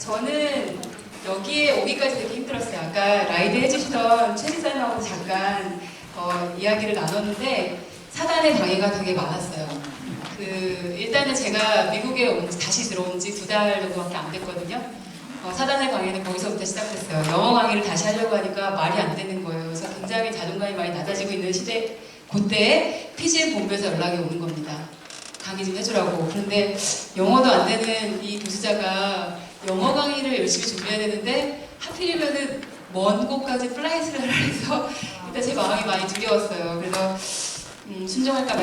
저는 여기에 오기까지 되게 힘들었어요. 아까 라이드 해주시던 최 지사님하고 잠깐 이야기를 나눴는데 사단의 방해가 되게 많았어요. 일단은 제가 미국에 다시 들어온 지 2달 정도밖에 안 됐거든요. 사단의 강의는 거기서부터 시작됐어요. 영어 강의를 다시 하려고 하니까 말이 안 되는 거예요. 그래서 굉장히 자존감이 많이 낮아지고 있는 시대, 그때에 PGM 본부에서 연락이 오는 겁니다. 강의 좀 해주라고. 그런데 영어도 안 되는 이 도수자가 영어 강의를 열심히 준비해야 되는데 하필이면은 먼 곳까지 플라이트를 해서 일단 제 마음이 많이 두려웠어요. 그래서 순종할까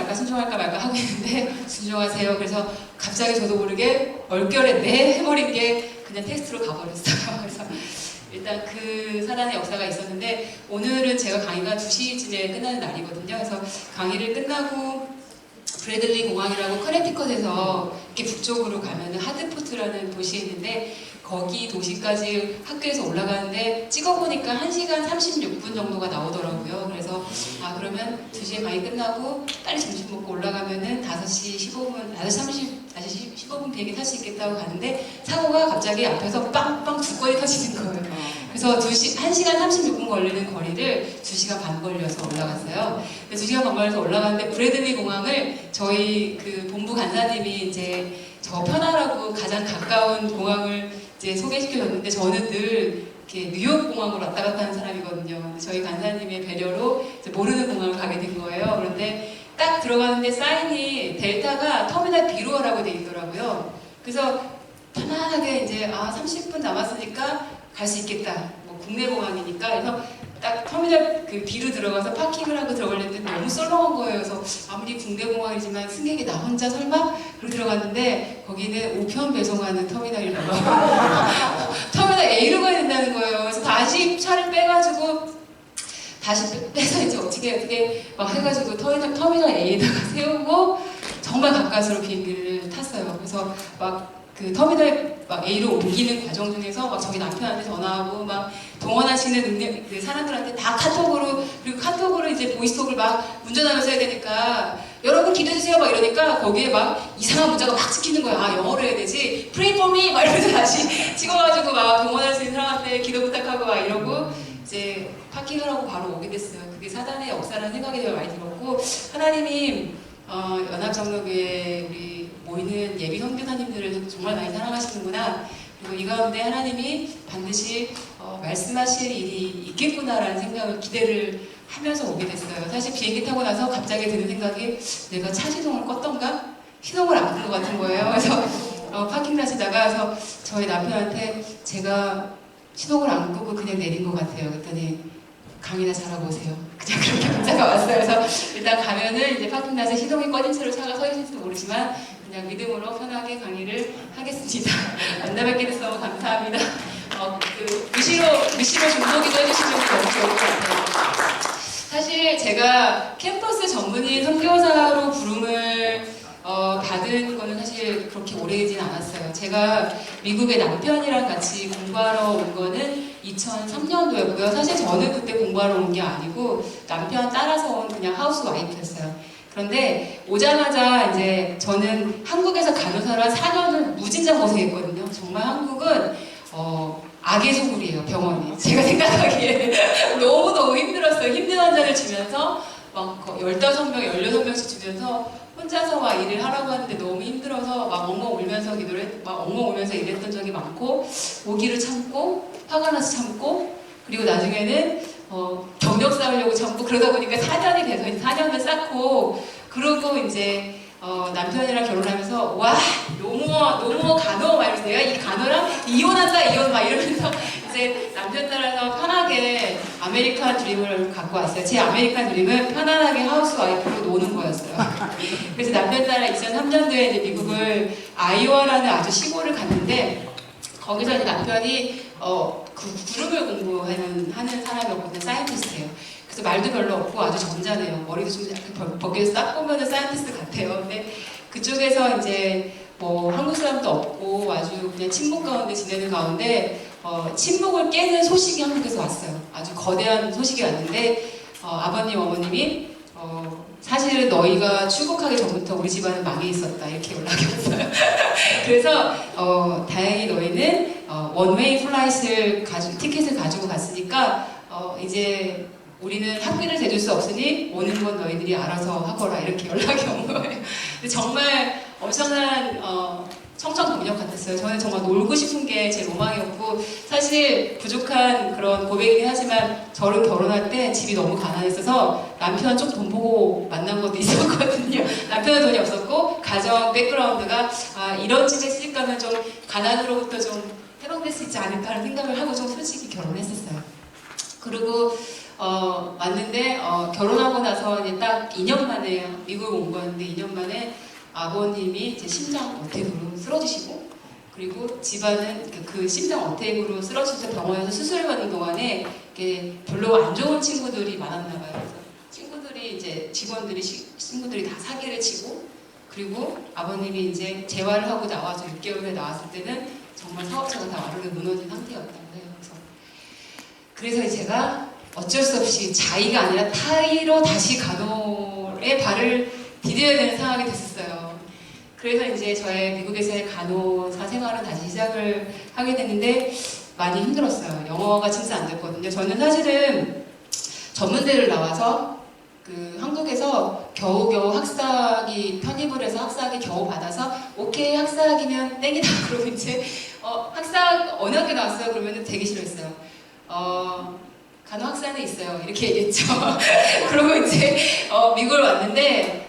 말까 하고 있는데 순종하세요. 그래서 갑자기 저도 모르게 얼결에 네 해버린 게 그냥 텍스트로 가버렸어요. 그래서 일단 그 사단의 역사가 있었는데 오늘은 제가 강의가 2시쯤에 끝나는 날이거든요. 그래서 강의를 끝나고 브래들리 공항이라고 커네티컷에서 이렇게 북쪽으로 가면은 하드포트라는 도시에 있는데 거기 도시까지 학교에서 올라가는데 찍어보니까 1시간 36분 정도가 나오더라고요. 그래서 그러면 2시에 강의 끝나고 빨리 점심 먹고 올라가면은 5시 15분 비행기 탈 수 있겠다고 가는데 사고가 갑자기 앞에서 빵빵 2건이 터지는 거예요. 그래서 1시간 36분 걸리는 거리를 2시간 반 걸려서 올라갔어요. 2시간 반 걸려서 올라갔는데 브래들리 공항을 저희 그 본부 간사님이 이제 저 편하라고 가장 가까운 공항을 이제 소개시켜줬는데 저는 늘 이렇게 뉴욕 공항으로 왔다 갔다 하는 사람이거든요. 저희 간사님의 배려로 이제 모르는 공항을 가게 된 거예요. 그런데 딱 들어가는데 사인이 델타가 터미널 B로 가라고 돼 있더라고요. 그래서 편안하게 이제 30분 남았으니까 갈 수 있겠다. 뭐 국내 공항이니까. 그래서 딱 터미널 그 B로 들어가서 파킹을 하고 들어가려는데 너무 썰렁한 거예요. 그래서 아무리 국내 공항이지만 승객이 나 혼자 설마? 그러고 들어갔는데 거기는 우편 배송하는 터미널이라고 터미널 A로 가야 된다는 거예요. 그래서 다시 차를 빼가지고 다시 빼서 이제 어떻게 막 해가지고 터미널 A에다가 세우고 정말 가까스로 비행기를 탔어요. 그래서 막 그 터미널 막 A로 옮기는 과정 중에서 막 저희 남편한테 전화하고 막 동원하시는 그 사람들한테 다 카톡으로, 그리고 카톡으로 이제 보이스톡을 막 운전하면서 해야 되니까 여러분 기도해주세요 막 이러니까 거기에 막 이상한 문자가 막 찍히는 거야. 영어로 해야 되지. Pray for me 막 이러면서 다시 찍어가지고 막 동원할 수 있는 사람한테 기도 부탁하고 막 이러고 이제 파킹을 하고 바로 오게 됐어요. 그게 사단의 역사라는 생각이 되게 많이 들었고 하나님이 연합장로교회 우리 모이는 예비 선교사님들을 정말 많이 사랑하시는구나. 그리고 이 가운데 하나님이 반드시 말씀하실 일이 있겠구나라는 생각을 기대를 하면서 오게 됐어요. 사실 비행기 타고 나서 갑자기 드는 생각이 내가 차 시동을 껐던가? 시동을 안 끈 것 같은 거예요. 그래서 파킹 하시다가 그래서 저희 남편한테 제가 시동을 안 끄고 그냥 내린 것 같아요. 그랬더니 강의나 잘하고 오세요. 그냥 그렇게 문자가 왔어요. 그래서 일단 가면은 이제 파킹나서 시동이 꺼진 채로 차가 서 있을지도 모르지만 그냥 믿음으로 편하게 강의를 하겠습니다. 만나뵙게 돼서 감사합니다. 무시로 중보기도 해주시면 너무 좋을 것 같아요. 사실 제가 캠퍼스 전문의 선교사로 부름을 받은 거는 사실 그렇게 오래되진 않았어요. 제가 미국의 남편이랑 같이 공부하러 온 거는 2003년도였고요. 사실 저는 그때 공부하러 온 게 아니고 남편 따라서 온 그냥 하우스 와이프였어요. 그런데 오자마자 이제 저는 한국에서 간호사를 한 4년을 무진장 고생했거든요. 정말 한국은 악의 소굴이에요, 병원이. 제가 생각하기에 너무너무 힘들었어요. 힘든 환자를 주면서 막 15명, 16명씩 주면서 혼자서 막 일을 하라고 하는데 너무 힘들어서 막 엉엉 울면서 엉엉 울면서 일했던 적이 많고 오기를 참고 화가 나서 참고 그리고 나중에는 경력 쌓으려고 참고 그러다 보니까 4년이 돼서 4년을 쌓고 그러고 이제 남편이랑 결혼하면서 와 너무 간호 막 이러면서 내가 이 간호랑 이혼한다 이혼 막 이러면서 이제 남편 따라서 편하게 아메리칸 드림을 갖고 왔어요. 제 아메리칸 드림은 편안하게 하우스 와이프로 노는 거였어요. 그래서 남편 따라 2003년도에 이제 미국을 아이오와라는 아주 시골을 갔는데 거기서 이제 남편이 구름을 공부하는 사람이었거든요. 사이언티스트예요. 그래서 말도 별로 없고 아주 점잖아요. 머리도 좀 약간 벗겨서 딱 보면 사이언티스트 같아요. 근데 그쪽에서 이제 뭐 한국 사람도 없고 아주 그냥 침묵 가운데 지내는 가운데 침묵을 깨는 소식이 한국에서 왔어요. 아주 거대한 소식이 왔는데 아버님 어머님이 사실은 너희가 출국하기 전부터 우리 집안은 망해 있었다 이렇게 연락이 왔어요. 그래서 다행히 너희는 원웨이 플라이트를 티켓을 가지고 갔으니까 이제 우리는 학비를 대줄 수 없으니 오는 건 너희들이 알아서 하거라 이렇게 연락이 온 거예요. 근데 정말 엄청난 청천벽력 같았어요. 저는 정말 놀고 싶은 게 제 로망이었고 사실 부족한 그런 고백이긴 하지만 저를 결혼할 때 집이 너무 가난했어서 남편 좀 돈 보고 만난 것도 있었거든요. 남편은 돈이 없었고 가정 백그라운드가 이런 집에 있으니까는 좀 가난으로부터 좀 해방될 수 있지 않을까 하는 생각을 하고 좀 솔직히 결혼했었어요. 그리고 왔는데 결혼하고 나서 이제 딱 2년 만에 미국 온 거였는데 2년 만에 아버님이 제 심장 어택으로 쓰러지시고 그리고 집안은 그 심장 어택으로 쓰러지셔서 병원에서 수술을 받는 동안에 별로 안 좋은 친구들이 많았나 봐요. 그래서 친구들이 이제 친구들이 다 사기를 치고 그리고 아버님이 이제 재활을 하고 나와서 6개월에 나왔을 때는 정말 사업체가 다 와르르 무너진 상태였다고 해요. 그래서 제가 어쩔 수 없이 자의가 아니라 타의로 다시 간호에 발을 디뎌야 되는 상황이 됐었어요. 그래서 이제 저의 미국에서의 간호사 생활을 다시 시작을 하게 됐는데 많이 힘들었어요. 영어가 진짜 안 됐거든요. 저는 사실은 전문대를 나와서 한국에서 겨우겨우 학사학위 편입을 해서 학사학위 겨우 받아서 오케이 학사학위면 땡이다 그러고 이제 학사학 어느 학교 나왔어요? 그러면 되게 싫어했어요. 간호학사는 있어요. 이렇게 얘기했죠. 그러고 이제 미국을 왔는데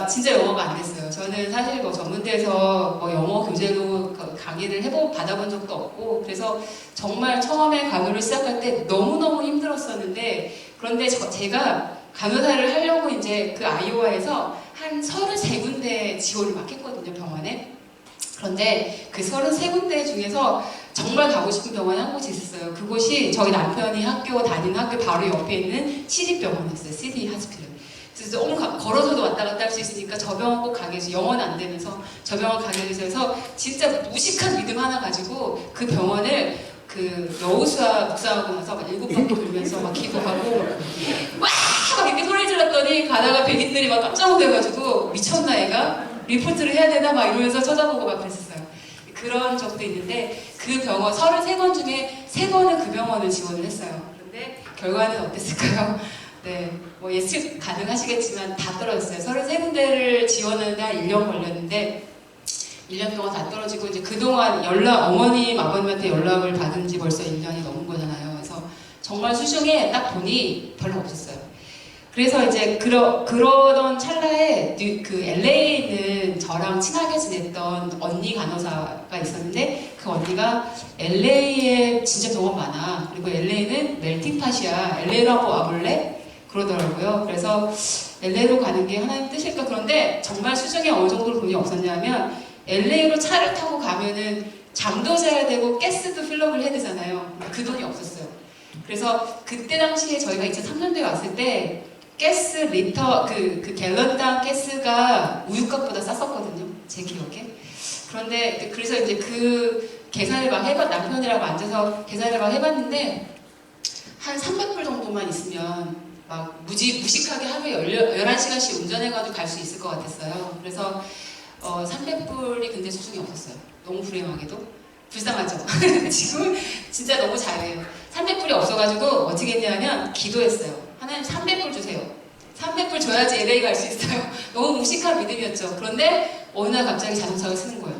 진짜 영어가 안 됐어요. 저는 사실 전문대에서 영어 교재로 강의를 받아본 적도 없고 그래서 정말 처음에 간호를 시작할 때 너무너무 힘들었었는데 그런데 제가 간호사를 하려고 이제 그 아이오와에서 한 33군데 지원을 막 했거든요, 병원에. 그런데 그 33군데 중에서 정말 가고 싶은 병원이 한 곳이 있었어요. 그곳이 저희 남편이 다니는 학교 바로 옆에 있는 시립병원이었어요. 시티 하스피tal. 그래서 조금 걸어서도 왔다 갔다 할 수 있으니까 저 병원 꼭 가게 해서 영어는 안 되면서 저 병원 가게 해서 진짜 무식한 믿음 하나 가지고 그 병원을 여우수와 묵상하고 나서 막 7바퀴 돌면서 막 기도하고 막 이렇게 소리 질렀더니 가다가 백인들이 막 깜짝 놀라가지고 미쳤나 얘가? 리포트를 해야 되나? 막 이러면서 쳐다보고 막 그랬었어요. 그런 적도 있는데 그 병원 33건 중에 3건은 그 병원을 지원을 했어요. 그런데 결과는 어땠을까요? 네, 예측 가능하시겠지만 다 떨어졌어요. 33군데를 지원하는데 한 1년 걸렸는데 1년 동안 다 떨어지고 이제 그동안 어머님, 아버님한테 연락을 받은 지 벌써 1년이 넘은 거잖아요. 그래서 정말 수중에 딱 돈이 별로 없었어요. 그래서 이제 그러던 찰나에 LA에 있는 저랑 친하게 지냈던 언니 간호사가 있었는데 그 언니가 LA에 진짜 병원 많아. 그리고 LA는 멜팅팟이야. LA로 한번 와볼래? 그러더라고요. 그래서 LA로 가는 게 하나님 뜻일까? 그런데 정말 수중에 어느 정도로 돈이 없었냐면 LA로 차를 타고 가면은 잠도 자야 되고 가스도 필업을 해야 되잖아요. 그 돈이 없었어요. 그래서 그때 당시에 저희가 2003년도에 왔을 때 가스 리터 그 갤런당 가스가 우유값보다 쌌었거든요. 제 기억에. 그런데 그래서 이제 그 계산을 막 남편이랑 앉아서 계산을 막 해봤는데 한 300불 정도만 있으면 막 무식하게 하루에 11시간씩 운전해가지고 갈 수 있을 것 같았어요. 그래서 300불이 근데 수중에 없었어요. 너무 불행하게도. 불쌍하죠? 지금 진짜 너무 잘해요. 300불이 없어가지고 어떻게 했냐면 기도했어요. 하나님 300불 주세요. 300불 줘야지 LA 갈 수 있어요. 너무 무식한 믿음이었죠. 그런데 어느 날 갑자기 자동차가 쓰는 거예요.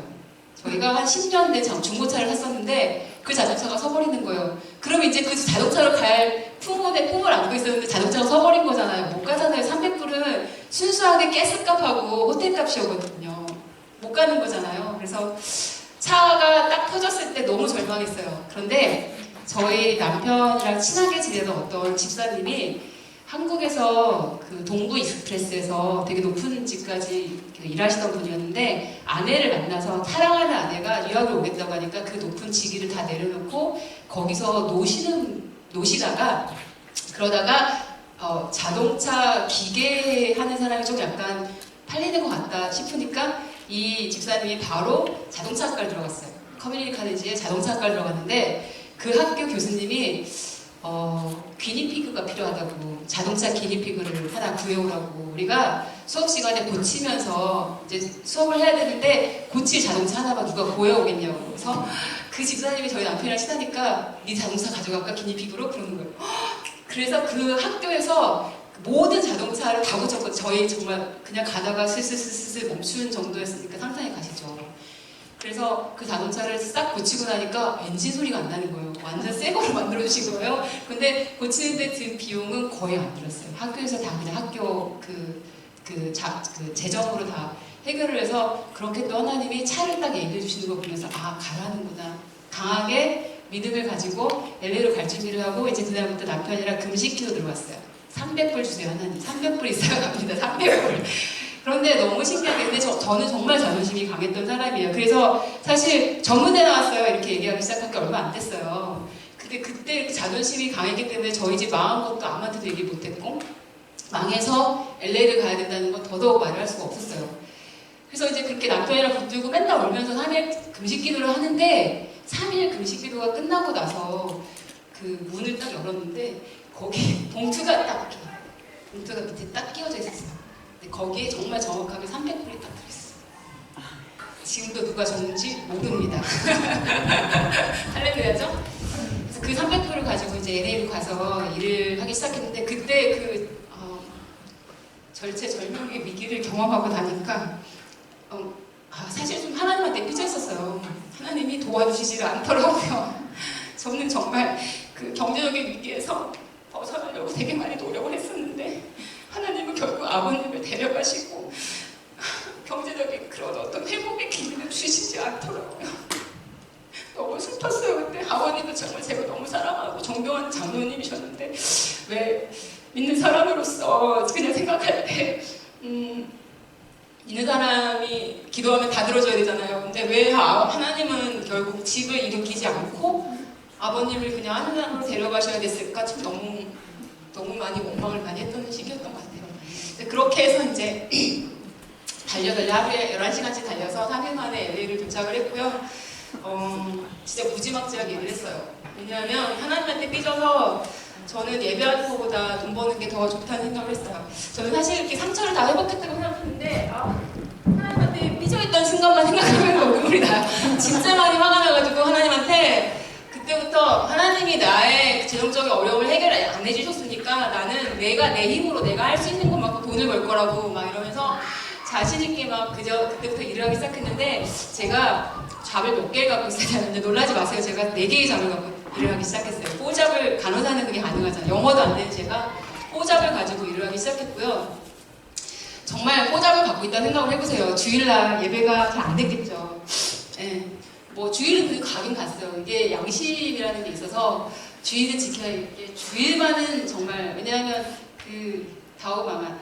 저희가 한 10년 된 중고차를 샀었는데 그 자동차가 서버리는 거예요. 그럼 이제 그 자동차로 갈 품을 안고 있었는데 자동차가 서버린 거잖아요. 못 가잖아요. 300불은 순수하게 가스값하고 호텔값이었거든요. 못 가는 거잖아요. 그래서 차가 딱 터졌을 때 너무 절망했어요. 그런데 저희 남편이랑 친하게 지내던 어떤 집사님이 한국에서 그 동부 익스프레스에서 되게 높은 집까지 일하시던 분이었는데 아내를 만나서 사랑하는 아내가 유학을 오겠다고 하니까 그 높은 직위를 다 내려놓고 거기서 노시다가 그러다가 자동차 기계 하는 사람이 좀 약간 팔리는 것 같다 싶으니까 이 집사님이 바로 자동차학과를 들어갔어요. 커뮤니티 칼리지에 자동차학과를 들어갔는데 그 학교 교수님이 기니피그가 필요하다고 자동차 기니피그를 하나 구해오라고 우리가 수업 시간에 고치면서 이제 수업을 해야 되는데 고칠 자동차 하나만 누가 구해오겠냐고 그래서 그 집사님이 저희 남편이랑 친하니까 네 자동차 가져갈까 기니픽으로 그러는 거예요. 그래서 그 학교에서 모든 자동차를 다 고쳤거든요. 저희 정말 그냥 가다가 슬슬슬슬 멈추는 정도였으니까 상상이 가시죠. 그래서 그 자동차를 싹 고치고 나니까 엔진 소리가 안 나는 거예요. 완전 새 거로 만들어주신 거예요. 근데 고치는데 든 비용은 거의 안 들었어요. 학교에서 다 그냥 학교 재정으로 다 해결을 해서 그렇게 또 하나님이 차를 딱 얘기해 주시는 거 보면서 아, 가라는구나. 강하게 믿음을 가지고 LA로 갈 준비를 하고 이제 그다음부터 남편이랑 금식기도 들어왔어요. 300불 주세요, 하나님. 300불 있어야 갑니다. 300불. 그런데 너무 신기하게 근데 저는 정말 자존심이 강했던 사람이에요. 그래서 사실 전문대 나왔어요. 이렇게 얘기하기 시작한 게 얼마 안 됐어요. 근데 그때 이렇게 자존심이 강했기 때문에 저희 집 망한 것도 아무한테도 얘기 못했고 망해서 LA를 가야 된다는 건 더더욱 말을 할 수가 없었어요. 그래서 이제 그렇게 남편이랑 붙들고 맨날 울면서 3일 금식 기도를 하는데 3일 금식 기도가 끝나고 나서 그 문을 딱 열었는데 거기 봉투가 밑에 딱 끼워져 있었어요. 근데 거기에 정말 정확하게 300불이 딱 들어있어요. 지금도 누가 줬는지 모릅니다. 할렐루야죠? 그래서 그 300불을 가지고 이제 LA로 가서 일을 하기 시작했는데 그때 절체절명의 위기를 경험하고 나니까 사실 좀 하나님한테 삐져있었어요. 하나님이 도와주시지를 않더라고요. 저는 정말 그 경제적인 위기에서 벗어나려고 되게 많이 노력을 했었는데 하나님은 결국 아버님을 데려가시고 경제적인 그런 어떤 회복의 기회를 주시지 않더라고요. 너무 슬펐어요. 그때 아버님도 정말 제가 너무 사랑하고 존경하는 장로님이셨는데 왜 믿는 사람으로서 그냥 생각할 때 믿는 사람이 기도하면 다 들어줘야 되잖아요. 근데 왜 하나님은 결국 집을 일으키지 않고 아버님을 그냥 하늘나라로 데려가셔야 됐을까? 참 너무 많이 원망을 많이 했던 시기였던 것 같아요. 그렇게 해서 이제 하루에 11시간씩 달려서 3일 만에 LA를 도착을 했고요. 진짜 무지막지하게 일을 했어요. 왜냐하면 하나님한테 삐져서 저는 예배하는 것보다 돈 버는 게 더 좋다는 생각을 했어요. 저는 사실 이렇게 상처를 다 회복했다고 생각했는데 하나님한테 삐져있던 순간만 생각하면 눈물이 나요. 진짜 많이 화가 나가지고 하나님한테 그때부터 하나님이 나의 재정적인 어려움을 해결 안 해주셨으니까 나는 내가 내 힘으로 내가 할 수 있는 것만큼 돈을 벌 거라고 막 이러면서 자신있게 막 그때부터 일을 하기 시작했는데 제가 잡을 몇 개를 갖고 있어야 되는데 놀라지 마세요. 제가 4개의 잡을 갖고 일을 하기 시작했어요. 뽀잡을 간호사는 그게 가능하잖아요. 영어도 안 되는 제가 뽀잡을 가지고 일을 하기 시작했고요. 정말 뽀잡을 갖고 있다는 생각을 해보세요. 주일날 예배가 잘 안 됐겠죠. 예. 뭐 주일은 그래도 가긴 갔어요. 이게 양심이라는 게 있어서 주일은 지켜야 이게 주일만은 정말 왜냐하면 그 다오마만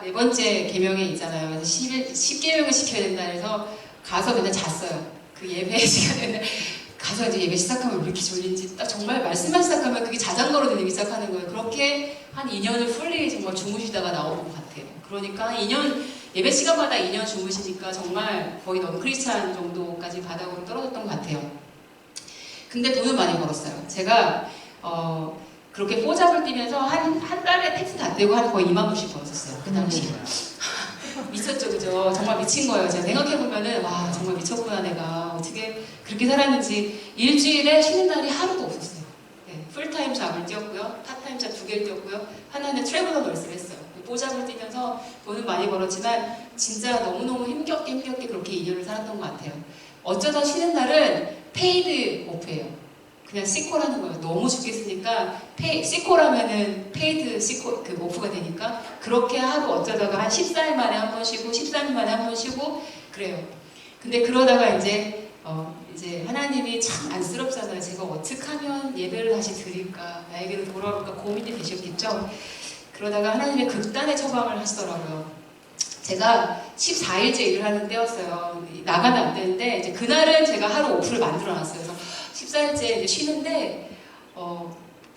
4번째 계명에 있잖아요. 그래서 10계명을 지켜야 된다 해서 가서 그냥 잤어요. 그 예배 시간에는 가서 이제 예배 시작하면 왜 이렇게 졸린지 딱 정말 말씀만 시작하면 그게 자전거로 들리기 시작하는 거예요. 그렇게 한 2년을 풀리 정말 주무시다가 나온 것 같아요. 그러니까 2년 예배 시간마다 2년 주무시니까 정말 거의 넌크리스찬 정도까지 바닥으로 떨어졌던 것 같아요. 근데 돈을 많이 벌었어요. 제가 그렇게 뽀잡을 뛰면서 한 달에 택스 다 떼고 한 거의 2만 불씩 벌었었어요. 그 당시에. 미쳤죠, 그죠? 정말 미친 거예요. 제가 생각해보면은, 와, 정말 미쳤구나, 내가. 어떻게 그렇게 살았는지. 일주일에 쉬는 날이 하루도 없었어요. 네, 풀타임 잡을 뛰었고요. 파타임 잡 2개를 뛰었고요. 하나는 트래블러 널스를 했어요. 뽀잡을 뛰면서 돈은 많이 벌었지만, 진짜 너무너무 힘겹게 그렇게 2년을 살았던 것 같아요. 어쩌다 쉬는 날은 페이드 오프예요. 그냥 시코라는 거예요. 너무 죽겠으니까 시코라면은 페이드 시코 그 오프가 되니까 그렇게 하고 어쩌다가 한 14일 만에 한 번 쉬고 13일 만에 한 번 쉬고 그래요. 근데 그러다가 이제 하나님이 참 안쓰럽잖아요. 제가 어떻게 하면 예배를 다시 드릴까 나에게로 돌아올까 고민이 되셨겠죠. 그러다가 하나님의 극단의 처방을 하시더라고요. 제가 14일째 일을 하는 때였어요. 나가면 안 되는데 이제 그날은 제가 하루 오프를 만들어놨어요. 그래서 14일째 이제 쉬는데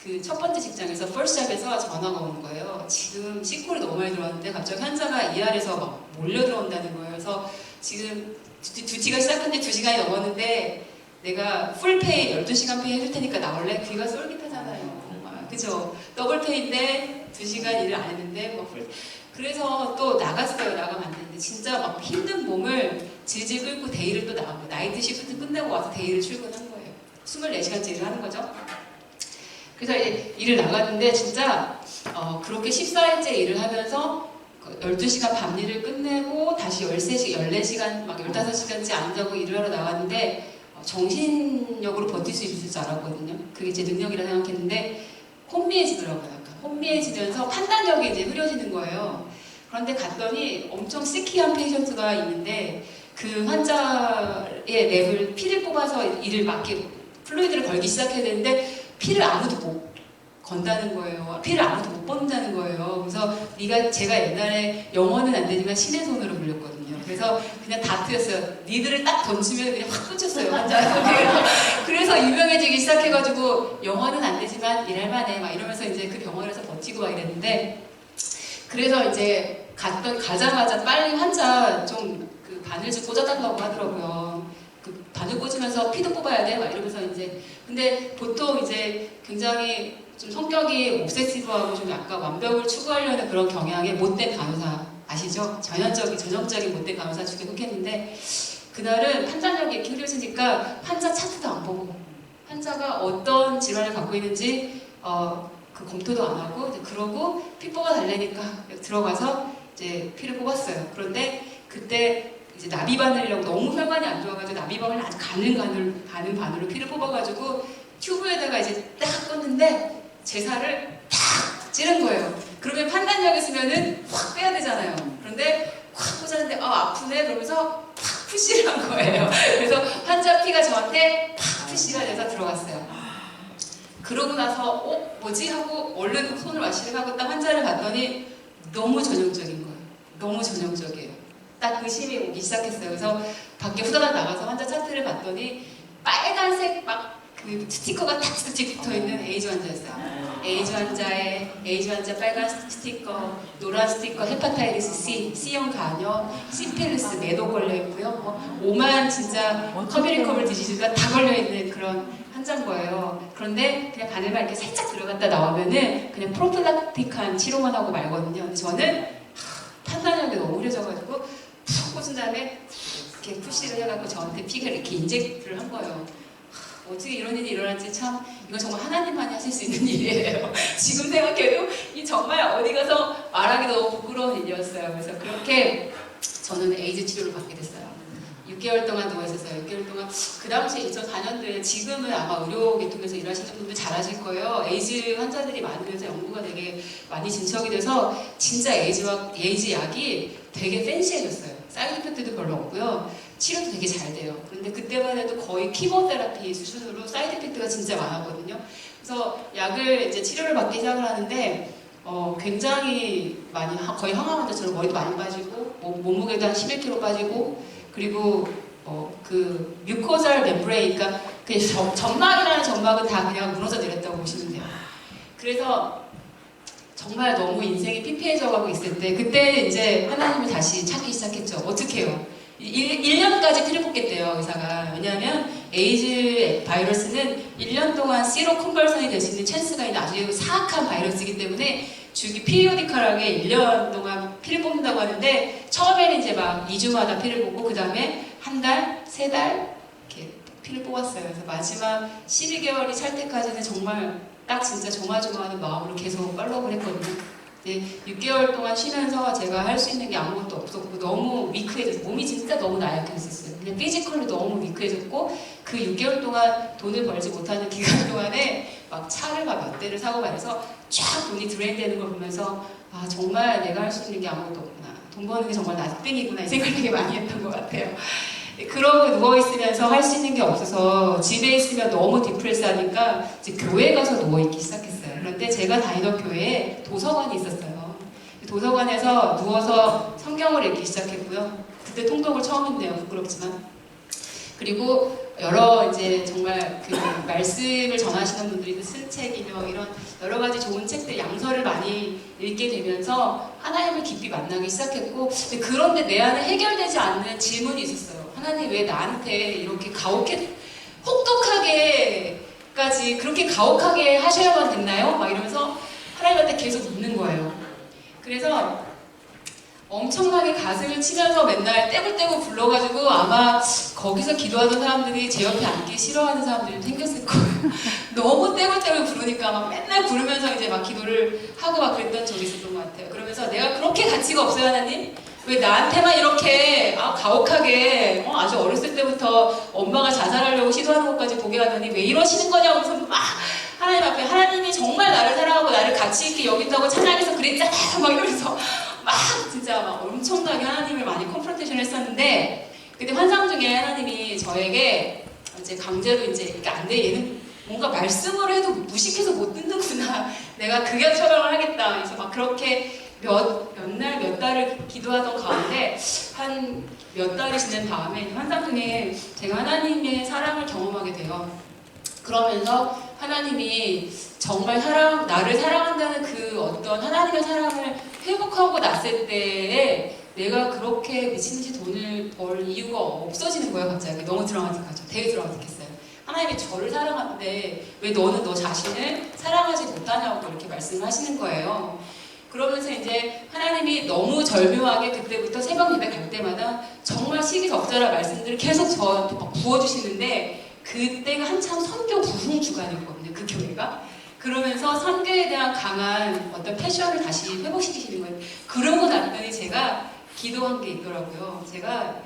그 첫 번째 직장에서 퍼스트잡에서 전화가 오는 거예요. 지금 시콜이 너무 많이 들어왔는데 갑자기 환자가 ER에서 막 몰려 들어온다는 거예요. 그래서 지금 듀티가 시작한 지 2시간이 넘었는데 내가 풀페이 12시간 페이 해줄 테니까 나올래? 귀가 쫄깃하잖아요. 그죠? 더블 페이인데 2시간 일을 안 했는데 뭐 그래서 또 나갔어요. 나가면 안 되는데 진짜 막 힘든 몸을 질질 끌고 데이를 또 나가고 나이트 시프트 끝내고 와서 데이를 출근한 거예요. 24시간째 일을 하는 거죠. 그래서 이제 일을 나갔는데 진짜 그렇게 14일째 일을 하면서 12시간 밤 일을 끝내고 다시 14시간, 막 15시간째 안 자고 일을 하러 나갔는데 정신력으로 버틸 수 있을 줄 알았거든요. 그게 제 능력이라 생각했는데 혼미해지더라고요. 약간 혼미해지면서 판단력이 이제 흐려지는 거예요. 그런데 갔더니 엄청 시키한 페이션트가 있는데 그 환자의 랩을 피를 뽑아서 이를 막게 플루이드를 걸기 시작해야 되는데 피를 아무도 못 건다는 거예요. 피를 아무도 못 뽑는다는 거예요. 그래서 제가 옛날에 영어는 안 되지만 신의 손으로 불렸거든요. 그래서 그냥 다트였어요. 니들을 딱 던지면 그냥 확 꽂혔어요. 환자한테. 그래서 유명해지기 시작해가지고 영어는 안 되지만 일할만해 막 이러면서 이제 그 병원에서 버티고 막 이랬는데 그래서 이제 가자마자 빨리 환자 좀 그 바늘 좀 꽂아달라고 하더라고요. 그 바늘 꽂으면서 피도 뽑아야 돼 막 이러면서 이제 근데 보통 이제 굉장히 좀 성격이 옵세시브하고 좀 약간 완벽을 추구하려는 그런 경향의 못된 간호사 아시죠? 전형적인 못된 간호사 중에 속했는데 그날은 판단력이 이렇게 흐려지니까 환자 차트도 안 보고 환자가 어떤 질환을 갖고 있는지 그 검토도 안 하고 이제 그러고 피 뽑아 달래니까 들어가서 이제 피를 뽑았어요. 그런데 그때 이제 나비바늘이라고 너무 혈관이 안 좋아가지고 나비바늘 아주 가는 바늘로 피를 뽑아가지고 튜브에다가 이제 딱 꽂는데 제 살을 탁 찌른 거예요. 그러면 판단력 있으면은 확 빼야 되잖아요. 그런데 확 꽂았는데 아프네 그러면서 팍 푸시를 한 거예요. 그래서 환자 피가 저한테 팍 푸시가 돼서 들어갔어요. 그러고 나서 뭐지? 하고 얼른 손을 와시를 하고 딱 환자를 봤더니 너무 전형적인 거예요. 너무 전형적이에요. 딱 그 심이 오기 시작했어요. 그래서 밖에 후다닥 나가서 환자 차트를 봤더니 빨간색 막 그 스티커가 탁 붙어있는 에이즈 환자였어요. 에이즈 환자 빨간 스티커, 노란 스티커, 헤파타이티스 C, C형 간염, 시필리스, 매도 걸려있고요. 오만 진짜 커뮤니커블 디지즈가 다 걸려있는 그런 환자인 거예요. 그런데 그냥 바늘만 이렇게 살짝 들어갔다 나오면은 그냥 프로필락틱한 치료만 하고 말거든요. 근데 저는 판단력이 너무 흐려져가지고 푹 꽂은 다음에 이렇게 푸시를 해갖고 저한테 피가 이렇게 인젝트를 한 거예요. 어떻게 이런 일이 일어날지 참 이건 정말 하나님만이 하실 수 있는 일이에요. 지금 생각해도 이 정말 어디 가서 말하기 너무 부끄러운 일이었어요. 그래서 그렇게 저는 에이즈 치료를 받게 됐어요. 6개월 동안 누워있었어요. 6개월 동안 그 당시에 2004년도에 지금은 아마 의료 계통에서 일하시는 분들 잘 아실 거예요. 에이즈 환자들이 많으면서 연구가 되게 많이 진척이 돼서 진짜 에이즈 약이 되게 팬시해졌어요. 사이드 이펙트도 별로 없고요. 치료도 되게 잘 돼요. 그런데 그때만 해도 거의 키모테라피 수준으로 사이드 이펙트가 진짜 많았거든요. 그래서 약을 이제 치료를 받기 시작을 하는데 굉장히 많이 거의 항암 환자처럼 머리도 많이 빠지고 몸무게도 한 11kg 빠지고 그리고 그 뮤코잘 멤브레인 그러니까 점막이라는 점막은 다 그냥 무너져 내렸다고 보시면 돼요. 그래서 정말 너무 인생이 피폐해져 가고 있을 때 그때 이제 하나님을 다시 찾기 시작했죠. 어떻게 해요? 1년까지 피를 뽑겠대요, 의사가. 왜냐하면 에이즈 바이러스는 1년 동안 시로 컨버전이 될 수 있는 찬스가 있는 아주 사악한 바이러스이기 때문에 주기 피리오디컬하게 1년 동안 피를 뽑는다고 하는데 처음에는 이제 막 2주마다 피를 뽑고 그 다음에 한 달, 3달 이렇게 피를 뽑았어요. 그래서 마지막 12개월이 찰 때까지는 정말 딱 진짜 조마조마하는 마음으로 계속 팔로우를 했거든요. 6개월 동안 쉬면서 제가 할 수 있는 게 아무것도 없었고 너무 위크해졌어요. 몸이 진짜 너무 나약해졌어요. 그냥 피지컬로 너무 위크해졌고 그 6개월 동안 돈을 벌지 못하는 기간 동안에 막 차를 막 몇 대를 사고 말해서 쫙 돈이 드레인 되는 걸 보면서 아 정말 내가 할 수 있는 게 아무것도 없구나. 돈 버는 게 정말 나띵이구나 이 생각을 되게 많이 했던 것 같아요. 그러고 누워있으면서 할 수 있는 게 없어서 집에 있으면 너무 디프레스하니까 이제 교회 가서 누워있기 시작했어요. 그런데 제가 다니던 교회에 도서관이 있었어요. 도서관에서 누워서 성경을 읽기 시작했고요. 그때 통독을 처음 했네요. 부끄럽지만. 그리고 여러 이제 정말 그 말씀을 전하시는 분들이 쓴 책이며 이런 여러 가지 좋은 책들, 양서를 많이 읽게 되면서 하나님을 깊이 만나기 시작했고 그런데 내 안에 해결되지 않는 질문이 있었어요. 하나님 왜 나한테 이렇게 혹독하게까지 그렇게 가혹하게 하셔야만 됐나요? 막 이러면서 하나님한테 계속 묻는 거예요. 그래서 엄청나게 가슴을 치면서 맨날 떼굴떼굴 불러가지고 아마 거기서 기도하던 사람들이 제 옆에 앉기 싫어하는 사람들이 생겼을 거예요. 너무 떼굴떼굴 부르니까 막 맨날 부르면서 이제 막 기도를 하고 막 그랬던 적이 있었던 것 같아요. 그러면서 내가 그렇게 가치가 없어요, 하나님? 왜 나한테만 이렇게 가혹하게 아주 어렸을 때부터 엄마가 자살하려고 시도하는 것까지 보게 하더니 왜 이러시는 거냐고 해서 막 하나님 앞에 하나님이 정말 나를 사랑하고 나를 가치 있게 여긴다고 찬양해서 그랬잖아요 막 이러면서 막 진짜 막 엄청나게 하나님을 많이 컨프런테이션을 했었는데 그때 환상 중에 하나님이 저에게 이제 강제로 이제 이게 안 돼 얘는 뭔가 말씀으로 해도 무식해서 못 듣는구나 내가 극약 처방을 하겠다 그래서 막 그렇게 몇 달을 기도하던 가운데 한 몇 달이 지난 다음에 환상 중에 제가 하나님의 사랑을 경험하게 돼요. 그러면서 하나님이 정말 나를 사랑한다는 그 어떤 하나님의 사랑을 회복하고 났을 때에 내가 그렇게 미친듯이 돈을 벌 이유가 없어지는 거예요. 갑자기 너무 드라마틱하죠. 되게 드라마틱했어요. 하나님이 저를 사랑하는데 왜 너는 너 자신을 사랑하지 못하냐고 이렇게 말씀하시는 거예요. 그러면서 이제 하나님이 너무 절묘하게 그때부터 새벽 예배 갈 때마다 정말 시기적절한 말씀들을 계속 저한테 막 부어주시는데 그때가 한참 선교 부흥 주간이었거든요. 그 교회가. 그러면서 선교에 대한 강한 어떤 패션을 다시 회복시키시는 거예요. 그러고 났더니 제가 기도한 게 있더라고요. 제가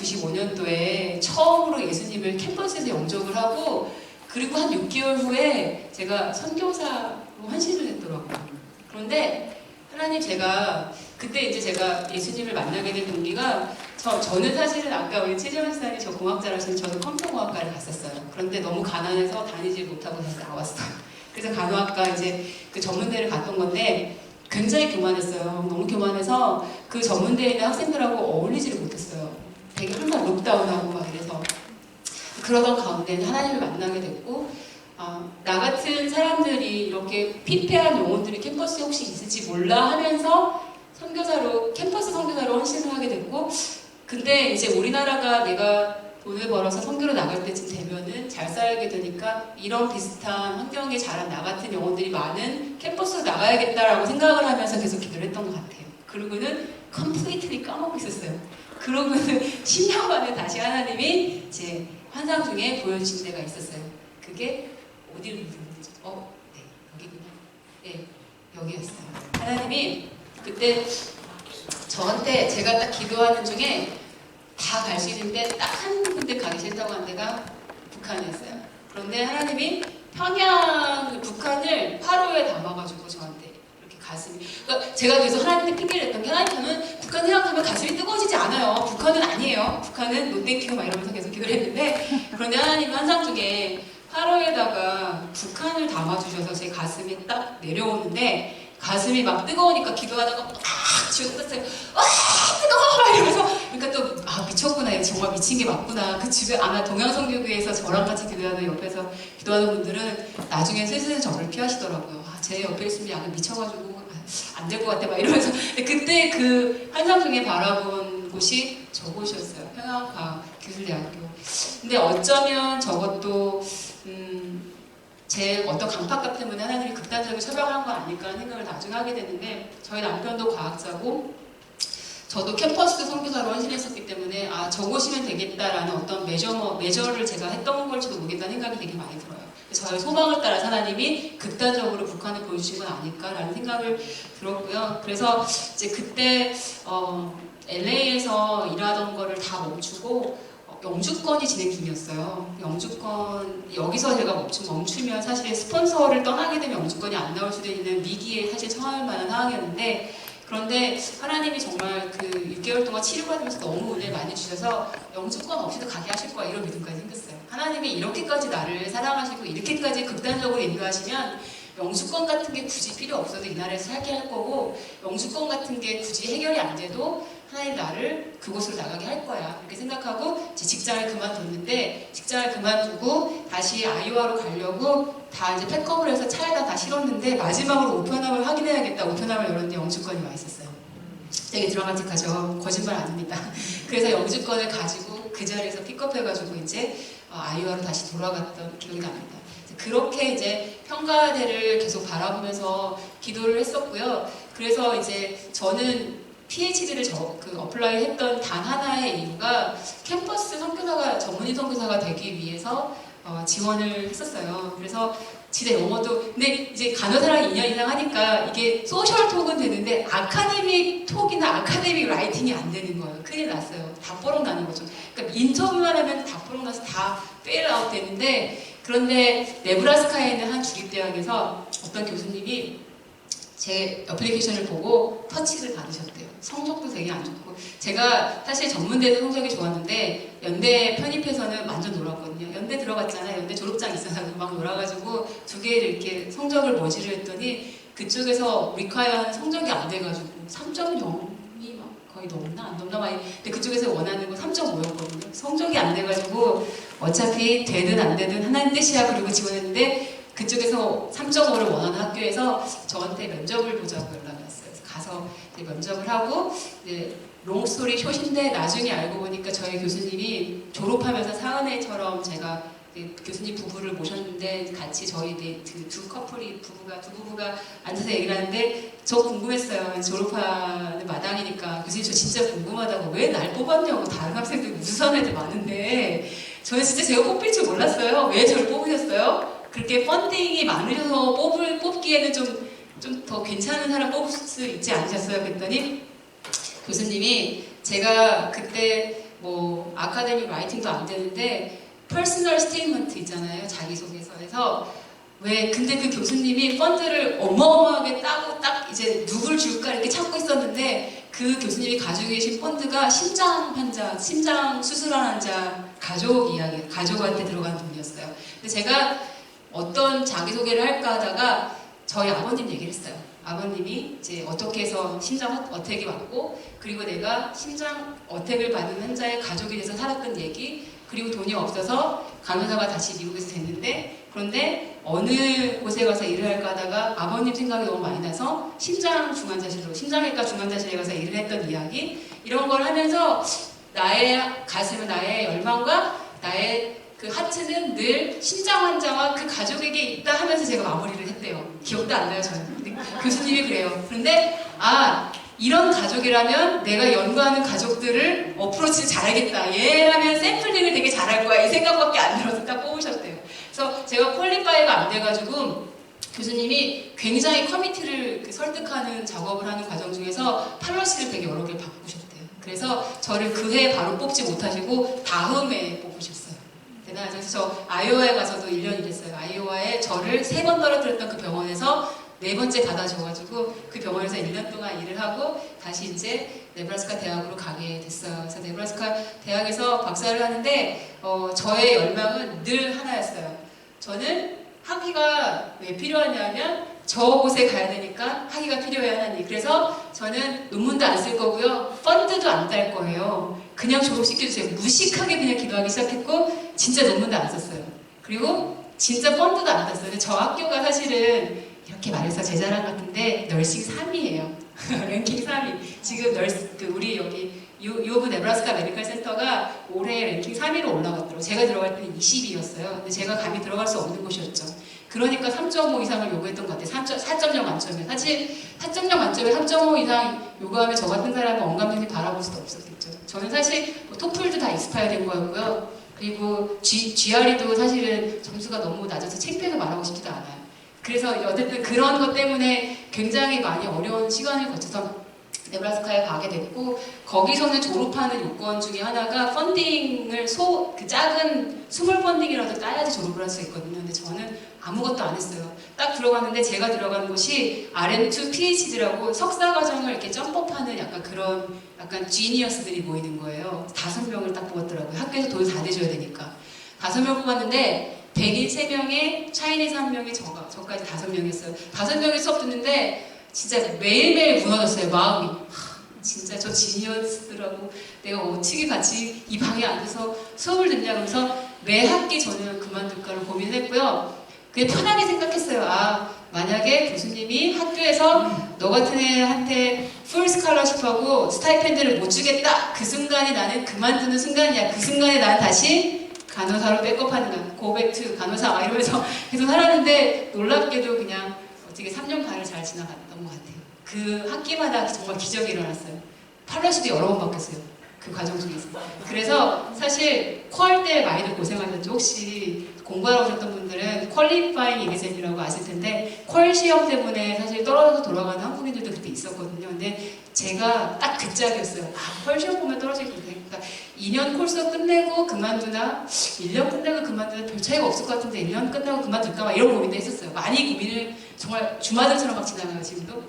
1995년도에 처음으로 예수님을 캠퍼스에서 영접을 하고 그리고 한 6개월 후에 제가 선교사로 헌신을 했더라고요. 그런데 하나님 제가 그때 이제 제가 예수님을 만나게 된 동기가 저는 사실은 아까 우리 최재원 씨님 저 공학 잘하시는 저도 컴퓨터공학과를 갔었어요. 그런데 너무 가난해서 다니지 못하고 다시 나왔어요. 그래서 간호학과 이제 그 전문대를 갔던 건데 굉장히 교만했어요. 너무 교만해서 그 전문대에 있는 학생들하고 어울리지를 못했어요. 되게 항상 록다운하고 막 이래서 그러던 가운데 하나님을 만나게 됐고 나 같은 사람들이 이렇게 피폐한 영혼들이 캠퍼스에 혹시 있을지 몰라 하면서 캠퍼스 선교사로 헌신을 하게 됐고 근데 이제 우리나라가 내가 돈을 벌어서 선교로 나갈 때쯤 되면은 잘 살게 되니까 이런 비슷한 환경에 자란 나 같은 영혼들이 많은 캠퍼스로 나가야겠다라고 생각을 하면서 계속 기도를 했던 것 같아요. 그러고는 컴플리트리 까먹고 있었어요. 그러고는 10년 만에 다시 하나님이 제 환상 중에 보여주신 데가 있었어요. 그게 어디로 있는지 네, 여기구나. 네, 여기였어요. 하나님이 그때 저한테 제가 딱 기도하는 중에 다 갈 수 있는데 딱 한 군데 가기 싫다고 한 데가 북한이었어요. 그런데 하나님이 북한을 화로에 담아가지고 저한테 이렇게 가슴이 그러니까 제가 그래서 하나님한테 핑계를 냈던 게 하나님 저는 북한 생각하면 가슴이 뜨거워지지 않아요. 북한은 아니에요. 북한은 노땡큐 막 이러면서 계속 기도를 했는데 그런데 하나님 환상 중에 화로에다가 북한을 담아주셔서 제 가슴이 딱 내려오는데 가슴이 막 뜨거우니까 기도하다가 막 쥐어뜯었어요. 와 뜨거워 막 이러면서 그러니까 또 미쳤구나 얘 정말 미친 게 맞구나 그 집에 아마 동양선교회에서 저랑 같이 기도하는 옆에서 기도하는 분들은 나중에 슬슬 저를 피하시더라고요. 제 옆에 있으면 약간 미쳐가지고 안 될 것 같아 막 이러면서 그때 그 환상 중에 바라본 곳이 저곳이었어요. 평양과학기술대학교. 근데 어쩌면 저것도 제 어떤 강팍감 때문에 하나님이 극단적인 처방을 한 건 아닐까 하는 생각을 나중에 하게 되는데 저희 남편도 과학자고 저도 캠퍼스 선교사로 헌신했었기 때문에 저곳이면 되겠다라는 어떤 메저를 제가 했던 걸지도 모르겠다는 생각이 되게 많이 들어요. 저의 소망을 따라 하나님이 극단적으로 북한을 보여주신 건 아닐까라는 생각을 들었고요. 그래서 이제 그때 LA에서 일하던 거를 다 멈추고 영주권이 진행 중이었어요. 영주권 여기서 제가 멈추면 사실 스폰서를 떠나게 되면 영주권이 안 나올 수도 있는 위기에 사실 처할 만한 상황이었는데 그런데 하나님이 정말 그 6개월 동안 치료받으면서 너무 은혜를 많이 주셔서 영주권 없이도 가게 하실 거야 이런 믿음까지 생겼어요. 하나님이 이렇게까지 나를 사랑하시고 이렇게까지 극단적으로 인도하시면 영주권 같은 게 굳이 필요 없어도 이 나라에서 살게 할 거고 영주권 같은 게 굳이 해결이 안 돼도 하나님 나를 그곳으로 나가게 할 거야 이렇게 생각하고 제 직장을 그만뒀는데 직장을 그만두고 다시 아이오와로 가려고 다 이제 팩업을 해서 차에다 다 실었는데 마지막으로 우편함을 확인해야겠다 우편함을 열었는데 영주권이 와 있었어요. 되게 드라마틱하죠. 거짓말 아닙니다. 그래서 영주권을 가지고 그 자리에서 픽업해가지고 이제 아이오와로 다시 돌아갔던 기억이 납니다. 그렇게 이제 평가대를 계속 바라보면서 기도를 했었고요. 그래서 이제 저는 PhD를 어플라이 했던 단 하나의 이유가 캠퍼스 선교사가 전문의 선교사가 되기 위해서 지원을 했었어요. 그래서 진짜 영어도 근데 이제 간호사랑 2년 이상 하니까 이게 소셜 톡은 되는데 아카데믹 톡이나 아카데믹 라이팅이 안 되는 거예요. 큰일 났어요. 다 뽀록 나는 거죠. 그러니까 인터뷰만 하면 다 뽀록 나서 다 페일 아웃 되는데 그런데 네브라스카에 있는 한 주립대학에서 어떤 교수님이 제 애플리케이션을 보고 터치를 받으셨대요. 성적도 되게 안 좋고 제가 사실 전문대도 성적이 좋았는데 연대 편입해서는 완전 놀았거든요. 연대 들어갔잖아요. 연대 졸업장 있어서 막 놀아가지고 두 개를 이렇게 성적을 머지를 했더니 그쪽에서 리콰이어하는 성적이 안 돼가지고 3.0이 막 거의 넘나 안 넘나 많이 근데 그쪽에서 원하는 건 3.5였거든요. 성적이 안 돼가지고 어차피 되든 안 되든 하나님 뜻이야 그리고 지원했는데 그쪽에서 3.5를 원하는 학교에서 저한테 면접을 보자고 연락이 왔어요. 그래서 가서 이제 면접을 하고 이제 롱스토리 숏인데 나중에 알고 보니까 저희 교수님이 졸업하면서 사은회처럼 제가 교수님 부부를 모셨는데 같이 저희 두 커플이 두 부부가 앉아서 얘기를 하는데 저 궁금했어요. 졸업하는 마당이니까 교수님 저 진짜 궁금하다고 왜 날 뽑았냐고 다른 학생들 우수한 애들 많은데 저는 진짜 제가 뽑힐 줄 몰랐어요. 왜 저를 뽑으셨어요? 그렇게 펀딩이 많으셔서 뽑기에는 좀 더 괜찮은 사람 뽑을 수 있지 않으셨어요? 그랬더니 교수님이 제가 그때 뭐 아카데믹 라이팅도 안 되는데 퍼스널 스테이트먼트 있잖아요. 자기소개서에서 왜 근데 그 교수님이 펀드를 어마어마하게 따고 딱 이제 누굴 줄까 이렇게 찾고 있었는데 그 교수님이 가지고 계신 펀드가 심장 환자, 심장 수술한 환자 가족한테 들어간 돈이었어요. 근데 제가 어떤 자기소개를 할까 하다가 저희 아버님 얘기를 했어요. 아버님이 이제 어떻게 해서 심장 어택이 왔고 그리고 내가 심장 어택을 받은 환자의 가족이 돼서 살았던 얘기 그리고 돈이 없어서 간호사가 다시 미국에서 됐는데 그런데 어느 곳에 가서 일을 할까 하다가 아버님 생각이 너무 많이 나서 심장외과 중환자실에 가서 일을 했던 이야기 이런 걸 하면서 나의 가슴은 나의 열망과 나의 그 하트는 늘 심장 환자와 그 가족에게 있다 하면서 제가 마무리를 했대요. 기억도 안 나요, 저는. 근데 교수님이 그래요. 그런데 이런 가족이라면 내가 연구하는 가족들을 어프로치를 잘하겠다. 얘라면 샘플링을 되게 잘할 거야. 이 생각밖에 안 들어서 딱 뽑으셨대요. 그래서 제가 퀄리파이가 안 돼가지고 교수님이 굉장히 커미티를 설득하는 작업을 하는 과정 중에서 팔러시를 되게 여러 개 바꾸셨대요. 그래서 저를 그 해 바로 뽑지 못하시고 다음 해에 뽑으셨어요. 대단하죠. 그래서 저 아이오와에 가서도 1년 일했어요. 아이오와에 저를 3번 떨어뜨렸던 그 병원에서 4번째 받아줘가지고 그 병원에서 1년 동안 일을 하고 다시 이제 네브라스카 대학으로 가게 됐어요. 그래서 네브라스카 대학에서 박사를 하는데 저의 열망은 늘 하나였어요. 저는 학위가 왜 필요하냐면 저곳에 가야 되니까 학위가 필요해요, 하나님. 그래서 저는 논문도 안 쓸 거고요. 펀드도 안 딸 거예요. 그냥 졸업시켜주세요. 무식하게 그냥 기도하기 시작했고 진짜 논문도 안 썼어요. 그리고 진짜 펀드도 안 땄어요. 저 학교가 사실은 이렇게 말해서 제 자랑 같은데 널싱 3위예요. 랭킹 3위. 지금 우리 여기 유오브 네브라스카 메디컬 센터가 올해 랭킹 3위로 올라갔더라고요. 제가 들어갈 때는 20위였어요. 근데 제가 감히 들어갈 수 없는 곳이었죠. 그러니까 3.5 이상을 요구했던 것 같아요. 4.0 만점에. 사실 4.0 만점에 3.5 이상 요구하면 저 같은 사람은 언감생이 바라볼 수도 없었겠죠. 저는 사실 토플도 다 익스파이어 된 거였고요. 그리고 GRE도 사실은 점수가 너무 낮아서 창피해서 말하고 싶지도 않아요. 그래서 어쨌든 그런 것 때문에 굉장히 많이 어려운 시간을 거쳐서 네브라스카에 가게 됐고 거기서는 졸업하는 요건 중에 하나가 펀딩을 그 작은 스몰 펀딩이라도 따야지 졸업을 할 수 있거든요. 근데 저는 아무것도 안 했어요. 딱 들어갔는데 제가 들어간 곳이 RM2 PhD라고 석사 과정을 이렇게 점프하는 약간 지니어스들이 모이는 거예요. 5명을 딱 뽑았더라고요. 학교에서 돈 다 내줘야 되니까. 5명 뽑았는데 백인 3명에 차이니즈 1명에 저까지 5명이었어요. 5명이 수업 듣는데 진짜 매일매일 무너졌어요. 마음이. 진짜 저 지니어스들하고 내가 어떻게 같이 이 방에 앉아서 수업을 듣냐 그러면서 매 학기 저는 그만둘까를 고민을 했고요. 그게 편하게 생각했어요. 만약에 교수님이 학교에서 너 같은 애한테 풀 스칼러십하고 스타이펜드를 못 주겠다. 그 순간이 나는 그만두는 순간이야. 그 순간에 난 다시 간호사로 백업하는 거야. 고백투 간호사 이러면서 계속 살았는데 놀랍게도 그냥 어떻게 3년간을 잘 지나갔던 것 같아요. 그 학기마다 정말 기적이 일어났어요. 팔러시도 여러 번 바뀌었어요. 그 과정 중에서. 그래서 사실 퀄 때 많이들 고생하셨죠. 혹시 공부하러 오셨던 분들은 퀄리파잉 이그잼이라고 아실 텐데 퀄 시험 때문에 사실 떨어져서 돌아가는 한국인들도 그때 있었거든요. 근데 제가 딱 그 짝이었어요. 퀄 시험 보면 떨어지겠네. 그러니까 2년 코र्스 끝내고 그만두나 1년 끝내고 그만두나 별 차이가 없을 것 같은데 1년 끝나고 그만둘까 막 이런 고민도 했었어요. 많이 고민을 정말 주마등처럼 막 지나가요 지금도.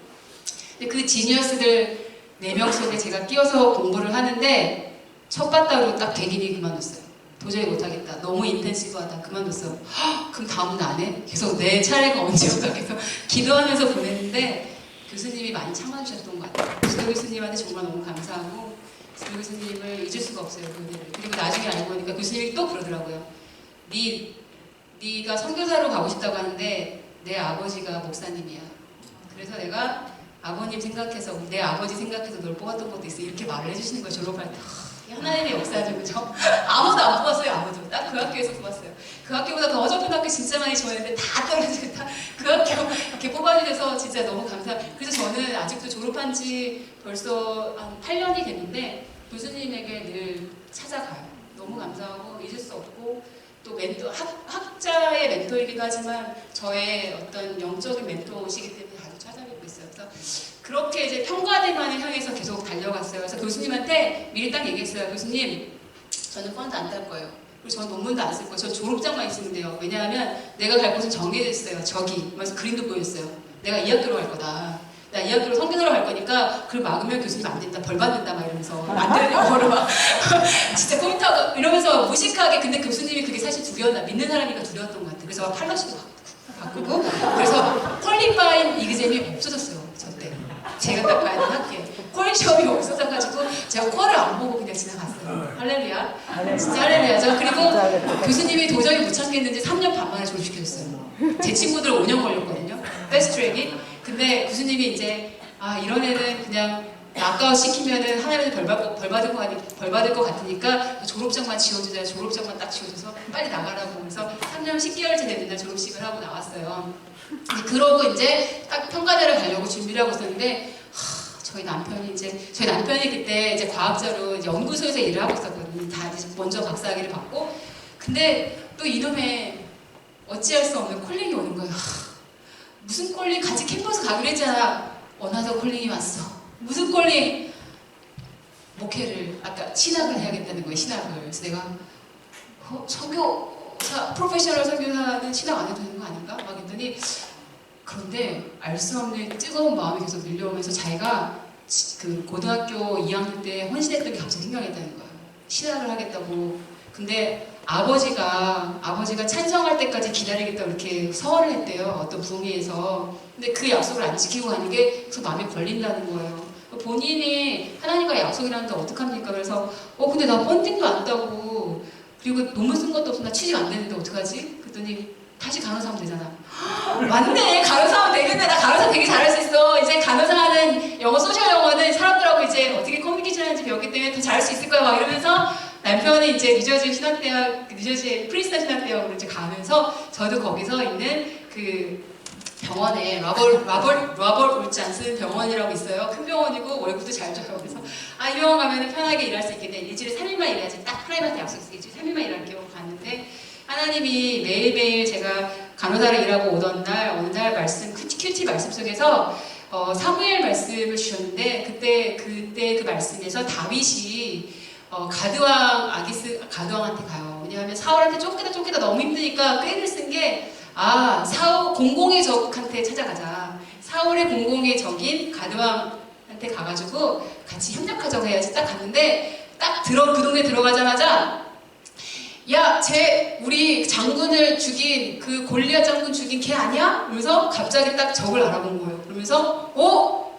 근데 그 지니어스들 4명 속에 제가 끼어서 공부를 하는데 첫 바따로 딱 100인이 그만뒀어요. 도저히 못하겠다. 너무 인텐시브하다. 그만뒀어. 그럼 다음은 안 해? 계속 내 차례가 언제 올까 계속 기도하면서 보냈는데 교수님이 많이 참아주셨던 것 같아요. 지도 교수님한테 정말 너무 감사하고 지도 교수님을 잊을 수가 없어요. 그 은혜를. 그리고 나중에 알고 보니까 교수님이 또 그러더라고요. 네가 선교사로 가고 싶다고 하는데 내 아버지가 목사님이야. 그래서 내가 아버님 생각해서 내 아버지 생각해서 널 뽑았던 것도 있어. 이렇게 말을 해주시는 거예요. 졸업할 때. 하나님의 역사죠, 그죠? 아무도 안 뽑았어요, 아무도. 딱 그 학교에서 뽑았어요. 그 학교보다 더 어설픈 학교 진짜 많이 지원했는데 다 떨어지고 그 학교 이렇게 뽑아주셔서 진짜 너무 그래서 저는 아직도 졸업한 지 벌써 한 8년이 됐는데 교수님에게 늘 찾아가요. 너무 감사하고 잊을 수 없고 또 학자의 멘토이기도 하지만 저의 어떤 영적인 멘토시기 때문에 자주 찾아뵙고 있어요. 그래서 그렇게 이제 평가대만을 향해서 계속 달려갔어요. 그래서 교수님한테 미리 딱 얘기했어요. 교수님, 저는 펀드 안 딸 거예요. 그리고 전 논문도 안 쓸 거예요. 저 졸업장만 있으면 돼요. 왜냐하면 내가 갈 곳은 정해졌어요. 저기. 그래서 그림도 보였어요. 내가 이 학교로 갈 거다. 나 이 학교로 선교사로 갈 거니까 그걸 막으면 교수님 안 된다. 벌 받는다. 막 이러면서 안 되는 영어로 막 진짜 포인트하고 이러면서 무식하게. 근데 교수님이 그게 사실 두려웠나. 믿는 사람이니까 두려웠던 것 같아요. 그래서 팔러시도 바꾸고 그래서 퀄리파인 이그잼이 없어졌어요. 저 때. 제가 딱 가야 되는 학교에 퀄 시험이 없어져가지고 제가 퀄을 안 보고 그냥 지나갔어요. 할렐루야. 진짜 할렐루야죠. 그리고 교수님이 도저히 못 참겠는지 3년 반 만에 졸업시켜줬어요. 제 친구들 5년 걸렸거든요. 패스트트랙이. 근데 교수님이 이제 이런 애는 그냥 아까워 시키면은 하나님한테 벌 받을 것 같으니까 졸업장만 지워주자. 졸업장만 딱 지워줘서 빨리 나가라고. 그래서 3년 10개월째 됐는데 졸업식을 하고 나왔어요. 그러고 이제 딱 평가대를 가려고 준비를 하고 있었는데 저희 남편이 그때 이제 과학자로 이제 연구소에서 일을 하고 있었거든요. 다 이제 먼저 박사학위를 받고. 근데 또 이놈의 어찌할 수 없는 콜링이 오는 거예요. 무슨 콜링? 같이 캠퍼스 가기로 했잖아. 어나더 콜링이 왔어. 무슨 콜링? 목회를 아까 신학을 해야겠다는 거예요. 신학을. 그래서 내가 프로페셔널 선교사는 신학 안 해도 되는 거 아닌가? 막 했더니 그런데 알 수 없는 뜨거운 마음이 계속 밀려오면서 자기가 그 고등학교 2학년 때 헌신했던 게 갑자기 생각했다는 거예요. 신학을 하겠다고. 근데 아버지가 찬성할 때까지 기다리겠다고 이렇게 서원을 했대요. 어떤 부흥회에서. 근데 그 약속을 안 지키고 가는 게 계속 마음에 걸린다는 거예요. 본인이 하나님과 약속이라는 게 어떡합니까? 그래서 근데 나 펀딩도 안 따고 그리고 논문 쓴 것도 없어. 나 취직 안 되는데 어떡하지? 그랬더니 다시 간호사 하면 되잖아. 맞네. 간호사 하면 되겠네. 나 간호사 되게 잘할 수 있어. 이제 간호사 하는 영어, 소셜 영어는 사람들하고 이제 어떻게 커뮤니케이션 하는지 배웠기 때문에 더 잘할 수 있을 거야. 막 이러면서 남편이 이제 뉴저지 프리스턴 신학대학으로 이제 가면서 저도 거기서 있는 그 병원에 라벌 울잔슨 병원이라고 있어요. 큰 병원이고 월급도 잘 줘요. 그래서 이 병원 가면 편하게 일할 수 있겠네. 일주일에 3일만 일해야지. 딱 프라이빗 약속했어요. 일주일에 3일만 일할게요. 갔는데 하나님이 매일매일 제가 간호사를 일하고 오던 날 어느 날 큐티 말씀 속에서 사무엘 말씀을 주셨는데 그때 그 말씀에서 다윗이 가드왕한테 가요. 왜냐하면 사울한테 쫓기다 너무 힘드니까 꾀를 쓴 게 사울 공공의 적한테 찾아가자. 사울의 공공의 적인 가드왕한테 가가지고 같이 협력하자고 해야지. 딱 갔는데 그 동네 들어가자마자 우리 장군을 죽인 그 골리앗 장군 죽인 걔 아니야? 그러면서 갑자기 딱 적을 알아본 거예요. 그러면서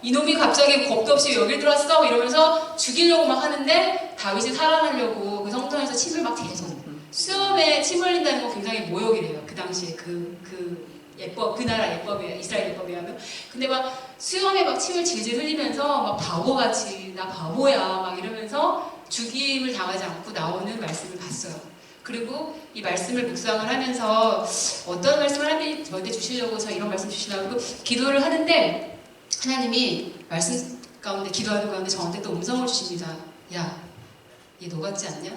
이놈이 갑자기 겁도 없이 여길 들어왔어? 이러면서 죽이려고 막 하는데 다윗이 살아나려고 그 성전에서 침을 막 계속 수염에 침 흘린다는 건 굉장히 모욕이래요. 그 당시에 그 나라 예법이에요. 이스라엘 예법에 하면. 근데 막 수염에 막 침을 질질 흘리면서 막 바보같이 나 바보야 막 이러면서 죽임을 당하지 않고 나오는 말씀을 봤어요. 그리고 이 말씀을 묵상을 하면서 어떤 말씀을 저한테 주시려고 이런 말씀 주시라고 기도를 하는데 하나님이 가운데 기도하는 가운데 저한테 또 음성을 주십니다. 야, 얘 너 같지 않냐?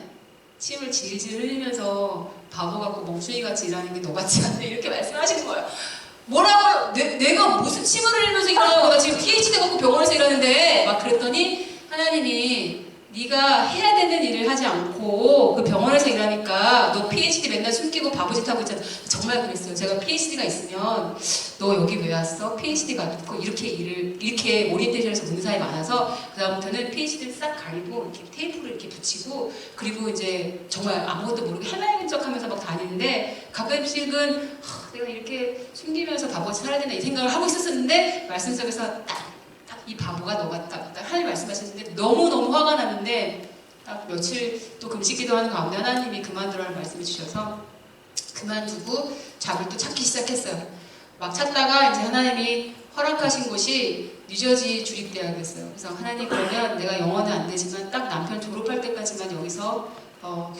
침을 질질 흘리면서 바보 같고 멍충이 같이 일하는 게 너 같지 않냐? 이렇게 말씀하시는 거예요. 뭐라고요? 내가 무슨 침을 흘리면서 일하고 나 지금 PhD 갖고 병원에서 일하는데 막 그랬더니 하나님이 네가 해야 되는 일을 하지 않고 그 병원에서 일하니까 너 PhD 맨날 숨기고 바보짓 하고 있잖아. 정말 그랬어요. 제가 PhD가 있으면 너 여기 왜 왔어? PhD가 있고 이렇게 오리엔테이션에서 묻는 사람이 많아서 그 다음부터는 PhD를 싹 가리고 이렇게 테이프를 이렇게 붙이고 그리고 이제 정말 아무것도 모르게 할라이는 척하면서 막 다니는데 가끔씩은 내가 이렇게 숨기면서 바보같이 살아야 되나 이 생각을 하고 있었는데 말씀 속에서 딱 이 바보가 너 같다. 하나님 말씀하셨는데 너무너무 화가 나는데 딱 며칠 또 금식기도 하는 가운데 하나님이 그만두라는 말씀을 주셔서 그만두고 잡을 또 찾기 시작했어요. 막 찾다가 이제 하나님이 허락하신 곳이 뉴저지 주립대학이었어요. 그래서 하나님 그러면 내가 영어는 안 되지만 딱 남편 졸업할 때까지만 여기서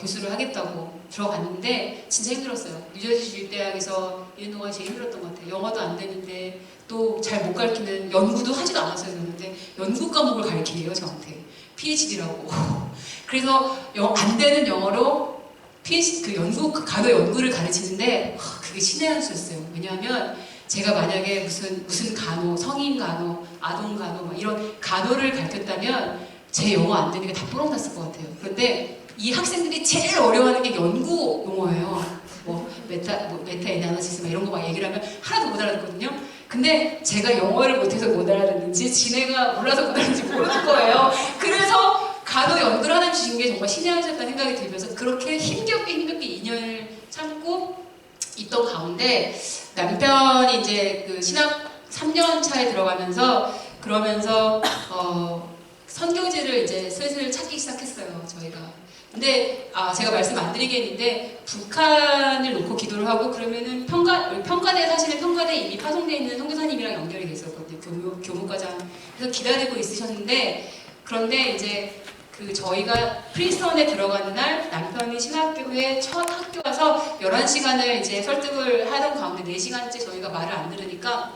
교수를 하겠다고 들어갔는데 진짜 힘들었어요. 뉴저지 주립대학에서 있는 동안 제일 힘들었던 것 같아요. 영어도 안 되는데 또 잘 못 가르치는 연구도 하지도 않았어요. 그런데 연구 과목을 가르치래요 저한테. PhD라고. 그래서 안 되는 영어로 PhD 간호 연구를 가르치는데 그게 신의 한 수였어요. 왜냐하면 제가 만약에 무슨 간호, 성인 간호, 아동 간호 막 이런 간호를 가르쳤다면 제 영어 안 되는 게 다 뽀록 났을 것 같아요. 그런데 이 학생들이 제일 어려워하는 게 연구 용어예요. 메타 애나리시스 이런 거 막 얘기를 하면 하나도 못 알아듣거든요. 근데 제가 영어를 못해서 못 알아듣는지 지네가 몰라서 못 알아듣는지 모르는 거예요. 그래서 간호 연구를 하나 주신 게 정말 신의 한 수였다는 생각이 들면서 그렇게 힘겹게 2년을 참고 있던 가운데 남편이 이제 그 신학 3년 차에 들어가면서 그러면서 선교지를 이제 슬슬 찾기 시작했어요 저희가. 근데 제가 말씀 안 드리겠는데 북한을 놓고 기도를 하고 그러면은 평가대 사실은 평가대에 이미 파송되어 있는 선교사님이랑 연결이 돼 있었거든요. 교무과장. 그래서 기다리고 있으셨는데 그런데 이제 저희가 프린스턴에 들어가는 날 남편이 신학교에 첫 학교 가서 11시간을 이제 설득을 하던 가운데 4시간째 저희가 말을 안 들으니까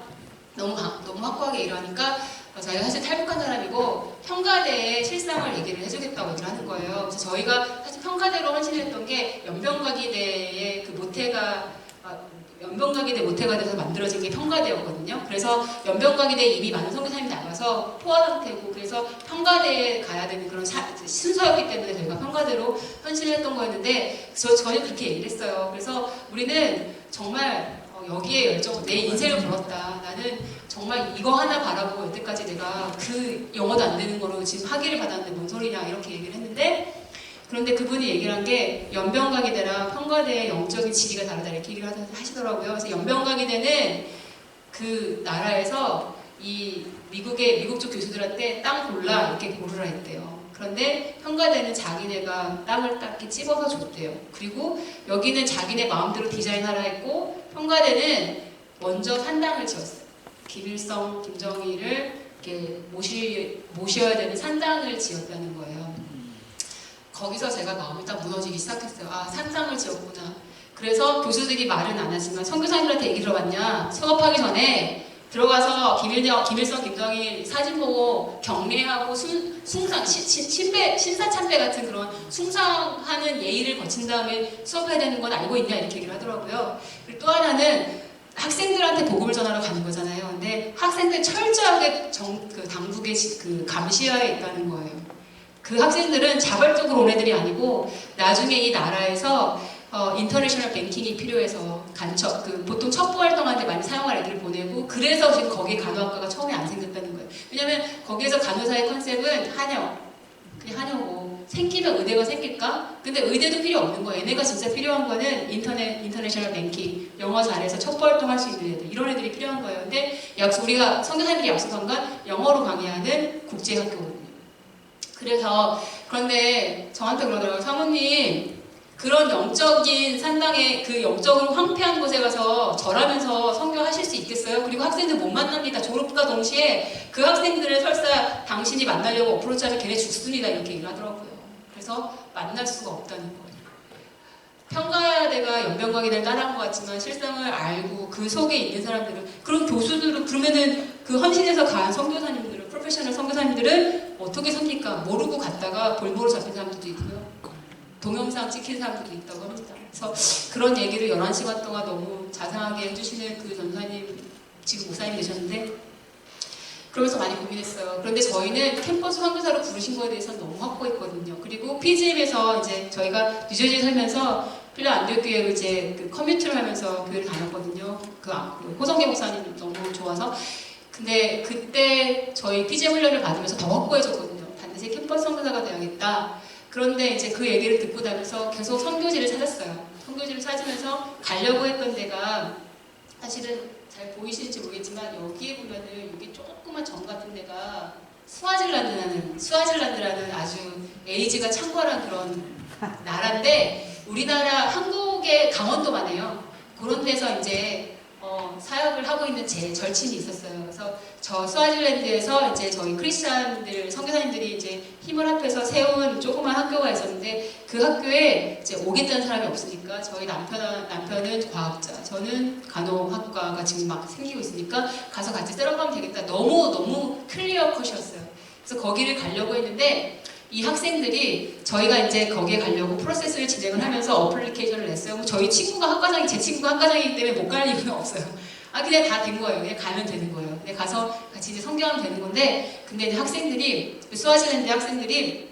너무 확고하게 일하니까 자기가 사실 탈북한 사람이고 평가대에 실상을 얘기를 해주겠다고 얘기를 하는 거예요. 그래서 저희가 사실 평가대로 헌신했던 게 연변가기대의 연변가기대 모태가 돼서 만들어진 게 평가대였거든요. 그래서 연변가기대에 이미 많은 선교사님이 나가서 포화 상태고 그래서 평가대에 가야 되는 그런 순서였기 때문에 저희가 평가대로 헌신을 했던 거였는데 저는 그렇게 얘기를 했어요. 그래서 우리는 정말 여기에 열정, 내 인생을 걸었다. 나는 정말 이거 하나 바라보고 여태까지 내가 그 영어도 안 되는 거로 지금 학위를 받았는데 뭔 소리냐 이렇게 얘기를 했는데 그런데 그분이 얘기를 한 게 연변가기대랑 평가대의 영적인 지리가 다르다 이렇게 얘기를 하시더라고요. 그래서 연변가기대는 그 나라에서 이 미국 쪽 교수들한테 땅 골라 이렇게 고르라 했대요. 그런데 평가대는 자기네가 땅을 딱 찝어서 줬대요. 그리고 여기는 자기네 마음대로 디자인하라 했고 평가대는 먼저 산당을 지었어요. 김일성, 김정일을 이렇게 모셔야 되는 산당을 지었다는 거예요. 거기서 제가 마음이 딱 무너지기 시작했어요. 산당을 지었구나. 그래서 교수들이 말은 안 하지만 선교사님들한테 얘기 들어봤냐? 수업하기 전에 들어가서 김일성, 김정일 사진 보고 경례하고 신사참배 같은 그런 숭상하는 예의를 거친 다음에 수업해야 되는 건 알고 있냐 이렇게 얘기를 하더라고요. 그리고 또 하나는 학생들한테 복음을 전하러 가는 거잖아요. 근데 학생들 철저하게 당국의 감시하에 있다는 거예요. 그 학생들은 자발적으로 온 애들이 아니고 나중에 이 나라에서 인터내셔널 뱅킹이 필요해서 보통 첩보 활동하는데 많이 사용할 애들을 보내고 그래서 지금 거기 간호학과가 처음에 안 생겼다는 거예요. 왜냐면 거기에서 간호사의 컨셉은 그냥 한여고 생기면 의대가 생길까? 근데 의대도 필요 없는 거예요. 얘네가 진짜 필요한 거는 인터내셔널 뱅킹, 영어 잘해서 첩보 활동할 수 있는 애들 이런 애들이 필요한 거예요. 근데 우리가 선교사님들이 약속한 건 영어로 강의하는 국제학교거든요. 그런데 저한테 그러더라고요. 사모님 그런 영적인 산당에 그 영적으로 황폐한 곳에 가서 절하면서 선교하실 수 있겠어요? 그리고 학생들 못 만납니다. 졸업과 동시에 그 학생들을 설사 당신이 만나려고 어프로치하면 걔네 죽습니다. 이렇게 얘기를 하더라고요. 그래서 만날 수가 없다는 거예요. 평가대가 연변가기대를 따라한 것 같지만 실상을 알고 그 속에 있는 사람들은 그런 교수들은 그러면은 그 헌신해서 간 선교사님들은 프로페셔널 선교사님들은 어떻게 삽니까? 모르고 갔다가 볼모로 잡힌 사람들도 있고요. 동영상 찍힌 사람들도 있다고 합니다. 그래서 그런 얘기를 11시간 동안 너무 자상하게 해주시는 그 전사님, 지금 목사님이 되셨는데, 그러면서 많이 고민했어요. 그런데 저희는 캠퍼스 선교사로 부르신 거에 대해서는 너무 확고했거든요. 그리고 PGM에서 이제 저희가 뉴저지에 살면서 필라 안디옥교회로 이제 그 커뮤니티를 하면서 교회를 다녔거든요. 그 호성계 목사님 너무 좋아서. 근데 그때 저희 PGM 훈련을 받으면서 더 확고해졌거든요. 반드시 캠퍼스 선교사가 돼야겠다. 그런데 이제 그 얘기를 듣고 나면서 계속 선교지를 찾았어요. 선교지를 찾으면서 가려고 했던 데가 사실은 잘 보이실지 모르겠지만 여기에 보면은 여기 조그만 점 같은 데가 스와질란드라는 아주 에이즈가 창궐한 그런 나라인데 우리나라 한국의 강원도만 해요. 그런 데서 이제 사역을 하고 있는 제 절친이 있었어요. 그래서 저 스와질랜드에서 이제 저희 크리스찬들 선교사님들이 이제 힘을 합해서 세운 조그만 학교가 있었는데 그 학교에 이제 오겠다는 사람이 없으니까 저희 남편은 과학자, 저는 간호학과가 지금 막 생기고 있으니까 가서 같이 썰어가면 되겠다. 너무 클리어 컷이었어요. 그래서 거기를 가려고 했는데 이 학생들이 저희가 이제 거기에 가려고 프로세스를 진행을 하면서 어플리케이션을 냈어요. 저희 친구가 학과장이 제 친구가 학과장이기 때문에 못 갈 이유는 없어요. 그냥 다 된 거예요. 그냥 가면 되는 거예요. 근데 가서 같이 이제 성경하면 되는 건데, 근데 이제 학생들이 스와질랜드 학생들이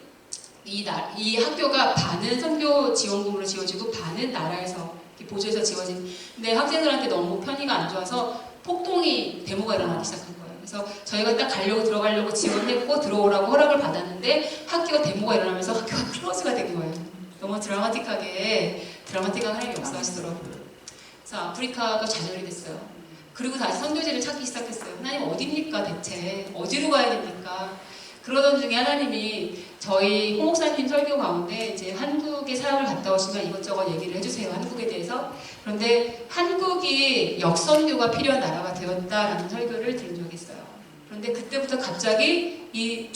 이 학교가 반은 선교 지원금으로 지어지고 반은 나라에서 보조해서 지어진. 근데 학생들한테 너무 편의가 안 좋아서 폭동이 데모가 일어나기 시작한 거예요. 그래서 저희가 딱 들어가려고 지원했고 들어오라고 허락을 받았는데 학교가 데모가 일어나면서 학교가 클로즈가 된 거예요. 너무 드라마틱한 하나님이 역사하시더라고요. 그래서 아프리카가 좌절이 됐어요. 그리고 다시 선교지를 찾기 시작했어요. 하나님 어디입니까 대체? 어디로 가야 됩니까? 그러던 중에 하나님이 저희 홍 목사님 설교 가운데 이제 한국에 사역을 갔다 오시면 이것저것 얘기를 해주세요. 한국에 대해서. 그런데 한국이 역선교가 필요한 나라가 되었다라는 설교를 들은 적이 있어요. 그런데 그때부터 갑자기 이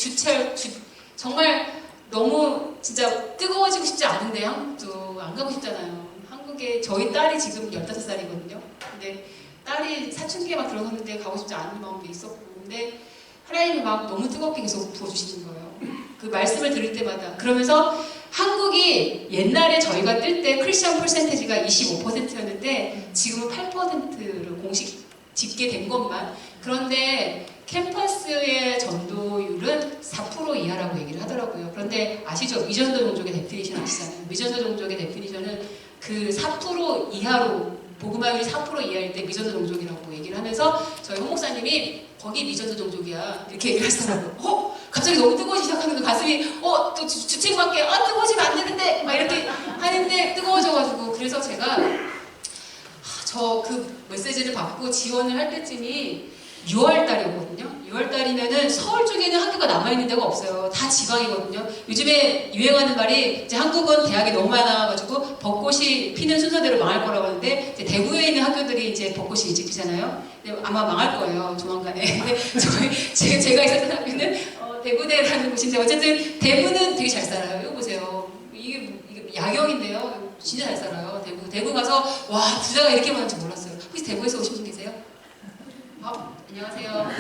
정말 너무 진짜 뜨거워지고 싶지 않은데 한국도 안 가고 싶잖아요. 한국에 저희 딸이 지금 15살이거든요. 근데 딸이 사춘기에 막 들어섰는데 가고 싶지 않은 마음도 있었고, 근데 하나님이 막 너무 뜨겁게 계속 부어주시는 거예요. 그 말씀을 들을 때마다. 그러면서 한국이 옛날에 저희가 뜰 때 크리스천 퍼센티지가 25%였는데 지금은 8%로 공식 집계된 것만. 그런데 캠퍼스의 전도율은 4% 이하라고 얘기를 하더라고요. 그런데 아시죠? 미전도 종족의 데피니션 아시잖아요. 미전도 종족의 데피니션은 그 4% 이하로, 복음화율이 4% 이하일 때 미전도 종족이라고 얘기를 하면서 저희 홍 목사님이 거기 미전도 종족이야 이렇게 얘기를 하시더라고요. 갑자기 너무 뜨거워지기 시작하는 거 가슴이 또 주책밖에 뜨거워지면 안 되는데 막 이렇게 하는데 뜨거워져가지고, 그래서 제가 저 그 메시지를 받고 지원을 할 때쯤이 6월달이었거든요. 6월달이면은 서울 쪽에는 학교가 남아있는 데가 없어요. 다 지방이거든요. 요즘에 유행하는 말이 이제 한국은 대학이 너무 많아가지고 벚꽃이 피는 순서대로 망할 거라고 하는데 이제 대구에 있는 학교들이 이제 벚꽃이 일찍 피잖아요. 근데 아마 망할 거예요. 조만간에. 근데 제가 있었던 학교는 대구대라는 곳인데 어쨌든 대구는 되게 잘 살아요. 이거 보세요. 이게 야경인데요. 진짜 잘 살아요. 대구 가서 와 부자가 이렇게 많은지 몰랐어요. 혹시 대구에서 오신 분 계세요? 안녕하세요.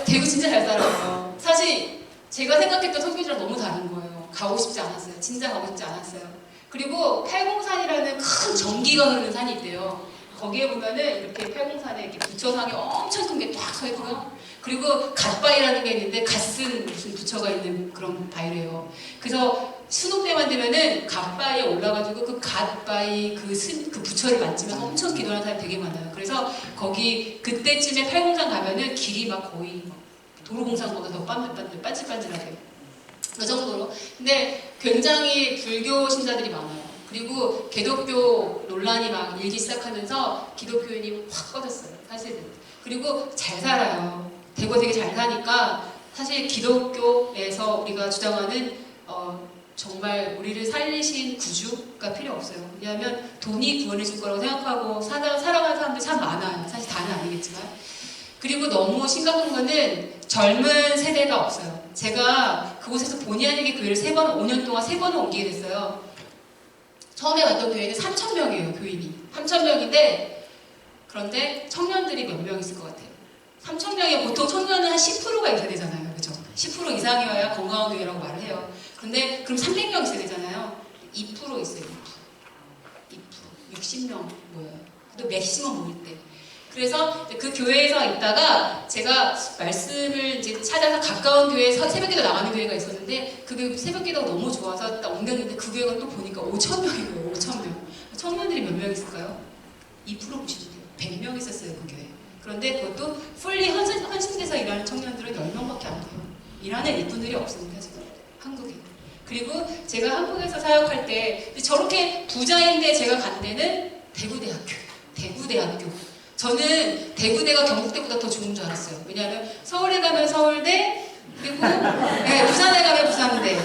대구 진짜 잘 살아요. 사실 제가 생각했던 선교지랑 너무 다른 거예요. 가고 싶지 않았어요. 진짜 가고 싶지 않았어요. 그리고 팔공산이라는 큰 전기가 흐르는 산이 있대요. 거기에 보면은 이렇게 팔공산에 이렇게 부처상이 엄청 큰 게 딱 서 있고요. 그리고 갓바위라는 게 있는데 갓 쓴 무슨 부처가 있는 그런 바위래요. 그래서 수능 때만 되면은 갓바위에 올라가지고 그 갓바위 그 부처를 만지면 엄청 기도하는 사람이 되게 많아요. 그래서 거기 그때쯤에 팔공산 가면은 길이 막 거의 도로공사보다 더 반질반질하대요. 그 정도로. 근데 굉장히 불교 신자들이 많아요. 그리고 기독교 논란이 막 일기 시작하면서 기독교인이 확 꺼졌어요. 사실은. 그리고 잘 살아요. 대구 되게 잘 사니까 사실 기독교에서 우리가 주장하는 정말 우리를 살리신 구주가 필요 없어요. 왜냐하면 돈이 구원해 줄 거라고 생각하고 살아가는 사람들이 참 많아요. 사실 다는 아니겠지만. 그리고 너무 심각한 거는 젊은 세대가 없어요. 제가 그곳에서 본의 아니게 교회를 5년 동안 3번을 옮기게 됐어요. 처음에 왔던 교회는 3,000명이에요, 교인이. 3,000명인데, 그런데 청년들이 몇 명 있을 것 같아요. 3,000명에 보통 청년은 한 10%가 있어야 되잖아요. 그죠? 10% 이상이어야 건강한 교회라고 말을 해요. 근데 그럼 300명 있어야 되잖아요. 2% 있어요. 2%. 60명 모여요. 또 맥시멈 모일 때. 그래서 그 교회에서 있다가 제가 말씀을 이제 찾아서 가까운 교회에 새벽기도 나가는 교회가 있었는데 그 새벽기도가 너무 좋아서 딱 옮겼는데 그 교회가 또 보니까 5,000명인 거예요. 5,000명. 청년들이 몇 명 있을까요? 2% 보시면 돼요. 100명 있었어요. 그 교회. 그런데 그것도 풀리 헌신돼서 일하는 청년들은 10명밖에 안 돼요. 일하는 일꾼들이 없습니다. 지금 한국에. 그리고 제가 한국에서 사역할 때 저렇게 부자인데 제가 간 데는 대구대학교. 저는 대구대가 경북대보다 더 좋은 줄 알았어요. 왜냐하면 서울에 가면 서울대, 그리고 네, 부산에 가면 부산대,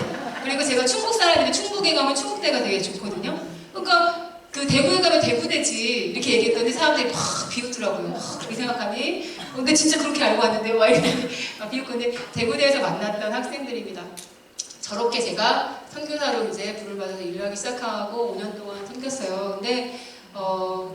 그리고 제가 충북 사람인데 충북에 가면 충북대가 되게 좋거든요. 그러니까 그 대구에 가면 대구대지 이렇게 얘기했더니 사람들이 막 비웃더라고요. 그렇게 생각하니? 근데 진짜 그렇게 알고 왔는데 막 이렇게 비웃건데 대구대에서 만났던 학생들입니다. 저렇게 제가 선교사로 이제 불을 받아서 일을 하기 시작하고 5년 동안 섬겼어요. 근데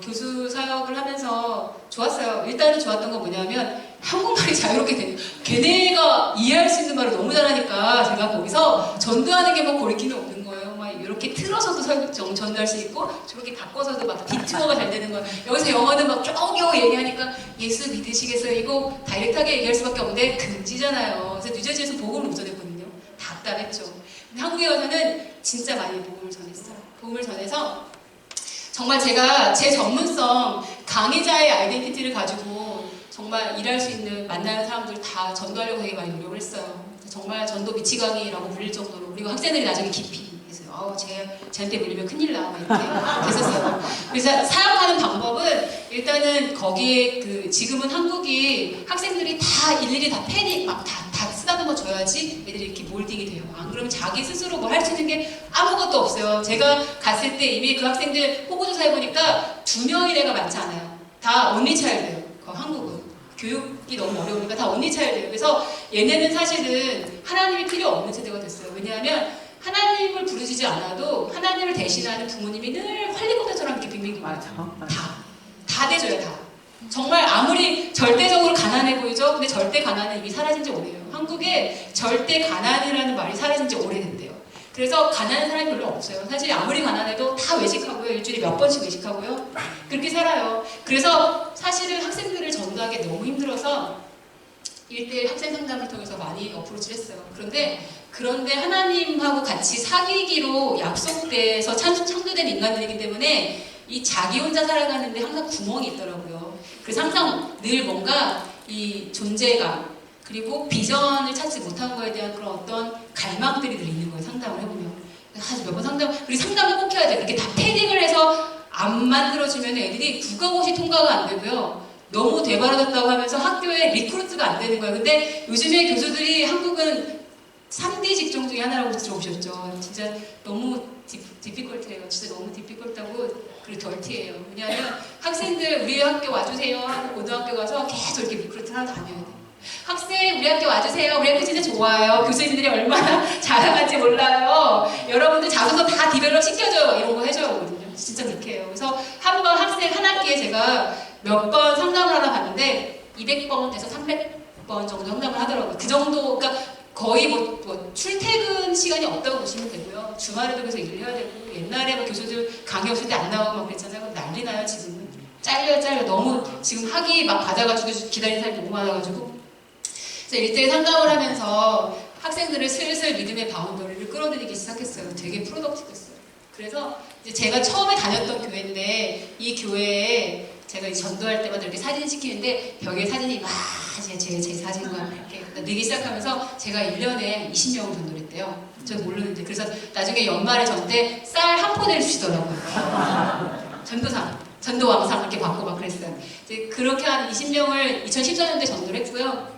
교수 사역을 하면서 좋았어요. 일단은 좋았던 건 뭐냐면 한국말이 자유롭게 되는, 걔네가 이해할 수 있는 말을 너무 잘하니까 제가 거기서 전도하는 게 뭐 고리키는 없는 거예요. 막 이렇게 틀어서도 전도할 수 있고 저렇게 바꿔서도 막 디투어가 잘 되는 거예요. 여기서 영어는 막 겨우겨우 얘기하니까 예수 믿으시겠어요? 이거 다이렉트하게 얘기할 수밖에 없는데 금지잖아요. 그래서 뉴저지에서 복음을 못 전했거든요. 답답했죠. 근데 한국에 와서는 진짜 많이 복음을 전했어요. 복음을 전해서 정말 제가 제 전문성, 강의자의 아이덴티티를 가지고 정말 일할 수 있는, 만나는 사람들 다 전도하려고 되게 많이 노력을 했어요. 정말 전도 미치광이라고 불릴 정도로. 그리고 학생들이 나중에 깊이 했어요. 쟤한테 물리면 큰일 나. 이렇게 됐었어요. 그래서 사역하는 방법은 일단은 거기에 지금은 한국이 학생들이 다 일일이 다 펜이 막 다 쓰다듬어 줘야지 애들이 이렇게 몰딩이 돼요. 안 그러면 자기 스스로 뭐 할 수 있는 게 아무것도 없어요. 제가 갔을 때 이미 그 학생들 호구조사 해보니까 2명이 애가 많지 않아요. 다 언니차일드예요. 한국은. 교육이 너무 어려우니까 다 언니차일드예요. 그래서 얘네는 사실은 하나님이 필요 없는 세대가 됐어요. 왜냐하면 하나님을 부르시지 않아도 하나님을 대신하는 부모님이 늘 활리고대처럼 이렇게 빙빙 돌아요. 다 대줘요. 다. 정말 아무리 절대적으로 가난해 보이죠? 근데 절대 가난은 이미 사라진 지 오래예요. 한국에 절대 가난이라는 말이 사라진 지 오래됐대요. 그래서 가난한 사람이 별로 없어요. 사실 아무리 가난해도 다 외식하고요. 일주일에 몇 번씩 외식하고요. 그렇게 살아요. 그래서 사실은 학생들을 전도하기 너무 힘들어서 1대1 학생 상담을 통해서 많이 어프로치를 했어요. 그런데 하나님하고 같이 사귀기로 약속돼서 창조된 인간들이기 때문에 이 자기 혼자 살아가는데 항상 구멍이 있더라고요. 그래서 항상 늘 뭔가 이 존재감, 그리고 비전을 찾지 못한 거에 대한 그런 어떤 갈망들이 늘 있는 거예요. 상담을 해보면. 몇 번 우리 상담을 꼭 해야 돼요. 이렇게 다 패딩을 해서 안 만들어주면 애들이 국가고시 통과가 안 되고요. 너무 되바라졌다고 하면서 학교에 리크루트가 안 되는 거예요. 근데 요즘에 교수들이 한국은 3D 직종 중에 하나라고 들어보셨죠? 진짜 너무 디피컬트해요. 진짜 너무 디피컬트하고 그리고 덜티해요. 왜냐하면 학생들 우리 학교 와주세요 하고 고등학교 가서 계속 이렇게 리크루트 하나 다녀야 돼요. 학생 우리 학교 와주세요. 우리 학교 진짜 좋아요. 교수님들이 얼마나 잘하는지 몰라요. 여러분들 자소서 다 디벨롭 시켜줘요. 이런 거 해줘야 하거든요. 진짜 그렇게 해요. 그래서 한 번 학생 한 학기에 제가 몇 번 상담을 하나 봤는데 200번에서 300번 정도 상담을 하더라고요. 그 정도, 그러니까 거의 뭐 출퇴근 시간이 없다고 보시면 되고요. 주말에도 계속 일을 해야 되고, 옛날에 뭐 교수들 강의 없을 때 안 나오고 막 그랬잖아요. 난리 나요, 지금은. 잘려. 너무 지금 학위 막 받아가지고 기다리는 사람이 너무 많아가지고. 그래서 1대1 상담을 하면서 학생들을 슬슬 믿음의 바운더리를 끌어들이기 시작했어요. 되게 프로덕티브했어요. 그래서 이제 제가 처음에 다녔던 교회인데 이 교회에 제가 전도할 때마다 이렇게 사진 찍히는데 벽에 사진이 막 제 사진과 이렇게 늘기 시작하면서 제가 1년에 20명을 전도를 했대요. 저는 모르는데. 그래서 나중에 연말에 전 때 쌀 한 포대를 주시더라고요. 전도왕상 이렇게 받고 막 그랬어요. 이제 그렇게 한 20명을 2014년도에 전도를 했고요.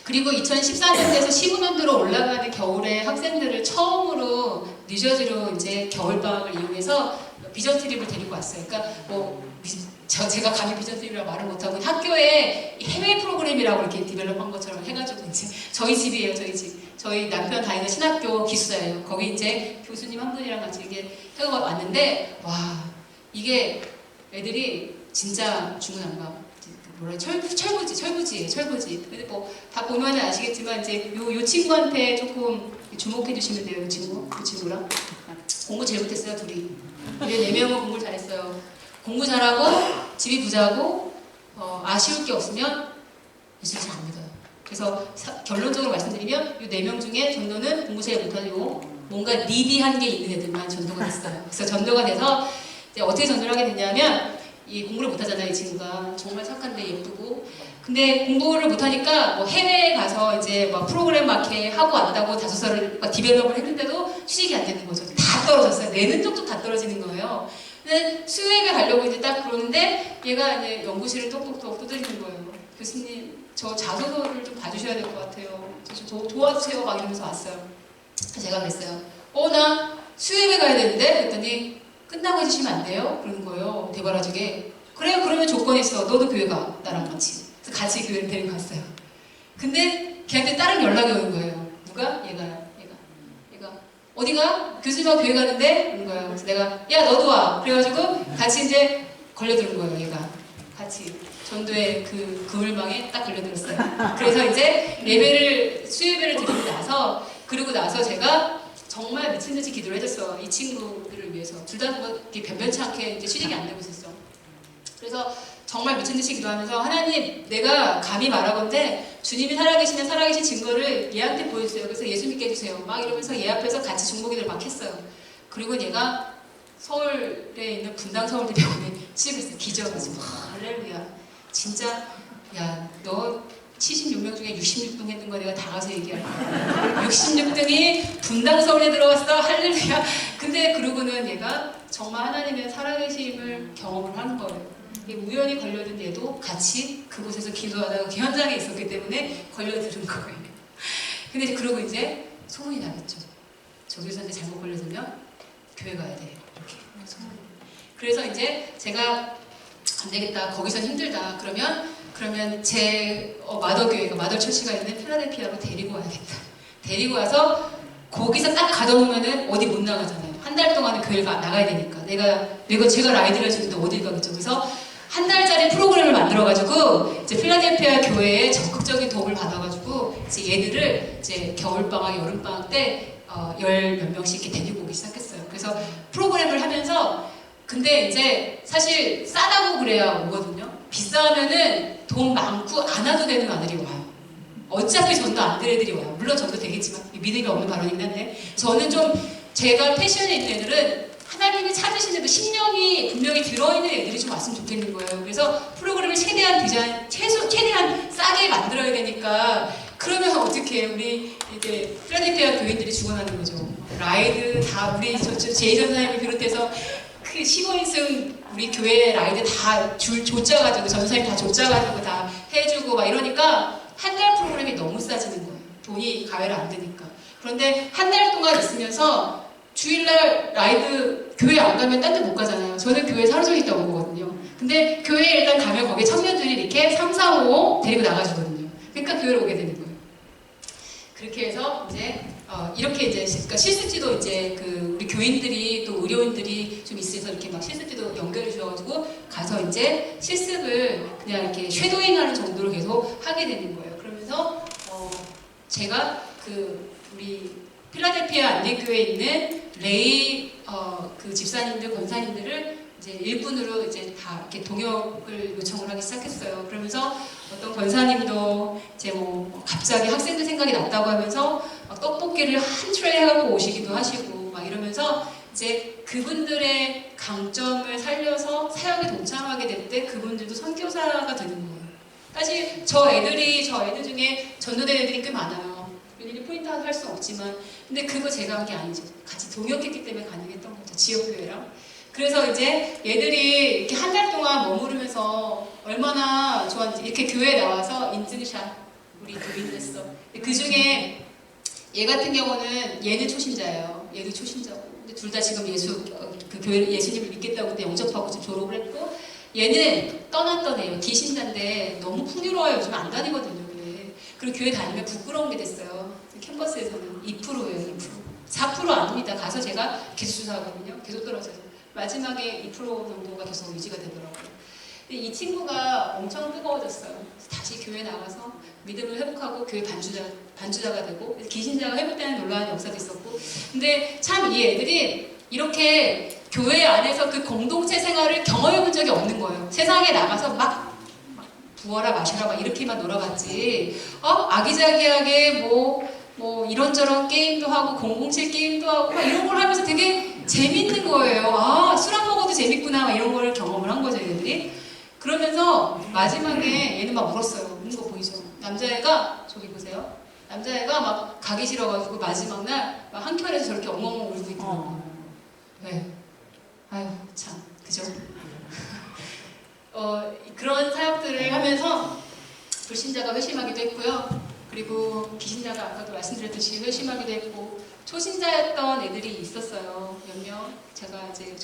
그리고 2014년도에서 15년도로 올라가는 겨울에 학생들을 처음으로 뉴저지로 이제 겨울방학을 이용해서 비전 트립을 데리고 왔어요. 그러니까 제가 감히 비전 트립이라고 말을 못하고 학교에 해외 프로그램이라고 이렇게 디벨롭한 것처럼 해가지고 이제 저희 집이에요, 저희 집. 저희 남편 다니는 신학교 기숙사예요. 거기 이제 교수님 한 분이랑 같이 이렇게 해가 왔는데 와, 이게 애들이 진짜 중구난방. 철부지. 근데 뭐 다 보면은 아시겠지만 이제 요 친구한테 조금 주목해 주시면 돼요. 요 친구랑 공부 제일 못했어요 둘이. 얘 4명은 공부를 잘했어요. 공부 잘하고 집이 부자고 아쉬울 게 없으면 예술 잘 안 믿어요. 그래서 결론적으로 말씀드리면 요 4명 중에 전도는 공부 잘 못하고 뭔가 니디한 게 있는 애들만 전도가 됐어요. 그래서 전도가 돼서 이제 어떻게 전도를 하게 됐냐면 이 공부를 못하잖아요. 이 친구가 정말 착한데 예쁘고 근데 공부를 못하니까 뭐 해외에 가서 이제 막 프로그램 막 이렇게 하고 왔다고 5살을 막 디벨롭을 했는데도 취직이 안 되는 거죠. 다 떨어졌어요. 내는 쪽도 다 떨어지는 거예요. 근데 수요예배 가려고 이제 딱 그러는데 얘가 이제 연구실을 똑똑똑 두드리는 거예요. 교수님 저 자소서를 좀 봐주셔야 될 것 같아요. 저 도와주세요 막 이러면서 왔어요. 제가 그랬어요. 나 수요예배 가야 되는데 그랬더니 끝나고 해주시면 안 돼요? 그러는 거예요. 대바라지게. 그래요. 그러면 조건이 있어. 너도 교회 가. 나랑 같이. 그래서 같이 교회를 데리고 갔어요. 근데 걔한테 다른 연락이 오는 거예요. 누가? 얘가. 어디가? 교수님하고 교회 가는데? 그러는 거예요. 그래서 내가 야 너도 와. 그래가지고 같이 이제 걸려드는 거예요. 얘가. 같이. 전도의 그 그물망에 딱 걸려들었어요. 그래서 이제 수요예배를 그리고 나서 제가 정말 미친듯이 기도를 해줬어. 이 친구들을 위해서. 둘 다 변변치 않게 이제 취직이 안 되고 있었어. 그래서 정말 미친듯이 기도하면서 하나님 내가 감히 말하건대 주님이 살아계시는 살아계신 증거를 얘한테 보여주세요. 그래서 예수 믿게 해주세요. 막 이러면서 얘 앞에서 같이 중보기도를 막 했어요. 그리고 얘가 서울에 있는 분당 서울대병원에 취직했어요. 기적이지. 할렐루야. 진짜 야 너 76명 중에 66등 했는 거 내가 다 가서 얘기할 거야. 66등이 분당 서울에 들어갔어. 할렐루야. 근데 그러고는 얘가 정말 하나님의 살아계심을 경험을 하는 거예요. 우연히 걸려든 얘도 같이 그곳에서 기도하다가 그 현장에 있었기 때문에 걸려드는 거예요. 근데 그러고 이제 소문이 나겠죠. 저 교수한테 잘못 걸려들면 교회 가야 돼. 이렇게 소문이. 그래서 이제 제가 안 되겠다. 거기선 힘들다. 그러면 제 마더교회가 마더처치가 있는 필라델피아로 데리고 와야겠다. 데리고 와서 거기서 딱 가둬놓으면은 어디 못 나가잖아요. 한 달 동안은 교회가 나가야 되니까. 제가 라이드를 해주는데 어딜 가겠죠. 그래서 한 달짜리 프로그램을 만들어가지고 이제 필라델피아 교회에 적극적인 도움을 받아가지고 이제 얘들을 이제 겨울방학, 여름방학 때 열 몇 명씩 이렇게 데리고 오기 시작했어요. 그래서 프로그램을 하면서 근데 이제 사실 싸다고 그래야 오거든요. 비싸면은 돈 많고 안 와도 되는 아들이 와요. 어차피 전도 안 될 애들이 와요. 물론 전도 되겠지만 믿음이 없는 발언이긴 한데 저는 좀 제가 패션에 있는 애들은 하나님이 찾으신 애들 심령이 분명히 들어있는 애들이 좀 왔으면 좋겠는 거예요. 그래서 프로그램을 최대한 싸게 만들어야 되니까 그러면 어떻게 우리 이제 필라델피아 교인들이 죽어나는 거죠. 라이드 다 우리 제이전 사님을 비롯해서 그 15인승 우리 교회 라이드 다 조짜가지고 전사님 다 조짜가지고 다 해주고 막 이러니까 한 달 프로그램이 너무 싸지는 거예요. 돈이 가외로 안 되니까. 그런데 한 달 동안 있으면서 주일날 라이드 교회 안 가면 딴 데 못 가잖아요. 저는 교회에 하루 종일 있다 온 거거든요. 근데 교회에 일단 가면 거기 청년들이 이렇게 3, 4, 5 데리고 나가주거든요. 그러니까 교회로 오게 되는 거예요. 그렇게 해서 이제 이렇게 이제 그러니까 실습지도 이제 그 우리 교인들이 또 의료인들이 좀 있어서 이렇게 막 실습지도 연결해 주셔가지고 가서 이제 실습을 그냥 이렇게 쉐도잉하는 정도로 계속 하게 되는 거예요. 그러면서 제가 그 우리 필라델피아 안리교회에 있는 레이 그 집사님들 권사님들을 이제 일꾼으로 이제 다 이렇게 동역을 요청을 하기 시작했어요. 그러면서 어떤 권사님도 이제 뭐 갑자기 학생들 생각이 났다고 하면서 막 떡볶이를 한 트레이 해갖고 오시기도 하시고 막 이러면서 이제 그분들의 강점을 살려서 사역에 동참하게 될 때 그분들도 선교사가 되는 거예요. 사실 저 애들 중에 전도된 애들이 꽤 많아요. 일일이 포인트 할 수는 없지만 근데 그거 제가 한 게 아니죠. 같이 동역했기 때문에 가능했던 거죠. 지역교회랑. 그래서 이제 얘들이 이렇게 한 달 동안 머무르면서 얼마나 좋았는지 이렇게 교회에 나와서 인증샷 우리 교인을 했어. 그 중에 얘 같은 경우는 얘는 초신자예요. 얘도 초신자고. 근데 둘 다 지금 그 교회 예수님을 믿겠다고 그때 영접하고 지금 졸업을 했고 얘는 떠났던 애예요. 기신자인데 너무 풍요로워요. 요즘 안 다니거든요. 교회. 그리고 교회 다니면 부끄러운 게 됐어요. 캠퍼스에서는 2%예요. 2%. 4% 아닙니다. 가서 제가 계속 조사하거든요. 계속 떨어져서. 마지막에 2% 정도가 계속 유지가 되더라고요. 근데 이 친구가 엄청 뜨거워졌어요. 다시 교회 나가서 믿음을 회복하고 교회 반주자가 되고 기신자가 회복되는 놀라운 역사도 있었고. 근데 참 이 애들이 이렇게 교회 안에서 그 공동체 생활을 경험해 본 적이 없는 거예요. 세상에 나가서 막 부어라 마셔라 막 이렇게만 놀아봤지, 아기자기하게 뭐 이런저런 게임도 하고 007 게임도 하고 막 이런 걸 하면서 되게 재밌는 거예요. 술 안 먹어도 재밌구나 막 이런 걸 경험을 한 거죠, 얘들이. 그러면서 마지막에 얘는 막 울었어요. 우는 거 보이죠? 남자애가 저기 보세요. 남자애가 막 가기 싫어가지고 마지막 날 막 한켠에서 저렇게 엉엉 울고 있더라고요. 네. 아유 참 그죠? 그런 사역들을 하면서 불신자가 회심하기도 했고요. 그리고 기신자가 아까도 말씀드렸듯이 회심하기도 했고, 초신자였던 애들이 있었어요. 몇 명. 제가 이제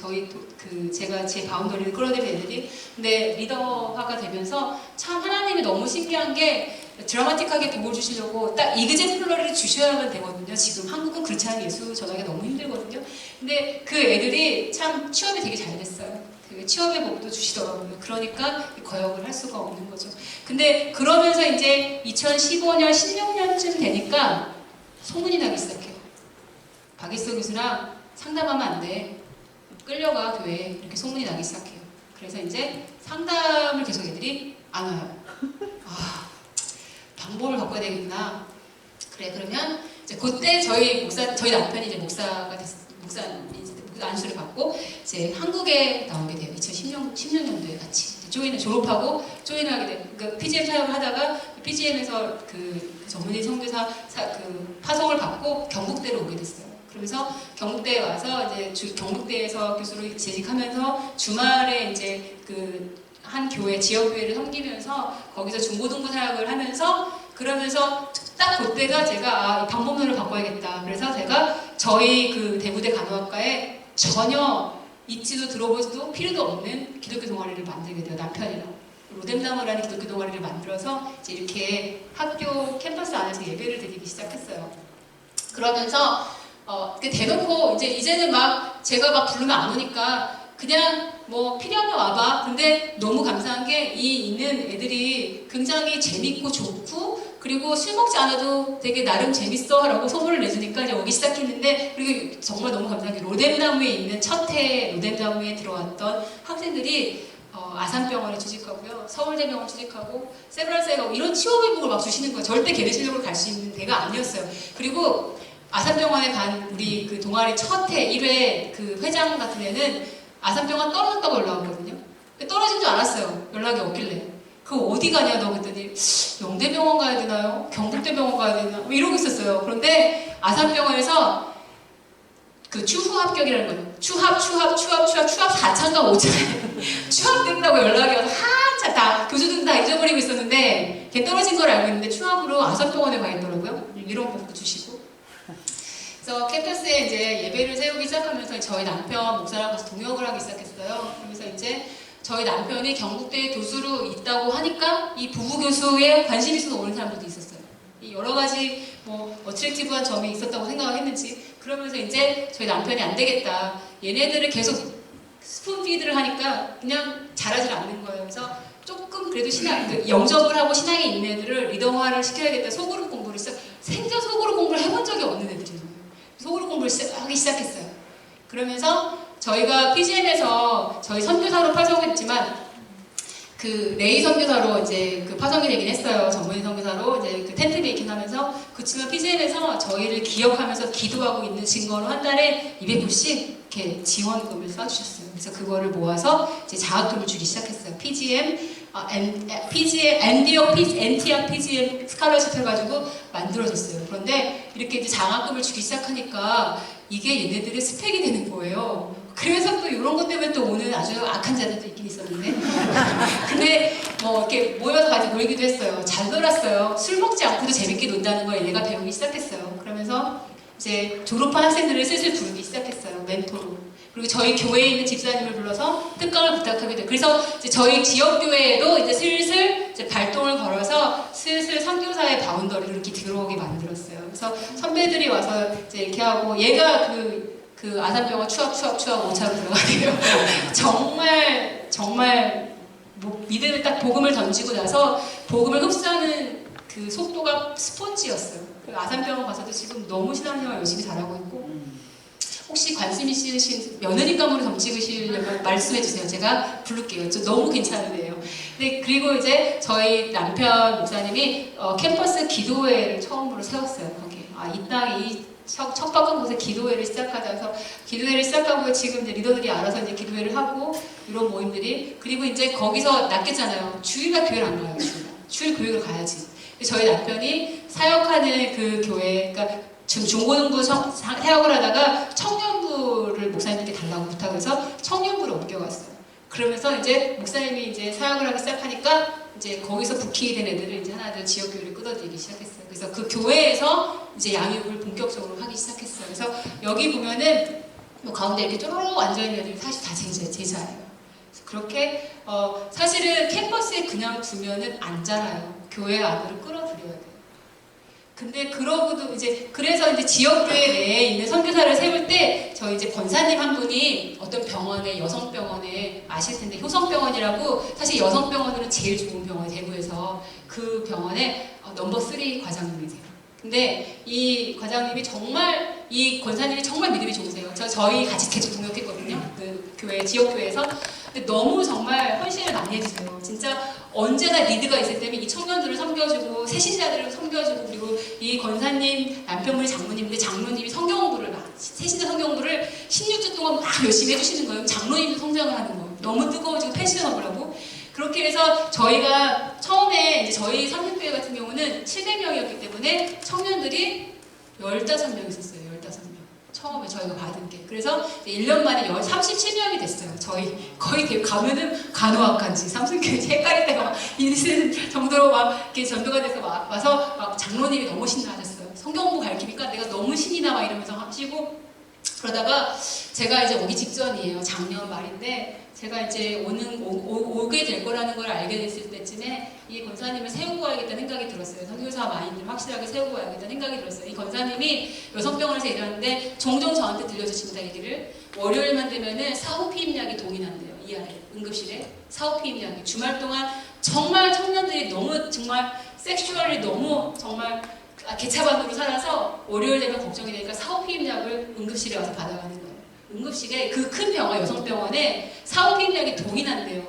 제가 제 바운더리를 끌어내린 애들이. 근데 리더화가 되면서 참 하나님이 너무 신기한 게 드라마틱하게 도와주시려고 딱 이그제플러리를 주셔야만 되거든요. 지금 한국은 그렇지 않은 예수 전하기 너무 힘들거든요. 근데 그 애들이 참 취업이 되게 잘 됐어요. 되게 취업의 복도 주시더라고요. 그러니까 거역을 할 수가 없는 거죠. 근데 그러면서 이제 2015년, 16년쯤 되니까 소문이 나기 시작해요. 박일석 교수랑 상담하면 안 돼. 끌려가 교회에. 이렇게 소문이 나기 시작해요. 그래서 이제 상담을 계속 애들이 안 와요. 방법을 바꿔야 되겠구나. 그래, 그러면 이제 그때 저희 남편이 이제 목사가 됐어요. 안수를 받고 이제 한국에 나오게 돼요. 2016년도에 같이 졸업하고 조인을 하게 돼요. 그러니까 PGM 사역을 하다가 PGM에서 그 전문의 선교사 파송을 받고 경북대로 오게 됐어요. 그러면서 경북대에 와서 이제 경북대에서 교수로 재직하면서 주말에 이제 한 교회, 지역교회를 섬기면서 거기서 중고등부 사역을 하면서, 그러면서 딱 그때가 제가 이 방법론을 바꿔야겠다. 그래서 제가 저희 대구대 간호학과에 전혀 있지도 들어보지도 필요도 없는 기독교 동아리를 만들게 돼요. 남편이랑 로뎀나무라는 기독교 동아리를 만들어서 이제 이렇게 학교 캠퍼스 안에서 예배를 드리기 시작했어요. 그러면서 대놓고 이제는 막 제가 막 부르면 안 오니까 그냥 뭐 필요하면 와봐. 근데 너무 감사한 게 이 있는 애들이 굉장히 재밌고 좋고, 그리고 술 먹지 않아도 되게 나름 재밌어 라고 소문을 내주니까 이제 오기 시작했는데, 그리고 정말 너무 감사한 게 로뎀나무에 있는 첫 해 로뎀나무에 들어왔던 학생들이 아산병원에 취직하고요, 서울대병원 취직하고, 세브란스에 이런 치료회복을 막 주시는 거예요. 절대 개대실력으로 갈 수 있는 데가 아니었어요. 그리고 아산병원에 간 우리 동아리 첫 해 1회 회장 같은 애는 아산병원 떨어졌다고 연락 왔거든요. 떨어진 줄 알았어요. 연락이 없길래. 어디 가냐 너 그랬더니 영대병원 가야 되나요? 경북대병원 가야 되나? 뭐 이러고 있었어요. 그런데 아산병원에서 추후 합격이라는 거예요. 추합 4차인가 5차 추합된다고 연락이 와서 한참 다 교수들은 다 잊어버리고 있었는데 걔 떨어진 걸 알고 있는데 추합으로 아산병원에 가 있더라고요. 이런 것도 주시고. 그래서 캠퍼스에 이제 예배를 세우기 시작하면서 저희 남편 목사랑 같이 동역을 하기 시작했어요. 그러면서 이제 저희 남편이 경북대 교수로 있다고 하니까 이 부부 교수에 관심이 있어서 오는 사람들도 있었어요. 이 여러 가지 어트랙티브한 점이 있었다고 생각을 했는지. 그러면서 이제 저희 남편이 안 되겠다. 얘네들을 계속 스푼피드를 하니까 그냥 잘하질 않는 거예요. 그래서 조금 그래도 영접을 하고 신앙에 있는 애들을 리더화를 시켜야겠다. 소그룹 공부를 생전 소그룹 공부를 해본 적이 없는 애들이에요. 소그룹 공부를 하기 시작했어요. 그러면서 저희가 PGM에서 저희 선교사로 파송했지만 레이 선교사로 이제 파송이 되긴 했어요. 전문의 선교사로 이제 텐트 메이킹 하면서. 그렇지만 PGM에서 저희를 기억하면서 기도하고 있는 증거로 한 달에 200불씩 이렇게 지원금을 쏴주셨어요. 그래서 그거를 모아서 이제 자학금을 주기 시작했어요. 엔티어 PGM 스칼러십 해가지고 만들어졌어요. 그런데 이렇게 이제 장학금을 주기 시작하니까 이게 얘네들의 스펙이 되는 거예요. 그래서 또 이런 것 때문에 또 오는 아주 악한 자들도 있긴 있었는데 근데 이렇게 모여서 같이 놀기도 했어요. 잘 놀았어요. 술 먹지 않고도 재밌게 논다는 걸 얘가 배우기 시작했어요. 그러면서 이제 졸업한 학생들을 슬슬 부르기 시작했어요. 멘토로. 그리고 저희 교회에 있는 집사님을 불러서 특강을 부탁하게 돼요. 그래서 이제 저희 지역교회에도 이제 슬슬 이제 발동을 걸어서 슬슬 선교사의 바운더리로 이렇게 들어오게 만들었어요. 그래서 선배들이 와서 이제 이렇게 하고, 얘가 아산병원 추합 5차로 들어가게요. 정말 믿음을 딱 복음을 던지고 나서 복음을 흡수하는 그 속도가 스폰지였어요. 아산병원 가서도 지금 너무 신앙생활 열심히 잘하고 있고, 혹시 관심 있으신 며느리감으로 점 찍으시려면 말씀해주세요. 제가 부를게요. 저 너무 괜찮은데요. 네, 그리고 이제 저희 남편 목사님이 캠퍼스 기도회를 처음으로 세웠어요. 거기. 이 땅이 척박한 곳에 기도회를 시작하자서 기도회를 시작하고 지금 이제 리더들이 알아서 이제 기도회를 하고 이런 모임들이, 그리고 이제 거기서 낚였잖아요. 주일날 교회를 안 가요. 주일 교회를 가야지. 저희 남편이 사역하는 그 교회, 그러니까 지금 중고등부 사역을 하다가 청년부를 목사님께 달라고 부탁해서 청년부를 옮겨갔어요. 그러면서 이제 목사님이 이제 사역을 하기 시작하니까 이제 거기서 부키된 애들을 이제 하나둘 지역교회를 끌어들이기 시작했어요. 그래서 그 교회에서 이제 양육을 본격적으로 하기 시작했어요. 그래서 여기 보면은 뭐 가운데 이렇게 쪼로록 앉아있는 애들이 사실 다 제자예요. 그렇게 사실은 캠퍼스에 그냥 두면은 안 자라요. 교회 안으로 끌어들여야 돼요. 근데 그러고도 이제 그래서 이제 지역교회 내에 있는 선교사를 세울 때 저희 이제 권사님 한 분이 어떤 병원에, 여성병원에 아실 텐데 효성병원이라고, 사실 여성병원으로 제일 좋은 병원 대구에서 그 병원에 넘버 3 과장님이세요. 근데 이 과장님이 정말, 이 권사님이 정말 믿음이 좋으세요. 저희 같이 계속 동역했거든요. 그 교회, 지역교회에서. 근데 너무 정말 헌신을 많이 해주세요. 진짜 언제나 리드가 있을 때면 이 청년들을 섬겨주고 새신자들을 섬겨주고, 그리고 이 권사님 남편분이 장로님인데 장로님이 성경공부를 막 새신자 성경공부를 16주 동안 막 열심히 해주시는 거예요. 장로님도 성장을 하는 거예요. 너무 뜨거워지고 패션업을 하고. 그렇게 해서 저희가 처음에 이제 저희 삼육교회 같은 경우는 700명이었기 때문에 청년들이 15명 있었어요. 15명. 처음에 저희가 받은 게. 그래서 1년 만에 37명이 됐어요. 저희 거의 가면은 간호학과인지 삼성교회 헷갈릴 때가 막 있는 정도로 막 이렇게 전도가 돼서 와서 막 장로님이 너무 신나하셨어요. 성경 공부 가르치니까 내가 너무 신이 나 막 이러면서 하시고, 그러다가 제가 이제 오기 직전이에요. 작년 말인데 제가 이제 오게 될 거라는 걸 알게 됐을 때쯤에 이 권사님을 세우고 와야겠다는 생각이 들었어요. 선교사 마인드를 확실하게 세우고 와야겠다는 생각이 들었어요. 이 권사님이 여성병원에서 일하는데 종종 저한테 들려주십니다. 얘기를. 월요일만 되면은 사후피임약이 동인한대요. 이 아래 응급실에 사후피임약이. 주말 동안 정말 청년들이 너무 정말 섹슈얼이 너무 정말 개차반으로 살아서 월요일 되면 걱정이 되니까 사후피임약을 응급실에 와서 받아가는 거예요. 응급실에 그 큰 병원, 여성병원에 사후피임약이 동인한대요.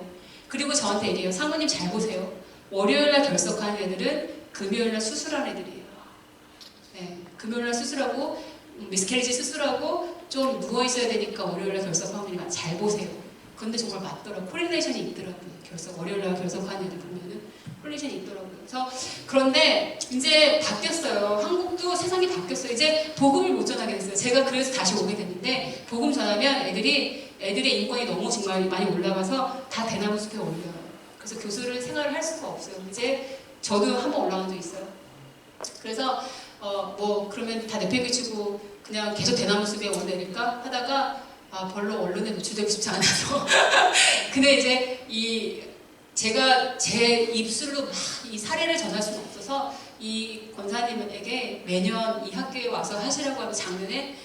그리고 저한테 얘기해요. 사모님 잘 보세요. 월요일날 결석하는 애들은 금요일날 수술한 애들이에요. 네, 금요일날 수술하고 미스캐리지 수술하고 좀 누워있어야 되니까 월요일날 결석하면 잘 보세요. 그런데 정말 맞더라고요. 콜리네이션이 있더라고요. 월요일날 결석하는 애들 보면은 콜리네이션이 있더라고요. 그런데 이제 바뀌었어요. 한국도 세상이 바뀌었어요. 이제 복음을 못 전하게 됐어요. 제가 그래서 다시 오게 됐는데, 복음 전하면 애들의 인권이 너무 정말 많이 올라가서 다 대나무 숲에 올려요. 그래서 교수를 생활을 할 수가 없어요. 이제 저도 한번 올라간 적 있어요. 그래서 그러면 다 내팽개치고 그냥 계속 대나무 숲에 오내릴까 하다가 별로 언론에 노출되고 싶지 않아서 근데 이제 제가 제 입술로 막 이 사례를 전할 수는 없어서 이 권사님에게 매년 이 학교에 와서 하시라고 하면 작년에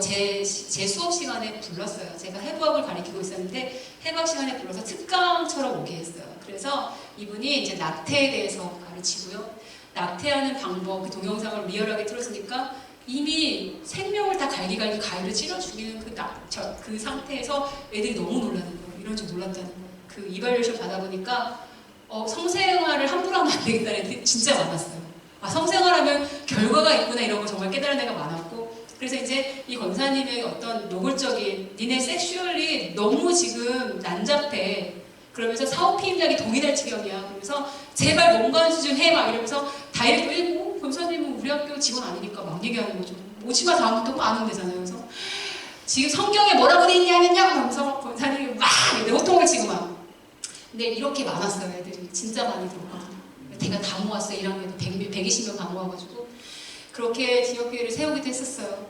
제 수업 시간에 불렀어요. 제가 해부학을 가르치고 있었는데 해부학 시간에 불러서 특강처럼 오게 했어요. 그래서 이분이 이제 낙태에 대해서 가르치고요. 낙태하는 방법, 그 동영상을 리얼하게 틀어주니까 이미 생명을 다 갈기갈기 가위로 찔러 죽이는 그 상태에서 애들이 너무 놀라는 거예요. 이런 줄 몰랐다는 거예요. 그 이발레이션 받아보니까 성생활을 함부로 하면 안 되겠다는 애들이 진짜 많았어요. 성생활하면 결과가 있구나 이런 걸 정말 깨달은 애가 많았고, 그래서 이제 이 권사님의 어떤 노골적인 니네 섹슈얼이 너무 지금 난잡해. 그러면서 사후피임약이 동일할 지경이야. 그러면서 제발 몸관 수준 해 막 이러면서 다이렉트 권사님은 우리 학교 직원 아니니까 막 얘기하는 거죠. 오지마 다음부터 안 오면 되잖아요. 그래서 지금 성경에 뭐라고 돼 있냐면요 하면서 권사님이 막 호통을 치고 막. 근데 이렇게 많았어요. 애들이 진짜 많이 들어왔거든요. 제가 다 모았어요. 1학년에 120명 다 모아가지고 그렇게 지역교회를 세우기도 했었어요.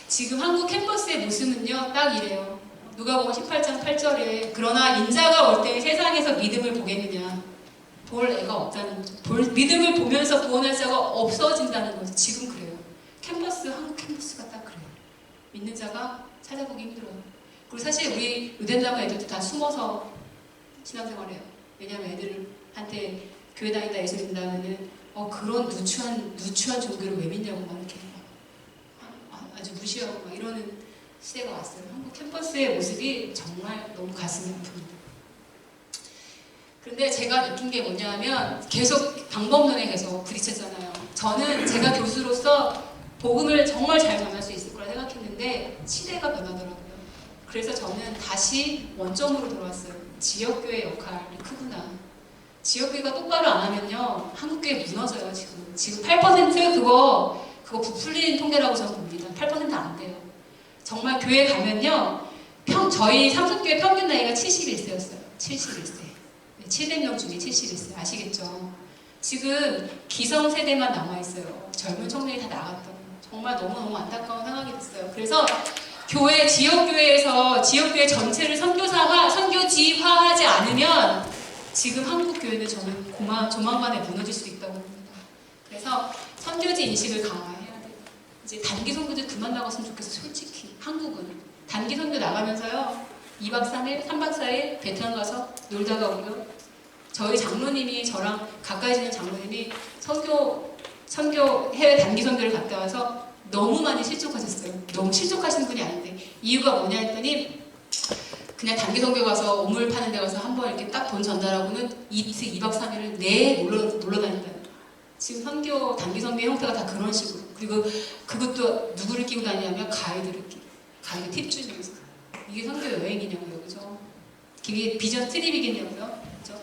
지금 한국 캠퍼스의 모습은요 딱 이래요. 누가복음 18장 8절에 그러나 인자가 올 때 세상에서 믿음을 보겠느냐, 볼 애가 없다는 거죠. 믿음을 보면서 구원할 자가 없어진다는 거죠. 지금 그래요. 한국 캠퍼스가 딱 그래요. 믿는 자가 찾아보기 힘들어요. 그리고 사실 우리 유덴다방 애들도 다 숨어서 신앙생활해요. 왜냐면 애들한테 교회 다닌다 예수 믿는다 하면은 그런 누추한 종교를 왜 믿냐고 막 이렇게 아주 무시하고 막 이러는 시대가 왔어요. 한국 캠퍼스의 모습이 정말 너무 가슴이 아픕니다. 그런데 제가 느낀 게 뭐냐면 계속 방법론에 계속 부딪혔잖아요. 저는 제가 교수로서 복음을 정말 잘 전할 수 있을 거라 생각했는데 시대가 변하더라고요. 그래서 저는 다시 원점으로 돌아왔어요. 지역교회 역할이 크구나. 지역교회가 똑바로 안 하면요 한국교회 무너져요. 지금 8% 그거 부풀린 통계라고 저는 봅니다. 8% 안 돼요. 정말 교회 가면요 저희 삼성교회 평균 나이가 71세였어요. 71세. 700명 중에 71세. 아시겠죠? 지금 기성세대만 남아있어요. 젊은 청년이 다 나갔다고. 정말 너무너무 안타까운 상황이 됐어요. 그래서 지역교회에서 지역교회 전체를 선교지화하지 않으면 지금 한국교회는 저는 조만간에 무너질 수 있다고 봅니다. 그래서 선교지 인식을 강화해야 돼요. 이제 단기 선교도 그만 나갔으면 좋겠어요. 솔직히 한국은 단기 선교 나가면서요 2박 3일, 3박 4일 베트남 가서 놀다가 오고요. 저희 장로님이 저랑 가까이 지낸 장로님이 선교 해외 단기 선교를 갔다 와서 너무 많이 실족하셨어요. 너무 실족하시는 분이 아닌데 이유가 뭐냐 했더니 그냥 단기 선교 가서 우물 파는 데 가서 한번 이렇게 딱 돈 전달하고는 이틀 2박 3일을 내에 놀러 다닌다. 지금 단기 선교의 형태가 다 그런 식으로. 그리고 그것도 누구를 끼고 다니냐면 가이드를 끼고 가이드 팁 주면서 이게 선교 여행이냐고요. 그죠? 이게 비전 트립이겠냐고요. 그죠?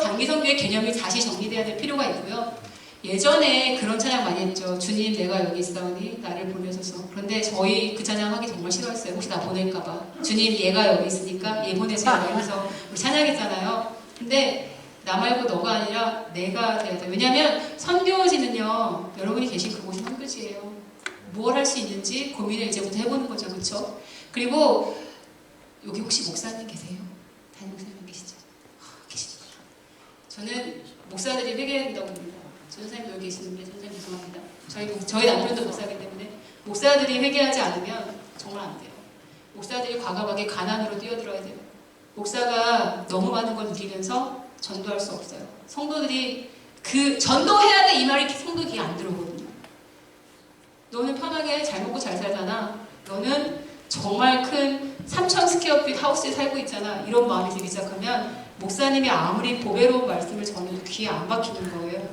단기 선교의 개념이 다시 정리돼야 될 필요가 있고요. 예전에 그런 찬양 많이 했죠. 주님 내가 여기 있사오니 나를 보내소서. 그런데 저희 그 찬양 하기 정말 싫어했어요. 혹시 나 보낼까봐. 주님 얘가 여기 있으니까 얘 보내세요. 이러면서 우리 찬양했잖아요. 근데 나 말고 너가 아니라 내가 돼야 돼. 왜냐면 선교지는요 여러분이 계신 그곳이 선교지예요. 뭘 할 수 있는지 고민을 이제부터 해보는 거죠. 그렇죠? 그리고 여기 혹시 목사님 계세요? 담임 목사님 계시죠? 계시죠? 저는 목사들이 회개해야 된다고 봅니다. 전사님 여기 계시는데 전사님 죄송합니다. 저희 남편도 목사이기 때문에 목사들이 회개하지 않으면 정말 안 돼요. 목사들이 과감하게 가난으로 뛰어들어야 돼요. 목사가 너무 많은 걸 누리면서 전도할 수 없어요. 성도들이 전도해야 돼 이 말이 성도 귀에 안 들어오거든요. 너는 편하게 잘 먹고 잘 살잖아. 너는 정말 큰 3,000 스퀘어핏 하우스에 살고 있잖아. 이런 마음이 들기 시작하면 목사님이 아무리 보배로운 말씀을 전해도 귀에 안 박히는 거예요.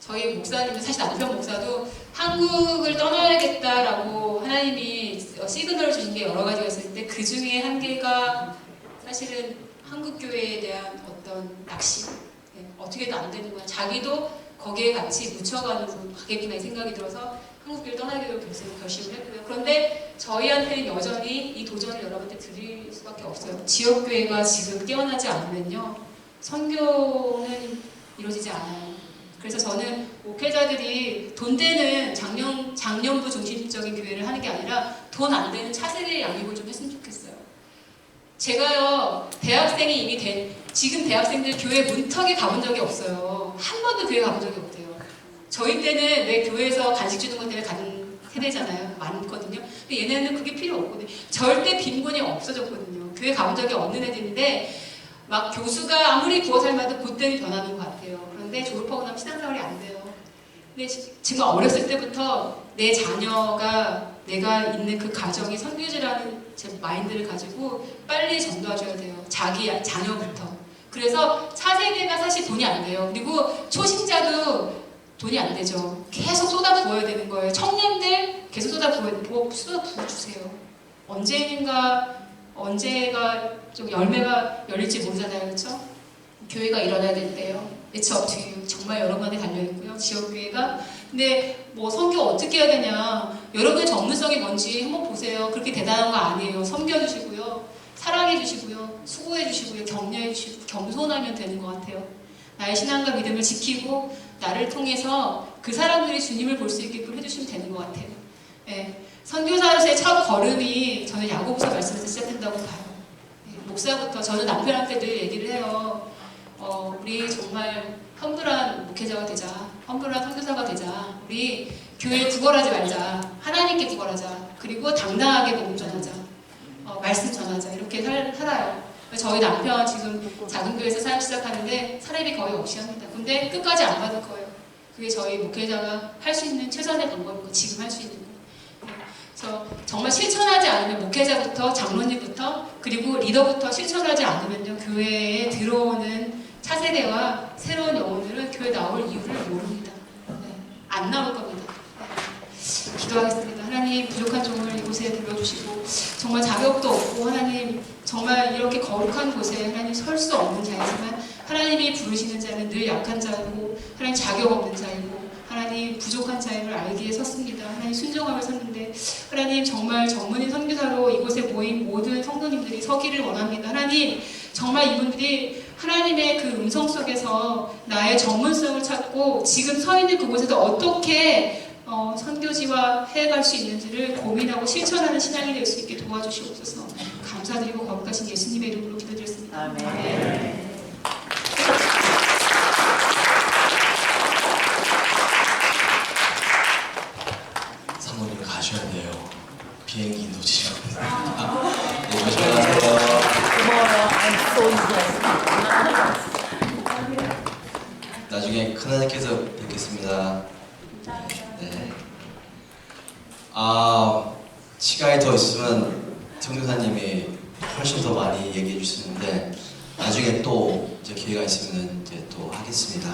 저희 목사님은 사실 남편 목사도 한국을 떠나야겠다라고 하나님이 시그널을 주신 게 여러 가지가 있을 때 그 중에 한 개가 사실은 한국교회에 대한 어떤 낙심. 어떻게도 안 되는 거야. 자기도 거기에 같이 묻혀가겠구나 이 생각이 들어서 한국교회를 떠나기로 결심을 했고요. 그런데 저희한테는 여전히 이 도전을 여러분한테 드릴 수밖에 없어요. 지역교회가 지금 깨어나지 않으면요 선교는 이루어지지 않아요. 그래서 저는 목회자들이 돈 되는 장년부 중심적인 교회를 하는 게 아니라 돈 안 되는 차세대 양육을 좀 했으면 좋겠어요. 제가요 대학생이 이미 지금 대학생들 교회 문턱에 가본 적이 없어요. 한 번도 교회 가본 적이 없대요. 저희 때는 왜 교회에서 간식 주는 것 때문에 가는 세대잖아요. 많거든요. 근데 얘네는 그게 필요 없거든요. 절대 빈곤이 없어졌거든요. 교회 가본 적이 없는 애들인데 막 교수가 아무리 구워 삶아도 그때는 변하는 것 같아요. 그런데 졸업하고 나면 신앙생활이 안 돼요. 근데 지금 어렸을 때부터 내 자녀가 내가 있는 그 가정이 선교지라는 제 마인드를 가지고 빨리 전도해줘야 돼요. 자기 자녀부터. 그래서 차세대가 사실 돈이 안 돼요. 그리고 초신자도 돈이 안 되죠. 계속 쏟아 부어야 되는 거예요. 청년들 계속 쏟아 부어주세요. 언제가 좀 열매가 열릴지 모르잖아요. 그렇죠? 교회가 일어나야 될 때요. It's up to you. 정말 여러분한테 달려있고요. 지역교회가. 근데 뭐 선교 어떻게 해야 되냐. 여러분의 전문성이 뭔지 한번 보세요. 그렇게 대단한 거 아니에요. 섬겨주시고요. 사랑해주시고요. 수고해주시고요. 격려해주시고 겸손하면 되는 것 같아요. 나의 신앙과 믿음을 지키고 나를 통해서 그 사람들이 주님을 볼 수 있게끔 해주시면 되는 것 같아요. 네. 선교사로서의 첫 걸음이 저는 야고보서 말씀에서 시작된다고 봐요. 네. 목사부터 저는 남편한테 늘 얘기를 해요. 우리 정말 험블한 목회자가 되자. 험블한 선교사가 되자. 우리 교회 구걸하지 말자. 하나님께 구걸하자. 그리고 당당하게 복음 전하자. 말씀 전하자. 이렇게 살아요. 저희 남편 지금 작은 교회에서 사역 시작하는데 사례비 거의 없이 합니다. 근데 끝까지 안 받을 거예요. 그게 저희 목회자가 할 수 있는 최선의 방법이고 지금 할 수 있는 거. 그래서 정말 실천하지 않으면 목회자부터 장로님부터 그리고 리더부터 실천하지 않으면요 교회에 들어오는 차세대와 새로운 영혼들은 교회 나올 이유를 모릅니다. 네, 안 나올 겁니다. 기도하겠습니다. 하나님 부족한 종을 이곳에 불러주시고 정말 자격도 없고 하나님 정말 이렇게 거룩한 곳에 하나님 설 수 없는 자이지만 하나님이 부르시는 자는 늘 약한 자이고 하나님 자격 없는 자이고 하나님 부족한 자임을 알기에 섰습니다. 하나님 순종함을 섰는데 하나님 정말 전문인 선교사로 이곳에 모인 모든 성도님들이 서기를 원합니다. 하나님 정말 이분들이 하나님의 그 음성 속에서 나의 전문성을 찾고 지금 서 있는 그곳에서 어떻게 선교지와 해갈 수 있는지를 고민하고 실천하는 신앙이 될 수 있게 도와주시옵소서. 감사드리고 거룩하신 예수님의 이름으로 기도드렸습니다. 아멘. 사모님 가셔야 돼요. 비행기 놓치시면 네, 조심하세요. 나중에 하나님께서 뵙겠습니다. 네. 시간이 더 있으면 성교사님이 훨씬 더 많이 얘기해 주시는데 나중에 또 이제 기회가 있으면 이제 또 하겠습니다.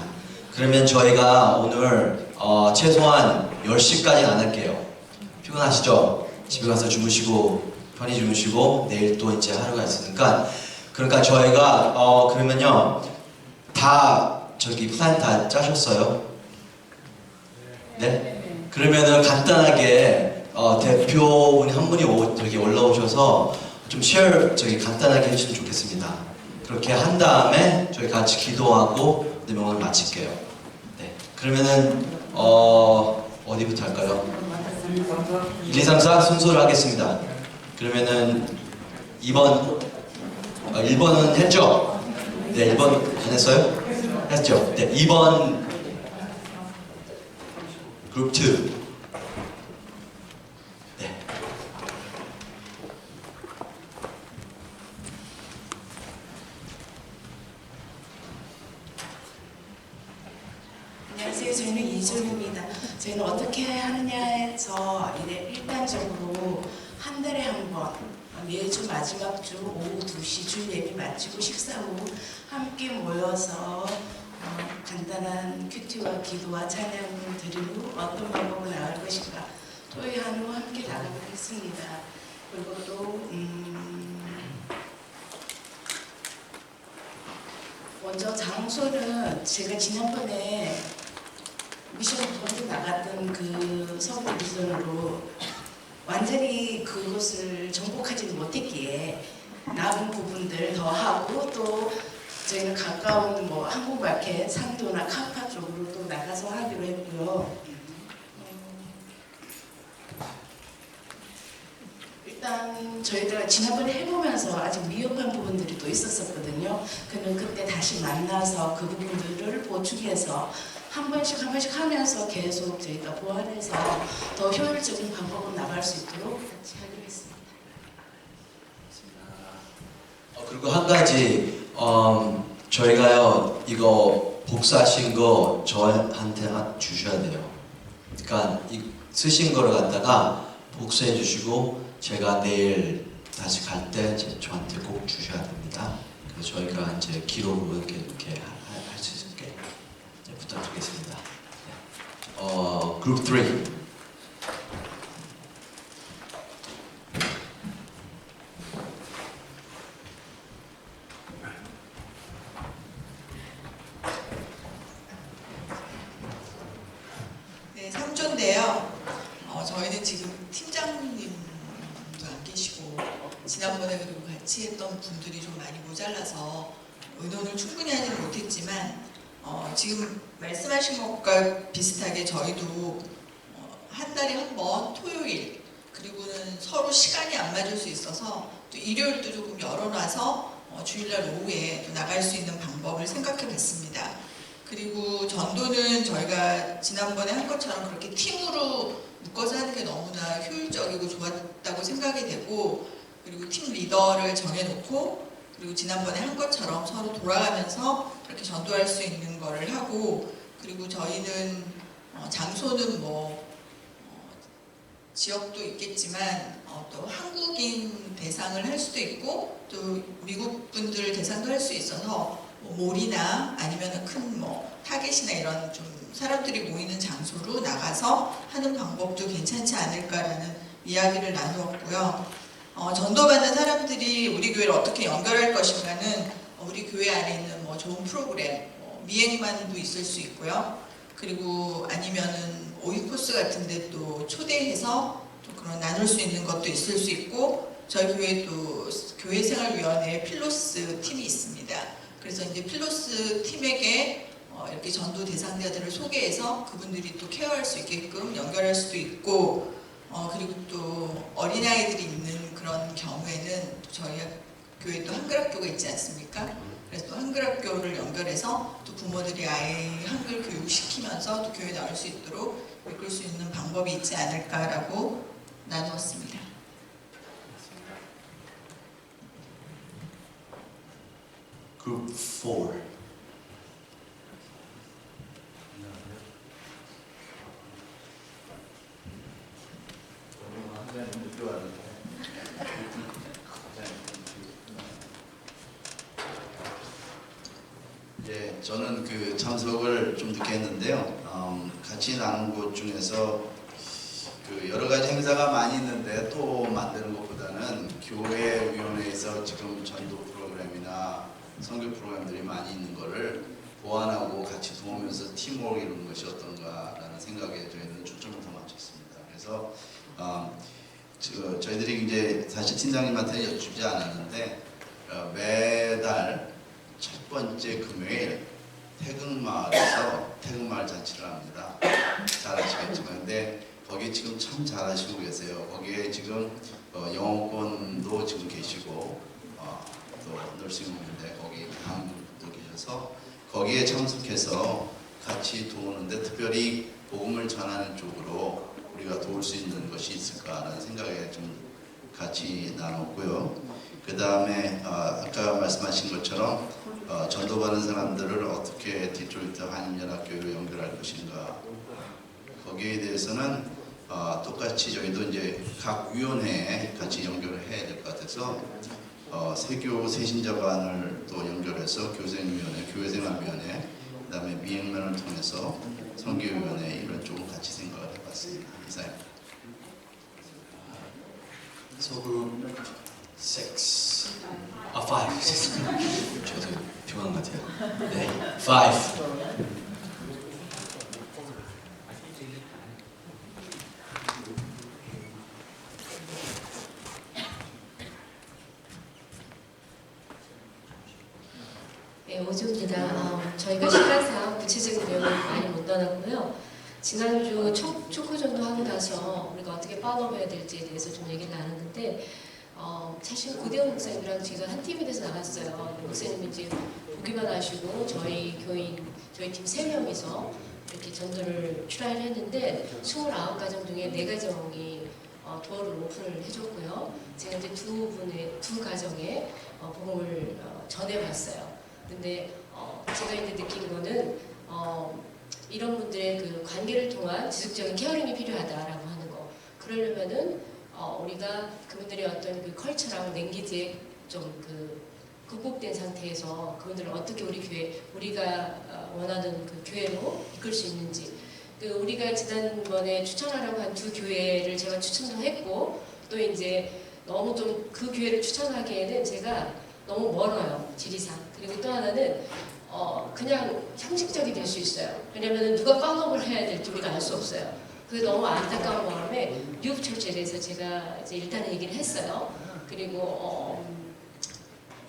그러면 저희가 오늘 최소한 10시까지는 안 할게요. 피곤하시죠? 집에 가서 주무시고 편히 주무시고 내일 또 이제 하루가 있으니까 그러니까 저희가 그러면요 다 저기 플랜 다 짜셨어요? 네? 그러면은 간단하게 대표분이 한 분이 저기 올라오셔서 좀 저기 간단하게 해주시면 좋겠습니다. 그렇게 한 다음에 저희 같이 기도하고 그다음에 오늘 마칠게요. 네. 그러면은 어디부터 할까요? 1, 2, 3, 4 순서로 하겠습니다. 그러면은 1번은 했죠? 네, 1번 안 했어요? 했죠? 네, 2번 그룹 2. 네. 안녕하세요. 저희는 이준입니다. 저희는 어떻게 하느냐에서 일단적으로 한 달에 한 번, 매주 마지막 주 오후 2시 주 예배 마치고 식사 후 함께 모여서 간단한 큐티와 기도와 찬양을 드리고 어떤 방법으로 나갈 것인가 토의한 후 함께 나가도록 했습니다. 그리고 또 먼저 장소는 제가 지난번에 미션 먼저 나갔던 그 서울 미션으로 완전히 그것을 정복하지는 못했기에 남은 부분들 더 하고 또 저희는 가까운 뭐 한국마켓, 상도나 카파 쪽으로 또 나가서 하기로 했고요. 일단 저희가 지난번에 해보면서 아직 미흡한 부분들이 또 있었었거든요. 그때 다시 만나서 그 부분들을 보충해서 한 번씩 하면서 계속 저희가 보완해서 더 효율적인 방법으로 나갈 수 있도록 같이 하기로 했습니다. 그리고 한 가지 저희가요 이거 복사하신 거 저한테 주셔야 돼요. 그러니까 쓰신 거를 갖다가 복사해 주시고 제가 내일 다시 갈 때 저한테 꼭 주셔야 됩니다. 그래서 저희가 이제 기록으로 이렇게 할 수 있게 부탁드리겠습니다. 네. 그룹 3. 네, 3조인데요. 저희는 지금 팀장님도 안 계시고 지난번에 그리고 같이 했던 분들이 좀 많이 모자라서 의논을 충분히 하지는 못했지만 지금 말씀하신 것과 비슷하게 저희도 한 달에 한 번 토요일 그리고는 서로 시간이 안 맞을 수 있어서 또 일요일도 조금 열어놔서 주일날 오후에 또 나갈 수 있는 방법을 생각해 봤습니다. 그리고 전도는 저희가 지난번에 한 것처럼 그렇게 팀으로 묶어서 하는 게 너무나 효율적이고 좋았다고 생각이 되고 그리고 팀 리더를 정해놓고 그리고 지난번에 한 것처럼 서로 돌아가면서 이렇게 전도할 수 있는 거를 하고, 그리고 저희는 장소는 뭐 지역도 있겠지만 또 한국인 대상을 할 수도 있고 또 미국 분들 대상도 할 수 있어서 뭐 몰이나 아니면 큰 뭐 타겟이나 이런 좀 사람들이 모이는 장소로 나가서 하는 방법도 괜찮지 않을까라는 이야기를 나누었고요. 전도받는 사람들이 우리 교회를 어떻게 연결할 것인가는 우리 교회 안에 있는 뭐 좋은 프로그램, 미행만도 있을 수 있고요. 그리고 아니면은 오이 코스 같은데 또 초대해서 또 그런 나눌 수 있는 것도 있을 수 있고, 저희 교회도 교회생활위원회 필로스 팀이 있습니다. 그래서 이제 필로스 팀에게 이렇게 전도 대상자들을 소개해서 그분들이 또 케어할 수 있게끔 연결할 수도 있고, 그리고 또 어린아이들이 있는 그런 경우에는 저희 교회 또 한글학교가 있지 않습니까? 그래서 또 한글학교를 연결해서 또 부모들이 아이 한글 교육시키면서 또 교회에 나올 수 있도록 이끌 수 있는 방법이 있지 않을까라고 나누었습니다. Group 4. 예, 저는 그 참석을 좀 늦게 했는데요. 같이 나눈 곳 중에서 그 여러 가지 행사가 많이 있는데 또 만드는 것보다는 교회위원회에서 지금 전도 프로그램이나 선교 프로그램들이 많이 있는 거를 보완하고 같이 도우면서 팀워크 이루는 것이 어떤가라는 생각에 저희는 초점을 더 맞췄습니다. 그래서 저희들이 이제 사실 팀장님한테 여쭙지 않았는데 매달 첫 번째 금요일 태극마을에서 태극마을 잔치를 합니다. 잘 아시겠지만 근데 거기 지금 참 잘하시고 계세요. 거기에 지금 영어권도 지금 계시고 또 널싱홈인데 거기 강도 계셔서 거기에 참석해서 같이 도우는데 특별히 복음을 전하는 쪽으로 우리가 도울 수 있는 것이 있을까라는 생각에 좀 같이 나눴고요. 그 다음에 아까 말씀하신 것처럼 전도받는 사람들을 어떻게 디트로이트 한인연합교회로 연결할 것인가, 거기에 대해서는 똑같이 저희도 이제 각 위원회에 같이 연결을 해야 될 것 같아서 세교 세신자반을 또 연결해서 교생위원회, 교회생활위원회, 그 다음에 미행면을 통해서 선교위원회 이런 쪽은 같이 생각을 해봤습니다. 이상입니다. So group 6. 5. 저도 피곤한 것 같아요. 네, 5. 네, 오주입니다. 저희가 시간상 구체적인 내용을 많이 못 나눴고요. 지난주 초코전도 하고 나서 우리가 어떻게 파업해야 될지에 대해서 좀 얘기를 나눴는데 사실 고대원 목사님이랑 제가 한 팀이 돼서 나갔어요. 목사님이 이제 보기만 하시고 저희 교인, 저희 팀 3명이서 이렇게 전도를 출하를 했는데 29가정 중에 4가정이 도어를 오픈을 해줬고요. 제가 이제 두 가정에 복음을 전해봤어요. 근데 제가 이제 느낀 거는 이런 분들의 그 관계를 통한 지속적인 케어링이 필요하다라고 하는 거. 그러려면은 우리가 그분들의 어떤 그 컬처랑 랭귀지에 좀 그 극복된 상태에서 그분들을 어떻게 우리 교회, 우리가 원하는 그 교회로 이끌 수 있는지. 그 우리가 지난번에 추천하라고 한 2 교회를 제가 추천도 했고, 또 이제 너무 좀 그 교회를 추천하기에는 제가 너무 멀어요, 지리상. 그리고 또 하나는 그냥 형식적이 될 수 있어요. 왜냐면 누가 파업을 해야 될지 우리가 알 수 없어요. 그래서 너무 안타까운 마음에 뉴욕 철치에 대해서 제가 이제 일단은 얘기를 했어요. 그리고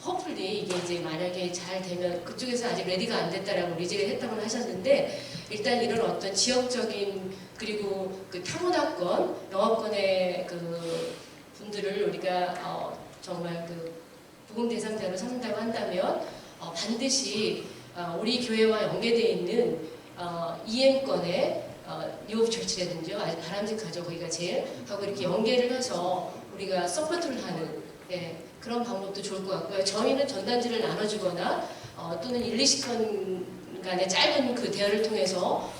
허플리 이게 이제 만약에 잘 되면 그쪽에서 아직 레디가 안 됐다라고 리젝을 했다고 하셨는데, 일단 이런 어떤 지역적인 그리고 그 타문화권, 영어권의 그 분들을 우리가 정말 그 복음 대상자로 삼는다고 한다면 반드시 우리 교회와 연계되어 있는 EM권의 뉴욕 철치라든지요, 아주 바람직하죠. 거기가 제일 하고 이렇게 연계를 해서 우리가 서포트를 하는, 예, 그런 방법도 좋을 것 같고요. 저희는 전단지를 나눠주거나 또는 1, 2시간 간의 짧은 그 대화를 통해서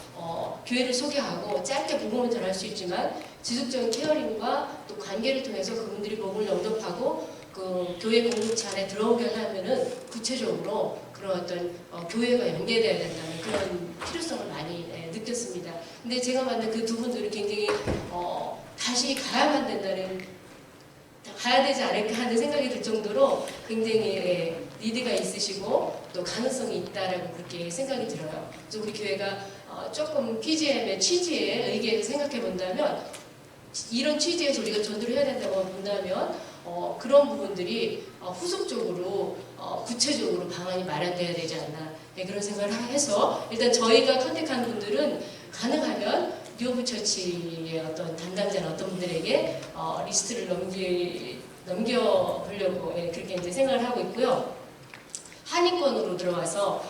교회를 소개하고 짧게 복음을 전할 수 있지만 지속적인 케어링과 또 관계를 통해서 그분들이 복음을 영접하고 그 교회 공동체 안에 들어오게 하면은 구체적으로 그런 어떤 교회가 연계돼야 된다는 그런 필요성을 많이 느꼈습니다. 근데 제가 만난 그 두 분들이 굉장히 다시 가야만 된다는, 가야 되지 않을까 하는 생각이 들 정도로 굉장히 니드가 있으시고 또 가능성이 있다라고 그렇게 생각이 들어요. 그래서 우리 교회가 조금 PGM의 취지에 의기에서 생각해 본다면, 이런 취지에서 우리가 전도를 해야 된다고 본다면 그런 부분들이 후속적으로 구체적으로 방안이 마련돼야 되지 않나, 그런 생각을 해서 일단 저희가 컨택한 분들은 가능하면 뉴오브처치의 어떤 담당자나 어떤 분들에게 리스트를 넘겨보려고 그렇게 이제 생각을 하고 있고요. 한인권으로 들어와서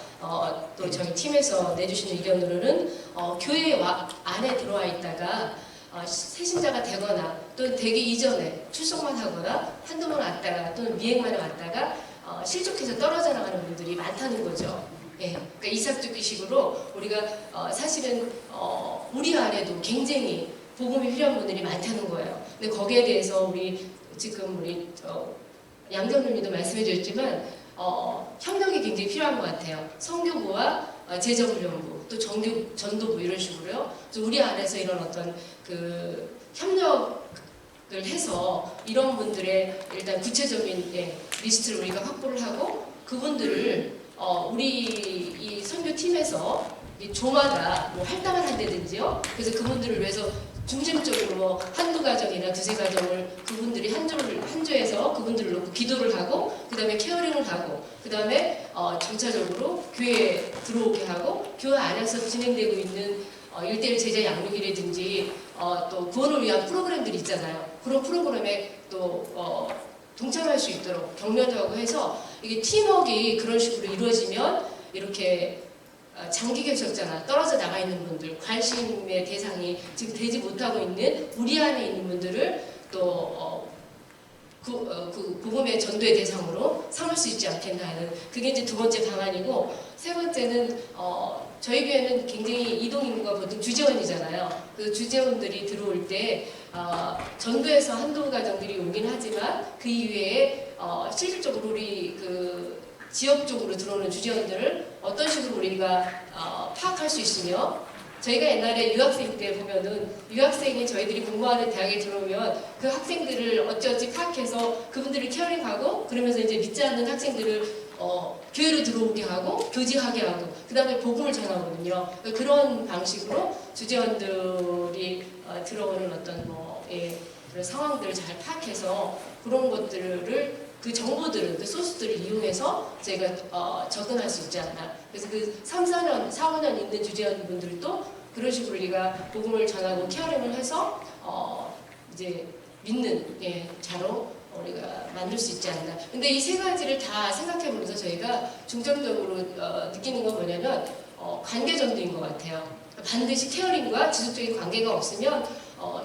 또 저희 팀에서 내주신 의견으로는 교회 안에 들어와 있다가 새신자가 되거나 또는 되기 이전에 출석만 하거나 한두 번 왔다가 또는 미행만에 왔다가 실족해서 떨어져 나가는 분들이 많다는 거죠. 그러니까 이삭주기식으로 우리가 사실은 우리 안에도 굉장히 복음이 필요한 분들이 많다는 거예요. 근데 거기에 대해서 지금 우리 양정님도 말씀해 주셨지만 협력이 굉장히 필요한 것 같아요. 선교부와 제자훈련부, 또 전도부 이런 식으로요. 우리 안에서 이런 어떤 그 협력을 해서 이런 분들의 일단 구체적인 리스트를 우리가 확보를 하고 그분들을 우리 이 선교팀에서 조마다 뭐 할당을 한다든지요. 그래서 그분들을 위해서 중심적으로 한두 가정이나 두세 가정을 그분들이 한 조에서 그분들을 놓고 기도를 하고 그 다음에 케어링을 하고 그 다음에 점차적으로 교회에 들어오게 하고 교회 안에서 진행되고 있는 1:1 제자 양육이라든지 또 구원을 위한 프로그램들이 있잖아요. 그런 프로그램에 또 동참할 수 있도록 격려도 하고 해서 이게 팀워크가 그런 식으로 이루어지면 이렇게 장기 개척자나 떨어져 나가 있는 분들, 관심의 대상이 지금 되지 못하고 있는 우리 안에 있는 분들을 또 그 복음의 전도의 대상으로 삼을 수 있지 않겠나 하는 그게 이제 두 번째 방안이고, 세 번째는 저희 교회는 굉장히 이동 인구가 보통 주재원이잖아요. 그 주재원들이 들어올 때 전도에서 한두 가정들이 오긴 하지만 그 이외에 실질적으로 우리 그 지역 쪽으로 들어오는 주재원들을 어떤 식으로 우리가 파악할 수 있으며, 저희가 옛날에 유학생 때 보면은 유학생이 저희들이 공부하는 대학에 들어오면 그 학생들을 어찌어찌 파악해서 그분들을 케어링하고 그러면서 이제 믿지 않는 학생들을 교회로 들어오게 하고 교제하게 하고 그 다음에 복음을 전하거든요. 그런 방식으로 주재원들이 들어오는 어떤 그런 상황들을 잘 파악해서 그런 것들을 그 정보들을, 그 소스들을 이용해서 저희가 접근할 수 있지 않나. 그래서 그 3, 4년, 4, 5년 있는 주재원분들도 그런 식으로 우리가 복음을 전하고 케어링을 해서 이제 믿는 자로 우리가 만들 수 있지 않나. 근데 이 세 가지를 다 생각해보면서 저희가 중점적으로 느끼는 건 뭐냐면 관계전도인 것 같아요. 반드시 케어링과 지속적인 관계가 없으면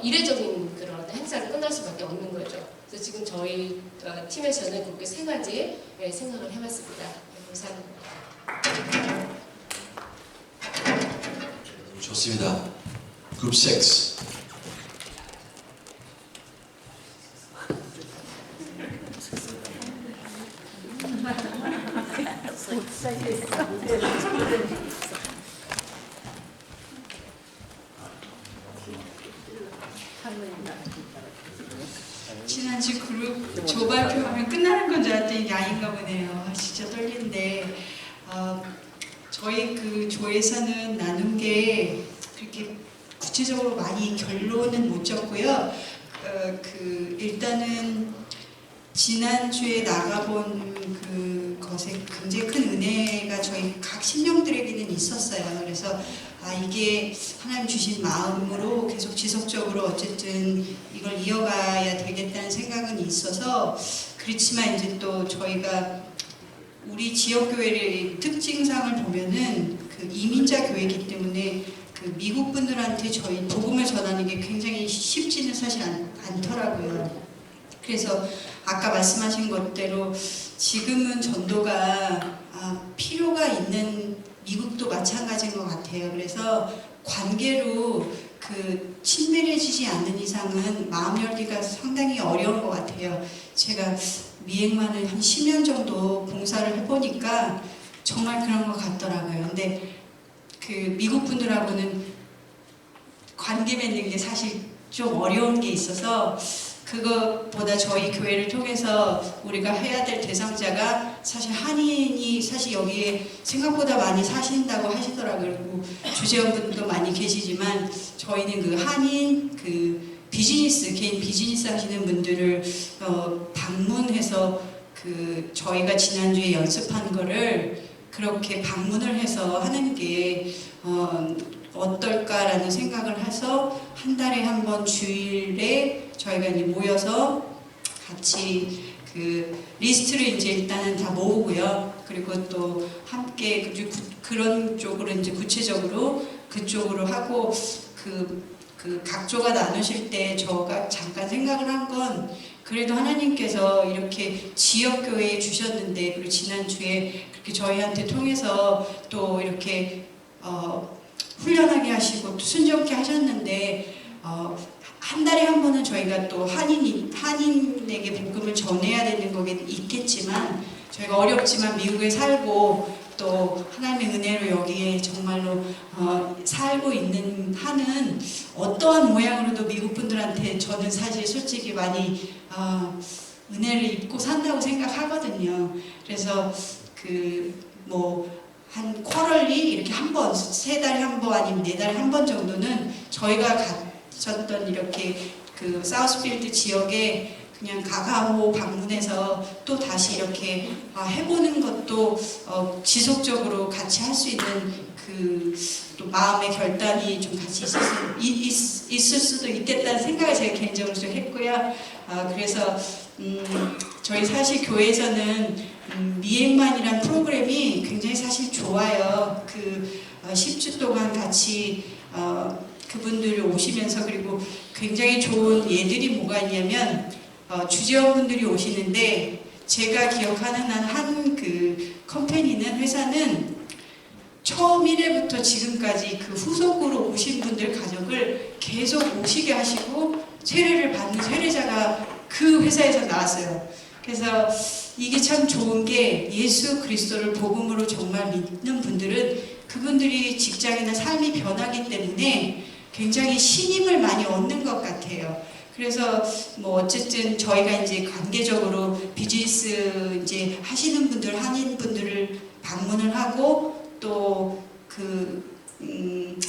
이례적인 그런 행사를 끝날 수밖에 없는 거죠. 그래서 지금 저희 팀에서는 그렇게 세 가지 생각을 해봤습니다. 감사합니다. 좋습니다. 그룹 6. 지난주 그룹 조 발표하면 끝나는 건 줄 알았더니 이게 아닌가 보네요. 진짜 떨리는데 저희 그 조에서는 나눈 게 그렇게 구체적으로 많이 결론은 못 졌고요. 일단은 지난주에 나가본 그것에 굉장히 큰 은혜가 저희 각 신령들에게는 있었어요. 그래서 이게 하나님 주신 마음으로 계속 지속적으로 어쨌든 이걸 이어가야 되겠다는 생각은 있어서, 그렇지만 이제 또 저희가 우리 지역교회의 특징상을 보면은 그 이민자 교회이기 때문에 그 미국 분들한테 저희 복음을 전하는 게 굉장히 쉽지는 사실 않더라고요. 그래서 아까 말씀하신 것대로 지금은 전도가 필요가 있는 미국도 마찬가지인 것 같아요. 그래서 관계로 그 친밀해지지 않는 이상은 마음 열기가 상당히 어려운 것 같아요. 제가 미행만을 한 10년 정도 봉사를 해보니까 정말 그런 것 같더라고요. 근데 그 미국 분들하고는 관계 맺는 게 사실 좀 어려운 게 있어서 그것보다 저희 교회를 통해서 우리가 해야 될 대상자가 사실 한인이 사실 여기에 생각보다 많이 사신다고 하시더라고요. 그리고 주재원분도 많이 계시지만 저희는 그 한인 그 비즈니스 개인 비즈니스 하시는 분들을 방문해서 그 저희가 지난주에 연습한 거를 그렇게 방문을 해서 하는 게 어떨까라는 생각을 해서 한 달에 한 번 주일에 저희가 이제 모여서 같이 그 리스트를 이제 일단은 다 모으고요. 그리고 또 함께 그런 쪽으로 이제 구체적으로 그쪽으로 하고 그 각조가 나누실 때 저가 잠깐 생각을 한 건 그래도 하나님께서 이렇게 지역교회에 주셨는데 그리고 지난주에 그렇게 저희한테 통해서 또 이렇게 훈련하게 하시고 또 순종케 하셨는데 한 달에 한 번은 저희가 또 한인에게 복음을 전해야 되는 거긴 있겠지만 저희가 어렵지만 미국에 살고 또 하나님의 은혜로 여기에 정말로 살고 있는 한은 어떠한 모양으로도 미국 분들한테 저는 사실 솔직히 많이 은혜를 입고 산다고 생각하거든요. 그래서 한 쿼럴리 이렇게 한 번, 3달에 한 번 아니면 4달에 한 번 정도는 저희가 갔었던 이렇게 그 사우스필드 지역에 그냥 가가오 방문해서 또 다시 이렇게 해보는 것도 지속적으로 같이 할 수 있는 그 또 마음의 결단이 좀 같이 있을 수도 있겠다는 생각을 제가 개인적으로 좀 했고요. 그래서 저희 사실 교회에서는 미행만이란 프로그램이 굉장히 사실 좋아요. 10주 동안 같이 그분들이 오시면서 그리고 굉장히 좋은 예들이 뭐가 있냐면 주재원분들이 오시는데 제가 기억하는 한 그 컴퍼니는 회사는 처음 1회부터 지금까지 그 후속으로 오신 분들 가족을 계속 오시게 하시고 세례를 받는 세례자가 그 회사에서 나왔어요. 그래서 이게 참 좋은 게 예수 그리스도를 복음으로 정말 믿는 분들은 그분들이 직장이나 삶이 변하기 때문에 굉장히 신임을 많이 얻는 것 같아요. 그래서 어쨌든 저희가 이제 관계적으로 비즈니스 이제 하시는 분들, 한인 분들을 방문을 하고 또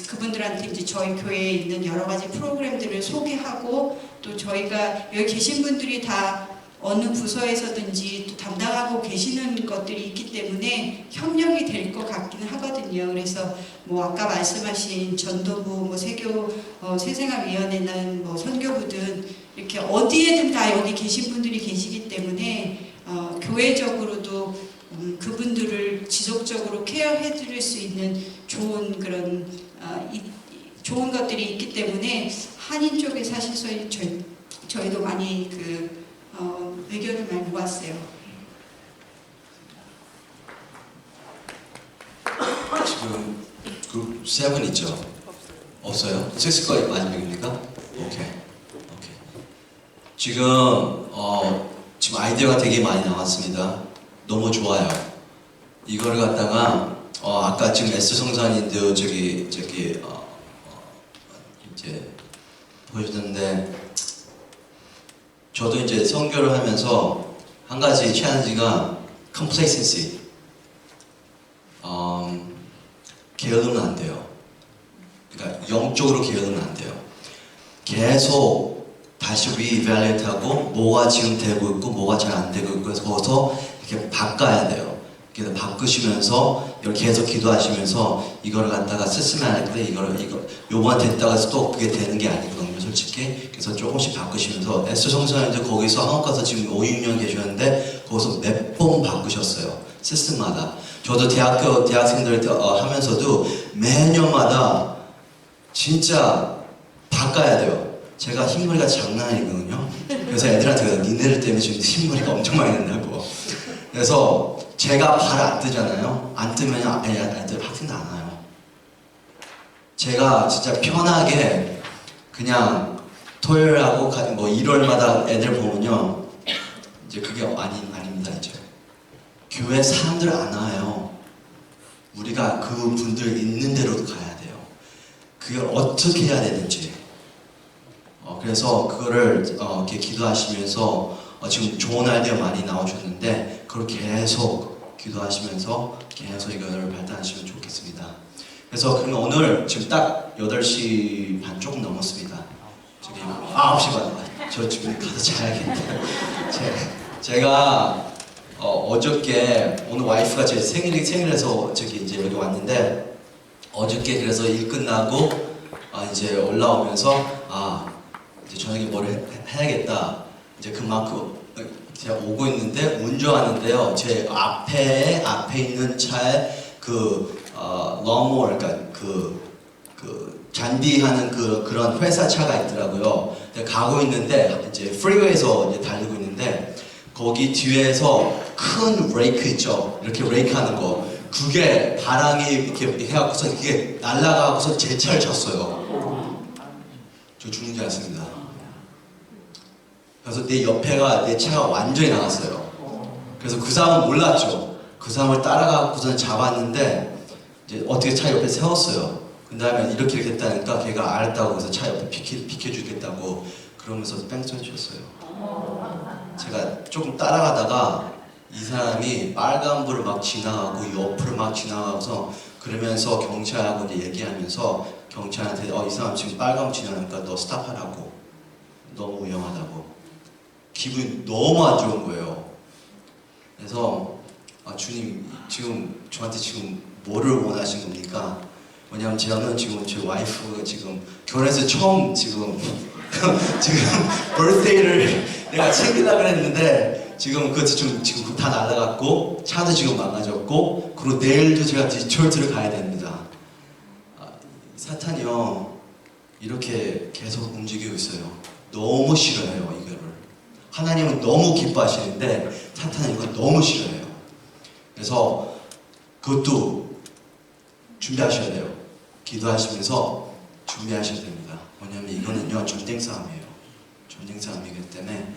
그분들한테 이제 저희 교회에 있는 여러 가지 프로그램들을 소개하고 또 저희가 여기 계신 분들이 다 어느 부서에서든지 또 담당하고 계시는 것들이 있기 때문에 협력이 될 것 같기는 하거든요. 그래서 아까 말씀하신 전도부, 새생활위원회는 선교부든 이렇게 어디에든 다 여기 계신 분들이 계시기 때문에 교회적으로도 그분들을 지속적으로 케어해 드릴 수 있는 좋은 그런 좋은 것들이 있기 때문에 한인 쪽에 사실 저희도 많이 의견을 많이 모았어요. 지금 그룹 7 있죠? 없어요? 6거 마지막입니까? 오케이. 지금 아이디어가 되게 많이 나왔습니다. 너무 좋아요. 이걸 갖다가 아까 지금 S 성산인데요. 이제 보여주는데 저도 이제 선교를 하면서 한 가지 챌린지가 complacency. 게으르면 안 돼요. 그러니까 영적으로 게으르면 안 돼요. 계속 다시 리이밸리에이트하고 뭐가 지금 되고 있고 뭐가 잘 안 되고 있고 해서 거기서 이렇게 바꿔야 돼요. 그래서 바꾸시면서 이렇게 계속 기도하시면서 이거를 갖다가 시스템atically 요번 됐다가 해서 또 그게 되는 게 아니거든요, 솔직히. 그래서 조금씩 바꾸시면서 S 성사님들 거기서 한국 가서 지금 5, 6년 계셨는데 거기서 몇 번 바꾸셨어요, 시스템마다. 저도 대학생들 하면서도 매년마다 진짜 바꿔야 돼요. 제가 흰머리가 장난 아니거든요. 그래서 애들한테 니네들 때문에 지금 흰머리가 엄청 많이 난다고. 그래서 제가 발 안 뜨잖아요. 안 뜨면 애들 학생도 안 와요. 제가 진짜 편하게 그냥 토요일하고 뭐 일요일마다 애들 보면요. 이제 그게 아닙니다 이제. 교회 사람들 안 와요. 우리가 그 분들 있는 대로 가야 돼요. 그걸 어떻게 해야 되는지. 그래서 그거를 이렇게 기도하시면서 지금 좋은 아이디어 많이 나와줬는데 그걸 계속 기도하시면서 계속 이거를 발달하시면 좋겠습니다. 그래서 그러면 오늘 지금 딱 8시 반 조금 넘었습니다. 저기 9시 반. 저 지금 가서 자야겠다. 제가 어저께 오늘 와이프가 제 생일에서 저기 이제 여기 왔는데 어저께 그래서 일 끝나고 이제 올라오면서 이제 저녁에 뭘 해야겠다. 이제 그만큼 제가 오고 있는데 운전하는데요. 제 앞에 있는 차에 럼모어 그러니까 그 잔디하는 그런 회사 차가 있더라고요. 가고 있는데 이제 프리웨이에서 이제 달리고 있는데 거기 뒤에서 큰 레이크 있죠. 이렇게 레이크 하는 거. 그게 바람이 이렇게 해갖고서 그게 날아가고서 제 차를 쳤어요. 저 죽는 줄 알았습니다. 그래서 내 차가 완전히 나갔어요. 그래서 그 사람은 몰랐죠. 그 사람을 따라가고서 잡았는데 이제 어떻게 차 옆에 세웠어요. 그 다음에 이렇게 했다니까 걔가 알았다고 해서 차 옆에 비켜주겠다고 그러면서 뺑소니 쳤어요. 제가 조금 따라가다가 이 사람이 빨간불을 막 지나가고 옆으로 막 지나가서 그러면서 경찰하고 이제 얘기하면서 경찰한테 이 사람 지금 빨간불 지나가니까 너 스탑하라고. 너무 위험하다고. 기분이 너무 안 좋은 거예요. 그래서 주님 지금 저한테 지금 뭐를 원하신 겁니까? 왜냐면 저는 지금 제 와이프가 지금 결혼해서 처음 지금 birthday를 내가 챙기려고 했는데 지금 그것도 지금 다 날아갔고 차도 지금 망가졌고 그리고 내일도 제가 디트로이트를 가야 됩니다. 사탄이요 이렇게 계속 움직이고 있어요. 너무 싫어해요 이거를. 하나님은 너무 기뻐하시는데 사탄은 이거 너무 싫어해요. 그래서 그것도 준비하셔야 돼요. 기도하시면서 준비하셔야 됩니다. 왜냐하면 이거는요 전쟁 싸움이에요. 전쟁 싸움이기 때문에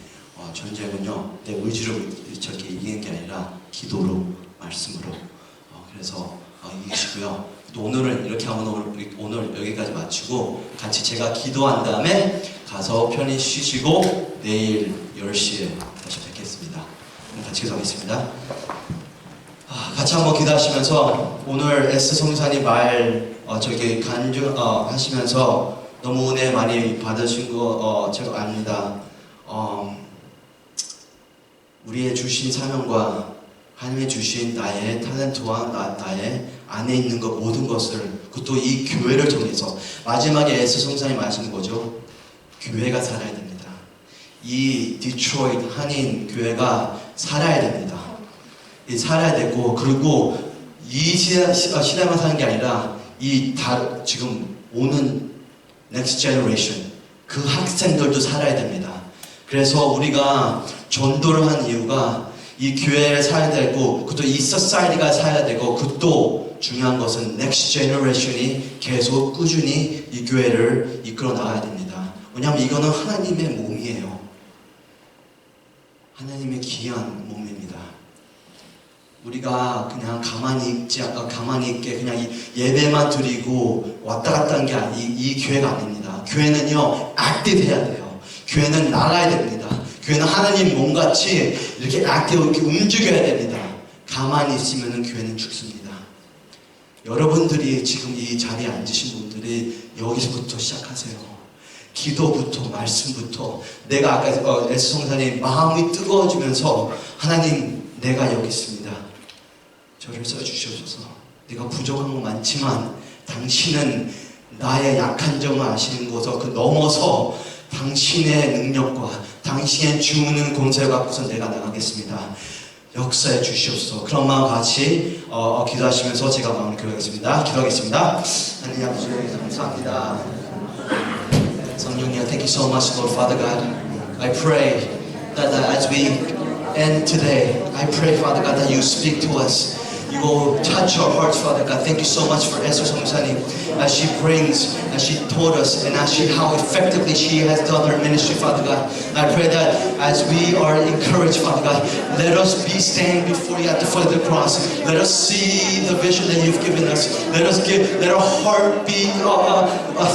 전쟁은요 내 의지로 저렇게 이기는 게 아니라 기도로 말씀으로 그래서 이기시고요. 또 오늘은 이렇게 하면 오늘 여기까지 마치고 같이 제가 기도한 다음에 가서 편히 쉬시고 내일 10시에 다시 뵙겠습니다. 같이 기도하겠습니다. 같이 한번 기도하시면서 오늘 S 성사님 말 저기 하시면서 너무 은혜 많이 받으신 거 제가 압니다. 우리의 주신 사명과 하나님의 주신 나의 탤런트와 나의 안에 있는 것 모든 것을 그것도 이 교회를 통해서 마지막에 S 성사님 하시는 거죠. 교회가 살아야 됩니다. 이 디트로이트 한인 교회가 살아야 됩니다. 살아야 되고 그리고 이 시대만 사는 게 아니라 지금 오는 next generation 그 학생들도 살아야 됩니다. 그래서 우리가 전도를 한 이유가 이 교회를 살아야 되고 그것도 이 society가 살아야 되고 그것도 중요한 것은 next generation이 계속 꾸준히 이 교회를 이끌어 나가야 됩니다. 왜냐하면 이거는 하나님의 몸이에요. 하나님의 귀한 몸입니다. 우리가 그냥 가만히 있게 그냥 예배만 드리고 왔다 갔다 하는 게 이 교회가 아닙니다. 교회는요, 액티브해야 돼요. 교회는 나가야 됩니다. 교회는 하나님 몸같이 이렇게 액티브 이렇게 움직여야 됩니다. 가만히 있으면 교회는 죽습니다. 여러분들이 지금 이 자리에 앉으신 분들이 여기서부터 시작하세요. 기도부터 말씀부터 내가 아까 에스성사님 마음이 뜨거워지면서 하나님 내가 여기 있습니다. 저를 써주셔서 내가 부족한 거 많지만 당신은 나의 약한 점을 아시는 것을 그 넘어서 당신의 능력과 당신의 주는 권세 갖고서 내가 나가겠습니다. 역사해 주시옵소서. 그런 마음 같이 기도하시면서 제가 마음을 기도하겠습니다. 하나님 아버지 감사합니다. 성령님, thank you so much, Lord Father God. I pray that as we end today, I pray, Father God, that you speak to us. You will touch our hearts, Father God. Thank you so much for Esther Songsanim as she brings, as she taught us, and how effectively she has done her ministry, Father God. I pray that as we are encouraged, Father God, let us be standing before you at the foot of the cross. Let us see the vision that you've given us. Let our heart be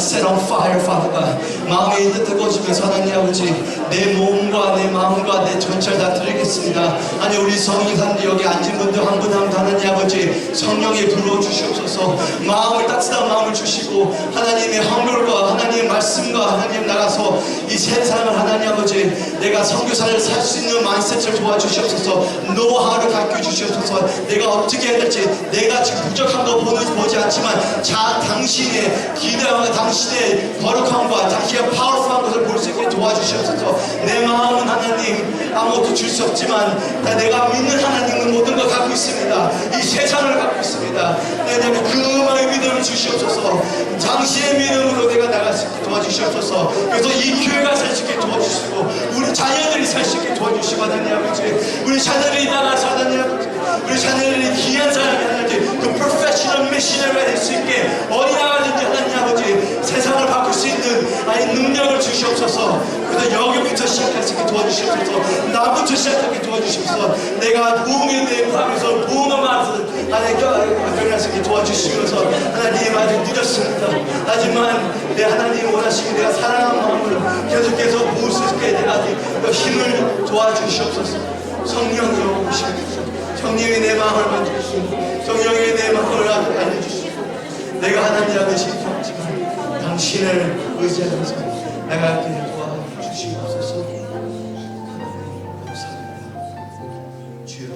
set on fire, Father God. 마음이 뜨거워지면서 하나님 아버지, 내 몸과 내 마음과 내 전체를 다 드리겠습니다. 아니 우리 성령사님들 여기 앉은 분들 한 분 한 분 하나님 아버지 성령에 불러 주시옵소서. 마음을 따뜻한 마음을 주시고 하나님의 헌물과 하나님의 말씀과 하나님 나가서 이 세상을 하나님 아버지 내가 선교사를 살 수 있는 마인드셋을 도와주시옵소서. 노하우를 가르쳐 주시옵소서. 내가 어떻게 해야 될지 내가 지금 부족한 거 보지 않지만 당신의 기대와 당신의 거룩함과 당신의 파워풀한 것을 볼 수 있게 도와주시옵소서. 내 마음은 하나님 아무것도 줄 수 없지만 내가 믿는 하나님은 모든 걸 갖고 있습니다. 이 세상을 갖고 있습니다. 내가 그 마음의 믿음을 주시옵소서. 당신의 믿음으로 내가 나갈 수 있게 도와주시옵소서. 그래서 이 교회가 살 수 있게 도와주시고 우리 자녀들이 살 수 있게 도와주시고 하나님 아버지 우리 자녀들이 나가서 하나님 아버지 우리 자녀들이 귀한 사람이 하나님 그 프로페셔널 미셔너리가 될 수 있게 어디 나가든지 하나님 아버지 세상을 바꿀 수 있는 능력을 주시옵소서. 그래서 여기부터 시작할 수 있게 도와주시옵소서. 나부터 시작하게 도와주시옵소서. 내가 부흥에 대해 포함해서 부흥을 말해서 하나님 결혼할 수 있게 도와주시면서 하나님 아직 늦었습니다. 하지만 내 하나님 원하시는 내가 사랑하는 마음을 계속해서 부을 수 있게 내가 힘을 도와주시옵소서. 성령으로 오시옵소서. 성령이 내 마음을 만져주시고 성령이 내 마음을 알려주시고 내가 하나님 앞에 실패하지만 당신을 의지하면서 나갈 길을 도와주시옵소서. 하나님 감사합니다. 주여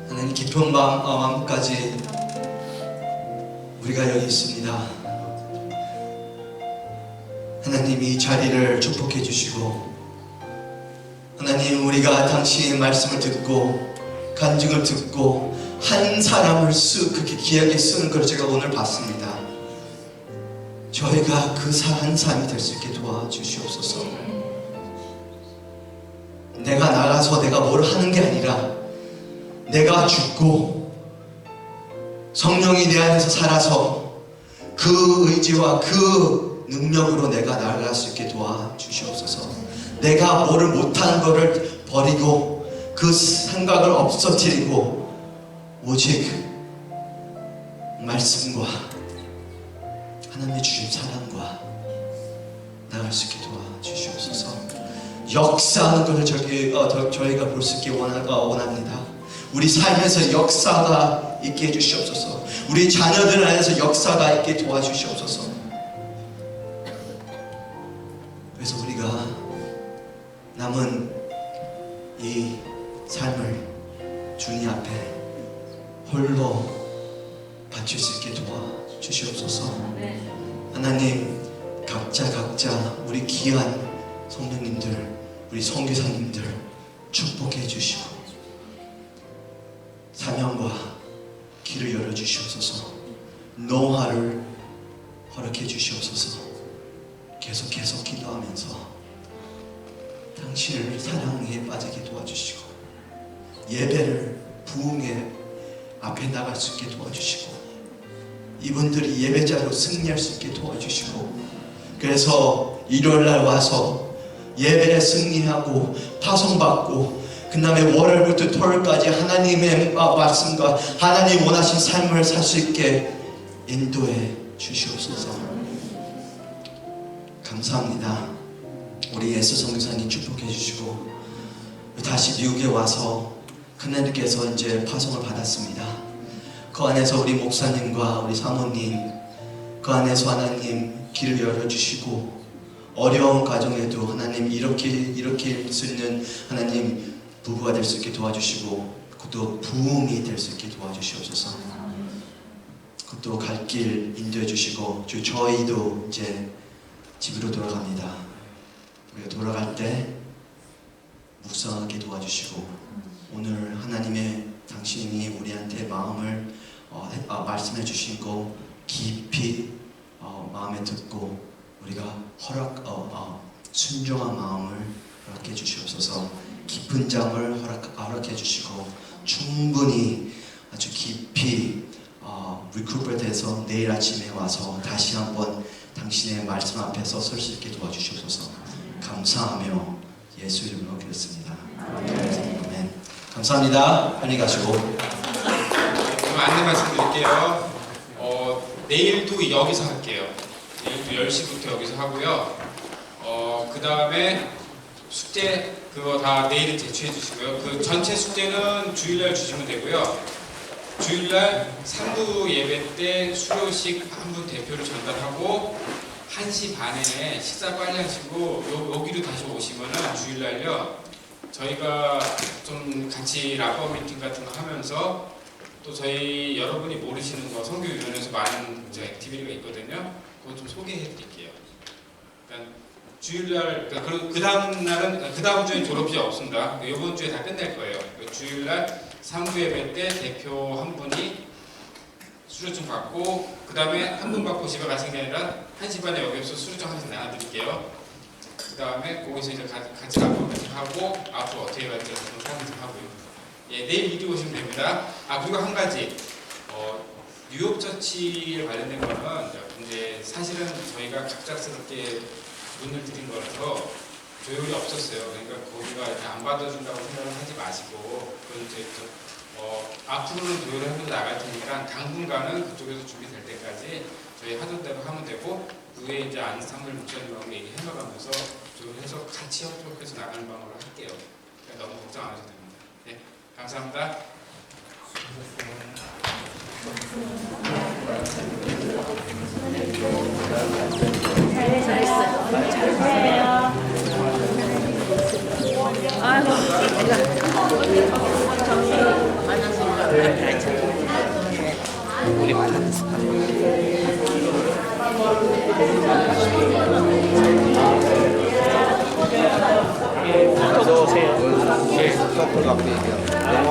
하나님 깊은 마음까지 우리가 여기 있습니다. 하나님 이 자리를 축복해 주시고 하나님 우리가 당신의 말씀을 듣고 간증을 듣고 한 사람을 그렇게 귀하게 쓰는 걸 제가 오늘 봤습니다. 저희가 그 한 사람이 될 수 있게 도와주시옵소서. 내가 나가서 내가 뭘 하는 게 아니라 내가 죽고 성령이 내 안에서 살아서 그 의지와 그 능력으로 내가 나아갈 수 있게 도와주시옵소서. 내가 뭐를 못하는 것을 버리고 그 생각을 없어뜨리고 오직 말씀과 하나님의 주신 사랑과 나갈 수 있게 도와주시옵소서. 역사하는 것을 저희가 볼 수 있게 원합니다. 우리 삶에서 역사가 있게 해주시옵소서. 우리 자녀들 안에서 역사가 있게 도와주시옵소서. 그래서 우리가 남은 이 삶을 주님 앞에 홀로 바칠 수 있게 도와주시옵소서. 하나님 각자 우리 귀한 성도님들 우리 선교사님들 축복해 주시고 사명과 길을 열어주시옵소서. 노하를 허락해 주시옵소서. 계속 기도하면서 당신을 사랑에 빠지게 도와주시고 예배를 부흥의 앞에 나갈 수 있게 도와주시고 이분들이 예배자로 승리할 수 있게 도와주시고 그래서 일요일날 와서 예배에 승리하고 파송받고 그 다음에 월요일부터 토요일까지 하나님의 말씀과 하나님 원하신 삶을 살 수 있게 인도해 주시옵소서. 감사합니다. 우리 예수 선교사님 축복해 주시고 다시 미국에 와서 하나님께서 이제 파송을 받았습니다. 그 안에서 우리 목사님과 우리 사모님 그 안에서 하나님 길을 열어주시고 어려운 가정에도 하나님 이렇게 수 있는 하나님 부부가 될 수 있게 도와주시고 그것도 부흥이 될 수 있게 도와주시옵소서. 그것도 갈 길 인도해 주시고 저희도 이제 집으로 돌아갑니다. 우리가 돌아갈 때 묵상하게 도와주시고 오늘 하나님의 당신이 우리한테 마음을 말씀해 주신 거 깊이 마음에 듣고 우리가 순종한 마음을 허락해 주시옵소서. 깊은 잠을 허락해 주시고 충분히 아주 깊이 리쿠퍼돼서 내일 아침에 와서 다시 한번 당신의 말씀 앞에서 설 수 있게 도와주시옵소서. 감사하며 예수 이름으로 기도했습니다. 아멘. 감사합니다. 편히 가시고. 좀 안내 말씀드릴게요. 내일도 여기서 할게요. 내일도 10시부터 여기서 하고요. 그 다음에 숙제 그거 다 내일은 제출해 주시고요. 그 전체 숙제는 주일날 주시면 되고요. 주일날 3부 예배 때 수료식 한 분 대표를 전달하고 1시 반에 식사 빨리 하시고 여기로 다시 오시면은 주일날요. 저희가 좀 같이 라버 미팅 같은 거 하면서 또 저희 여러분이 모르시는 거 선교위원회에서 많은 이제 액티비티가 있거든요. 그거 좀 소개해 드릴게요. 그러니까 주일날 그 다음 날은 그 다음 주에 졸업이 없습니다. 이번 주에 다 끝낼 거예요. 주일날 3부 예배 때 대표 한 분이 수료증 받고 그 다음에 한 분 받고 집에 가시는 게 아니라 1시 반에 여기서 수료증 하나씩 나눠드릴게요. 그 다음에 거기서 이제 같이 라버 미팅 하고 앞으로 어떻게 갈지 상담 하고요. 예, 내일 미리 오시면 됩니다. 그리고 한 가지 뉴욕 처치에 관련된 거는 이제 사실은 저희가 갑작스럽게 문을 드린 거라서 조율이 없었어요. 그러니까 거기가 이렇게 안 받아준다고 생각을 하지 마시고 그건 이제 앞으로는 조율을 해서 나갈 테니까 당분간은 그쪽에서 준비될 때까지 저희 하던 대로 하면 되고 위에 이제 안상물 목사님하고 얘기해 나가면서 조율해서 같이 협력해서 나가는 방법을 할게요. 그러니까 너무 걱정 안 하셔도 됩니다. 네, 감사합니다. 우리 많았어. 어서 오세요. 네.